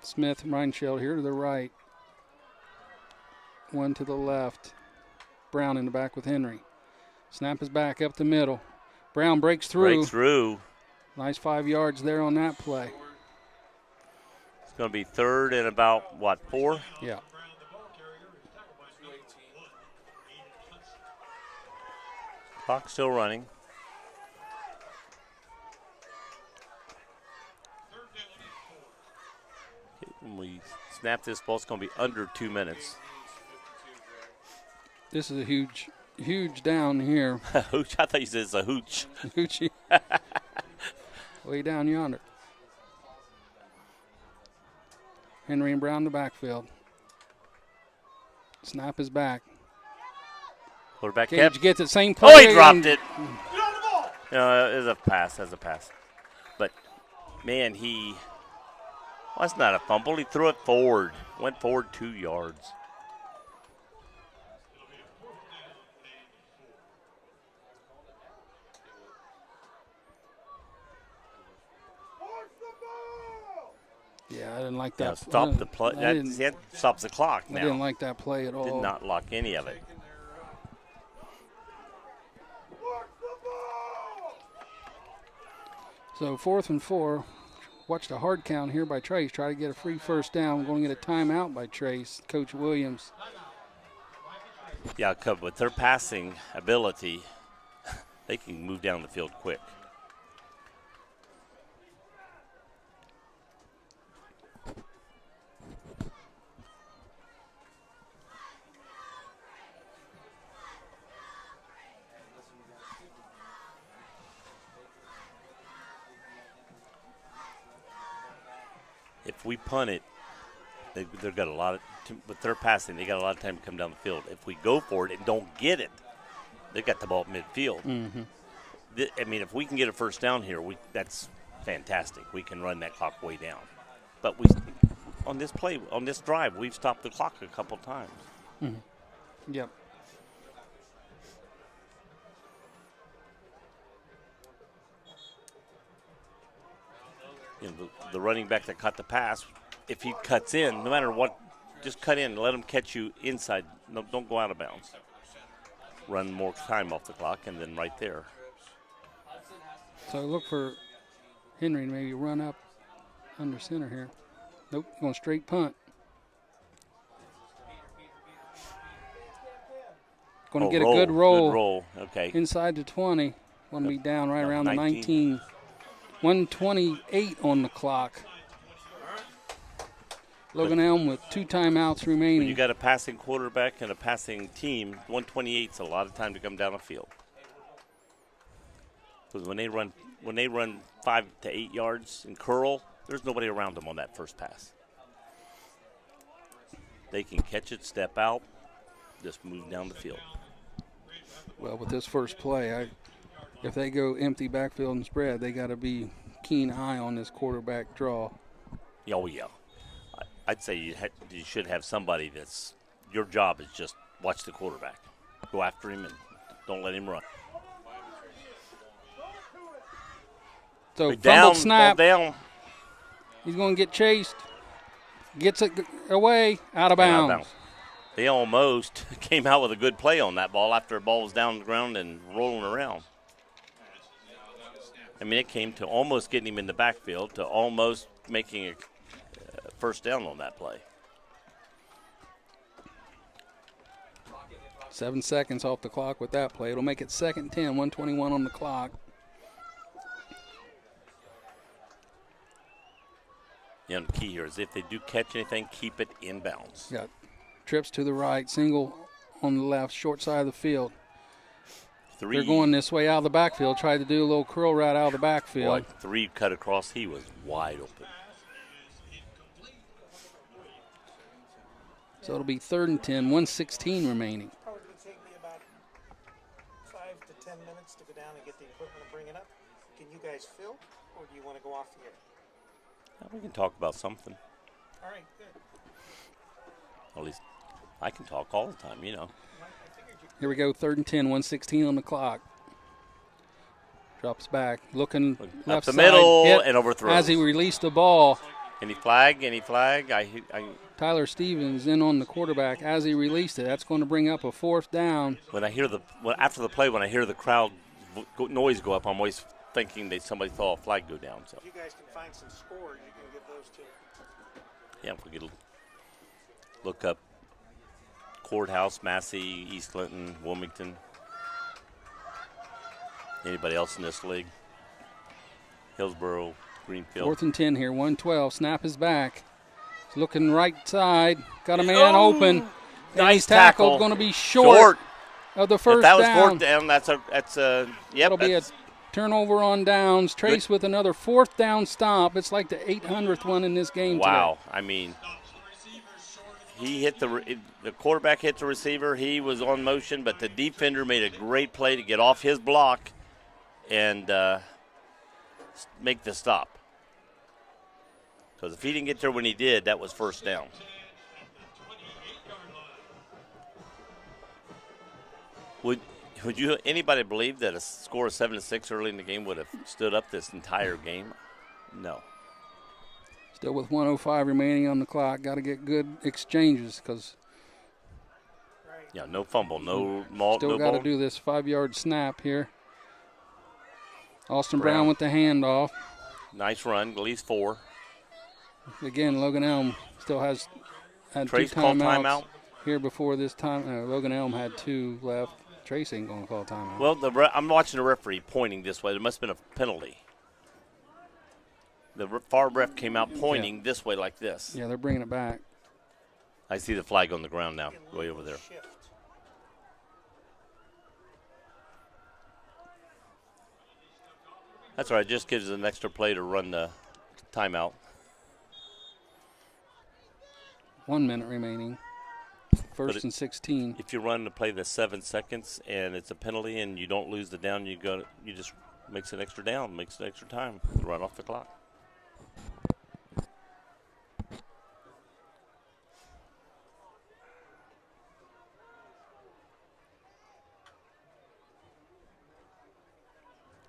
Smith, Reinscheld here to the right. 1 to the left. Brown in the back with Henry. Snap is back up the middle. Brown breaks through. Nice 5 yards there on that play. It's going to be 3rd and about, 4? Yeah. Clock still running. When we snap this ball, it's going to be under 2 minutes. This is a huge down here. Hooch? I thought you said it's a hooch. Hoochie. Way down yonder. Henry and Brown in the backfield. Snap is back. Quarterback Gage kept. gets it. Same play. Oh, he dropped it. No, it was a pass. That's a pass. But, man, well, that's not a fumble. He threw it forward. Went forward 2 yards. Yeah, I didn't like that. Now stop the play. That stops the clock now. I didn't like that play at all. Did not lock any of it. So 4th and 4. Watched a hard count here by Trace. Try to get a free first down. We're going to get a timeout by Trace. Coach Williams. Yeah, with their passing ability, they can move down the field quick. If we punt it, they've got a lot of, with their passing, they got a lot of time to come down the field. If we go for it and don't get it, they got the ball at midfield. Mm-hmm. I mean, if we can get a first down here, that's fantastic. We can run that clock way down. But on this drive, we've stopped the clock a couple times. Mm-hmm. Yep. You know, the running back that caught the pass, if he cuts in, no matter what, just cut in and let him catch you inside. No, don't go out of bounds. Run more time off the clock, and then right there. So look for Henry to maybe run up under center here. Nope, going straight punt. Going to get a good roll. Good roll, okay. Inside the 20. Going to be down right around the 19. 1:28 on the clock. Logan Elm with 2 timeouts remaining. When you got a passing quarterback and a passing team, 128 is a lot of time to come down the field. Because when they run 5 to 8 yards and curl, there's nobody around them on that first pass. They can catch it, step out, just move down the field. Well, with this first play, if they go empty backfield and spread, they got to be keen eye on this quarterback draw. Oh, yeah. I'd say you should have somebody that's your job is just watch the quarterback, go after him, and don't let him run. So Down, fumbled snap. ball down. He's going to get chased. Gets it away, out of bounds. They almost came out with a good play on that ball after the ball was down on the ground and rolling around. I mean, it came to almost getting him in the backfield to almost making a first down on that play. 7 seconds off the clock with that play. It'll make it 2nd and 10, 1:21 on the clock. You know, the key here is if they do catch anything, keep it in bounds. Got trips to the right, single on the left, short side of the field. They're going this way out of the backfield. Tried to do a little curl right out of the backfield. Boy, 3 cut across. He was wide open. So it'll be 3rd and 10, 1:16 remaining. Probably going to take me about 5 to 10 minutes to go down and get the equipment and bring it up. Can you guys fill, or do you want to go off the air? We can talk about something. All right, good. At least I can talk all the time, you know. Here we go, 3rd and 10, 1:16 on the clock. Drops back, looking left the side, middle hit and overthrows. as he released the ball. Any flag? Tyler Stevens in on the quarterback as he released it. That's going to bring up a 4th down. After the play, when I hear the crowd noise go up, I'm always thinking that somebody saw a flag go down. So If you guys can find some scores, you can give those to. yeah, if we could look up Courthouse, Massey, East Clinton, Wilmington. Anybody else in this league? Hillsboro, Greenfield. 4th and 10 here, 1:12. Snap is back. He's looking right side. Got a man open. Nice tackle. Going to be short of the first down. If down. that was 4th down, that's a yep. That'll be a turnover on downs. Trace with another 4th down stop. It's like the 800th one in this game wow. today. I mean, he hit the quarterback hit the receiver. He was on motion, but the defender made a great play to get off his block and make the stop. Because if he didn't get there when he did, that was first down. Would anybody believe that a score of 7-6 early in the game would have stood up this entire game? No. Still with 1:05 remaining on the clock. Got to get good exchanges because yeah, no fumble, no still got to do this 5-yard snap here. Austin Brown with the handoff. Nice run, at least 4. Again, Logan Elm still had Trace 2 called timeouts timeout here before this time. Logan Elm had 2 left. Trace ain't going to call timeout. Well, I'm watching the referee pointing this way. There must have been a penalty. The far ref came out pointing this way like this. Yeah, they're bringing it back. I see the flag on the ground now, way over there. That's all right. Just gives an extra play to run the timeout. 1 minute remaining. 1st and 16. If you run to play the 7 seconds and it's a penalty and you don't lose the down, you just makes an extra down, makes an extra time right off the clock.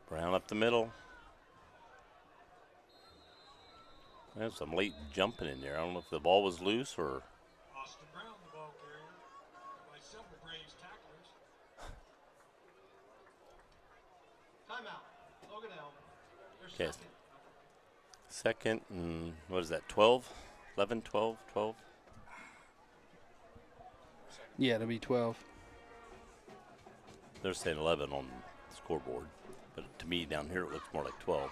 Brown up the middle. There's some late jumping in there. I don't know if the ball was loose or. Austin Brown, the ball carrier, by several Braves tacklers. Timeout. Logan Elm. Okay. Second and what is that? 12, 11, 12, 12. Yeah, it'll be 12. They're saying 11 on the scoreboard, but to me down here it looks more like 12.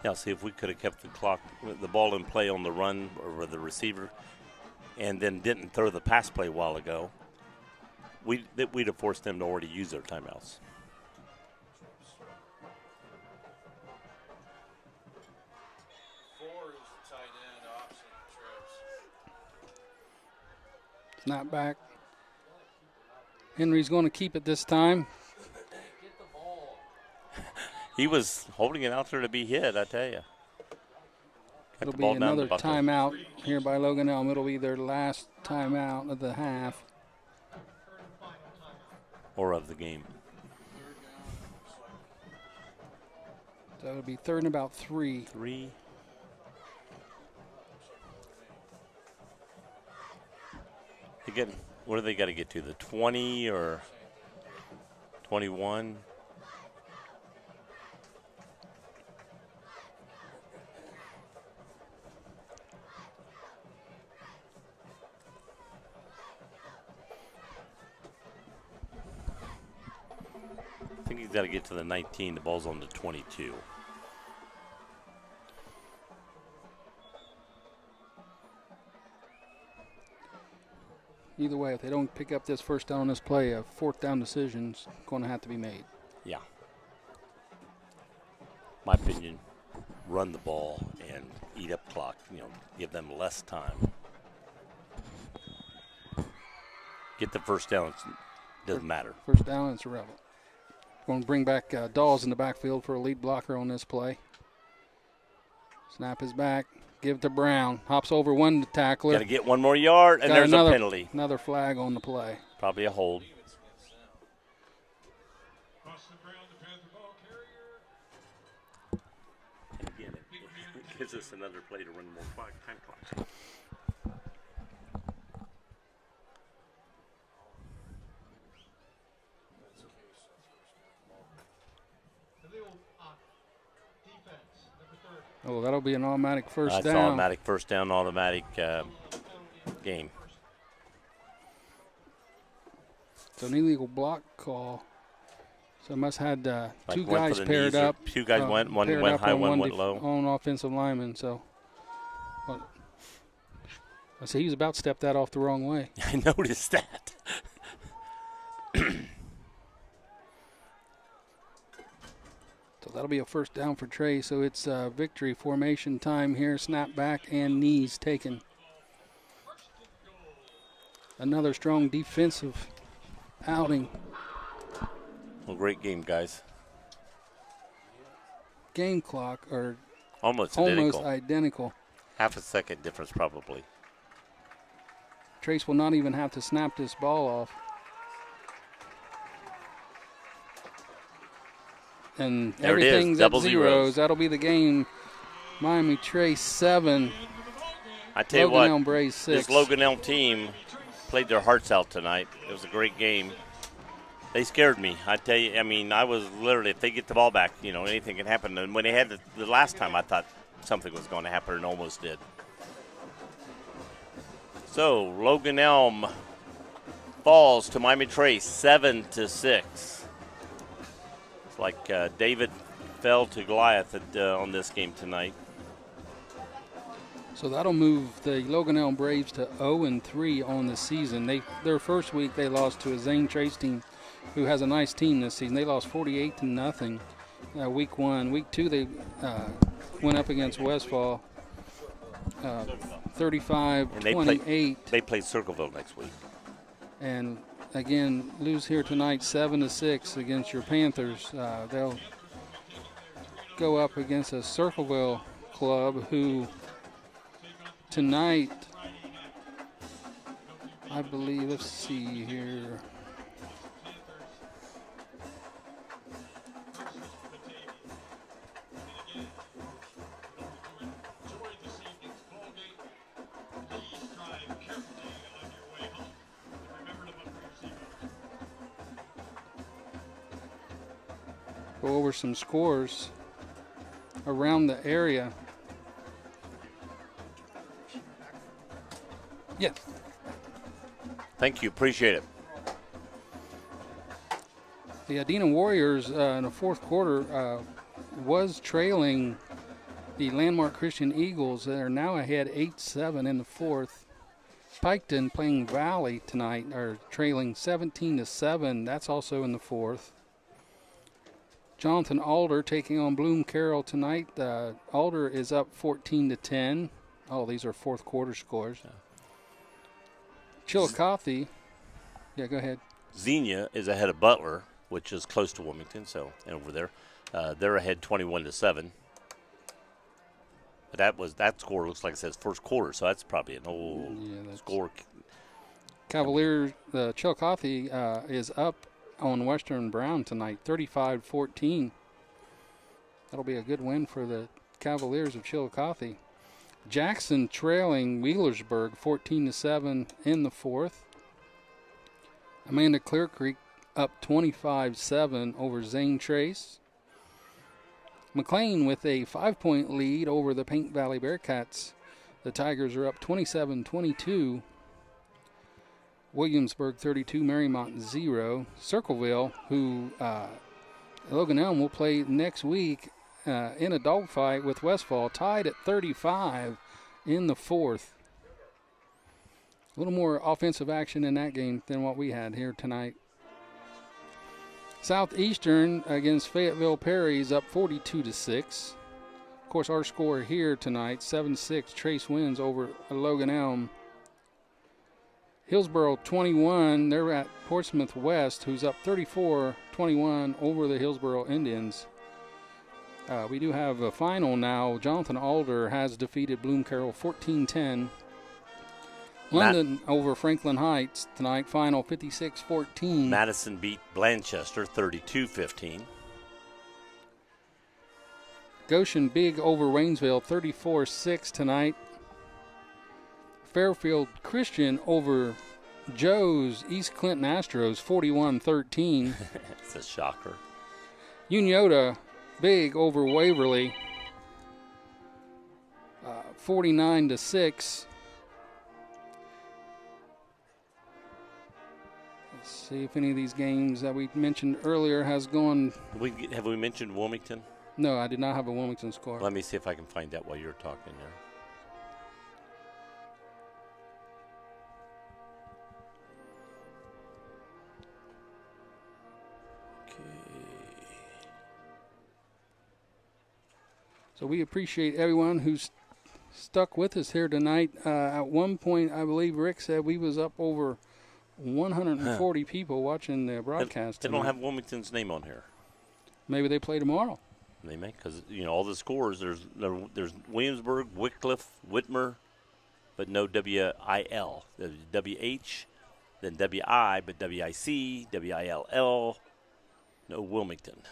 Yeah, see if we could have kept the ball in play on the run or the receiver, and then didn't throw the pass play a while ago. We'd have forced them to already use their timeouts. Snap back. Henry's going to keep it this time. He was holding it out there to be hit, I tell you. It'll be another timeout here by Logan Elm. It'll be their last timeout of the half. Or of the game. So it'll be third and about 3. What do they got to get to? The 20 or 21? I think he's got to get to the 19. The ball's on the 22. Either way, if they don't pick up this first down on this play, a fourth down decision's going to have to be made. Yeah. My opinion, run the ball and eat up clock. Give them less time. Get the first down. It doesn't matter. First down, it's irrelevant. Going to bring back Dawes in the backfield for a lead blocker on this play. Snap is back. Give it to Brown. Hops over one tackler. Got to get one more yard, and there's a penalty. Another flag on the play. Probably a hold. And again, it gives us another play to run more time clock. Oh, that'll be an automatic first down. That's automatic first down, automatic game. So an illegal block call. So it must have had Like two guys paired up. Two guys went, one went high, one went low. On offensive lineman. So I see he was about to step that off the wrong way. I noticed that. So that'll be a first down for Trey. So it's victory formation time here. Snap back and knees taken. Another strong defensive outing. Well, great game, guys. Game clock are almost identical. Half a second difference probably. Trace will not even have to snap this ball off. And there everything's double at zeros. That'll be the game. Miami Trace 7. I tell you Logan what, Elm Braves 6. This Logan Elm team played their hearts out tonight. It was a great game. They scared me. I tell you, I mean, I was literally, if they get the ball back, anything can happen. And when they had the last time, I thought something was going to happen and almost did. So, Logan Elm falls to Miami Trace 7-6. It's like David fell to Goliath on this game tonight. So that'll move the Logan Elm Braves to 0-3 on the season. Their first week they lost to a Zane Trace team who has a nice team this season. They lost 48-0 week 1. Week 2 they went up against Westfall 35-28. They play Circleville next week. And again, lose here tonight 7-6 against your Panthers. They'll go up against a Circleville club who tonight, I believe, let's see here. Go over some scores around the area. Yes. Thank you. Appreciate it. The Adena Warriors in the fourth quarter was trailing the Landmark Christian Eagles. They're now ahead 8-7 in the fourth. Piketon playing Valley tonight are trailing 17-7. That's also in the fourth. Jonathan Alder taking on Bloom Carroll tonight. Alder is up 14-10. Oh, these are fourth quarter scores. Yeah. Chillicothe. Yeah, go ahead. Xenia is ahead of Butler, which is close to Wilmington, so and over there. They're ahead 21-7. But that score looks like it says first quarter, so that's probably an old score. Cavaliers, Chillicothe is up on Western Brown tonight, 35-14. That'll be a good win for the Cavaliers of Chillicothe. Jackson trailing Wheelersburg 14-7 in the fourth. Amanda Clear Creek up 25-7 over Zane Trace. McLean with a 5-point lead over the Paint Valley Bearcats. The Tigers are up 27-22. Williamsburg 32, Marymount 0. Circleville, who Logan Elm will play next week in a dogfight with Westfall, tied at 35 in the fourth. A little more offensive action in that game than what we had here tonight. Southeastern against Fayetteville Perry's up 42-6. Of course, our score here tonight, 7-6. Trace wins over Logan Elm. Hillsboro 21, they're at Portsmouth West, who's up 34-21 over the Hillsboro Indians. We do have a final now. Jonathan Alder has defeated Bloom Carroll 14-10. London over Franklin Heights tonight, final 56-14. Madison beat Blanchester 32-15. Goshen big over Waynesville 34-6 tonight. Fairfield Christian over Joe's East Clinton Astros 41-13. It's a shocker. Uniota big over Waverly 49-6. Let's see if any of these games that we mentioned earlier has gone. Have we mentioned Wilmington? No, I did not have a Wilmington score. Let me see if I can find that while you're talking there. So we appreciate everyone who's stuck with us here tonight. At one point, I believe Rick said we was up over 140 people watching the broadcast. They don't have Wilmington's name on here. Maybe they play tomorrow. They may, because all the scores. There's Williamsburg, Wycliffe, Whitmer, but no WIL. There's WH, then WI, but WIC, WILL, no Wilmington.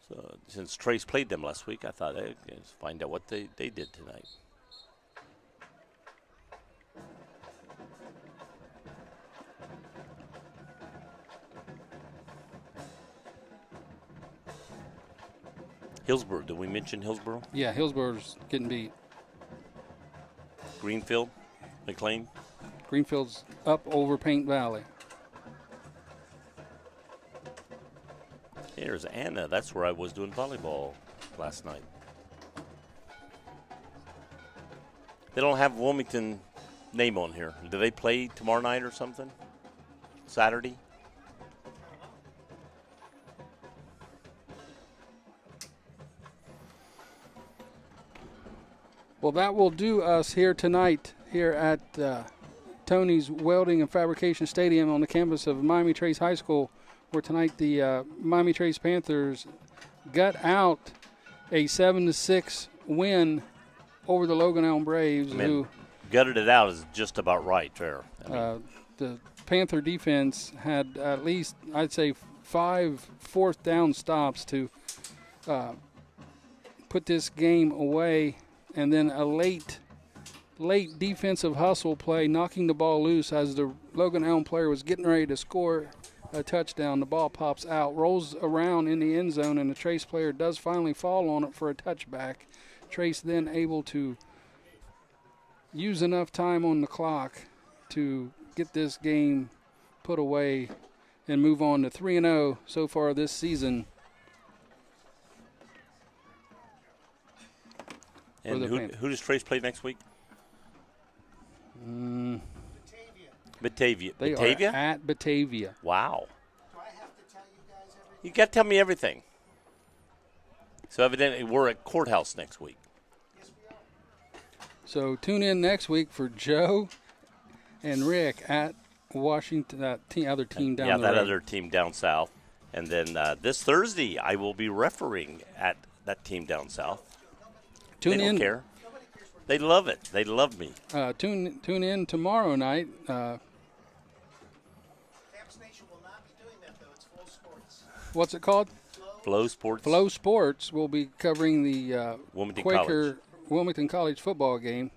So since Trace played them last week, I thought I'd find out what they did tonight. Hillsborough. Did we mention Hillsborough? Yeah, Hillsborough's getting beat. Greenfield, McLean. Greenfield's up over Paint Valley. Here's Anna. That's where I was doing volleyball last night. They don't have Wilmington name on here. Do they play tomorrow night or something? Saturday? Well, that will do us here tonight here at Tony's Welding and Fabrication Stadium on the campus of Miami Trace High School, where tonight the Miami Trace Panthers got out a 7-6 win over the Logan Elm Braves. Who gutted it out is just about right there. The Panther defense had at least, I'd say, 5 fourth down stops to put this game away. And then a late defensive hustle play, knocking the ball loose as the Logan Elm player was getting ready to score a touchdown. The ball pops out, rolls around in the end zone, and the Trace player does finally fall on it for a touchback. Trace then able to use enough time on the clock to get this game put away and move on to 3-0 so far this season. And who does Trace play next week? Batavia. They Batavia? are at Batavia. Wow. Do I have to tell you guys everything? You got to tell me everything. So evidently we're at Courthouse next week. Yes, we are. So tune in next week for Joe and Rick at Washington, other team down yeah, the that road. other team down south. And then this Thursday, I will be refereeing at that team down south. Tune they don't in. care. They love it. They love me. Tune in tomorrow night. Camp Station will not be doing that, though. It's Full Sports. What's it called? Flow Sports. Flow Sports will be covering the Wilmington Quaker Wilmington College football game,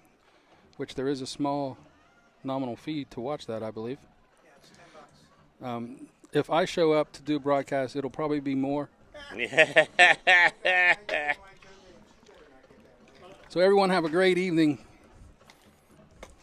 which there is a small nominal fee to watch that, I believe. Yeah, it's $10. If I show up to do a broadcast, it'll probably be more. So everyone have a great evening.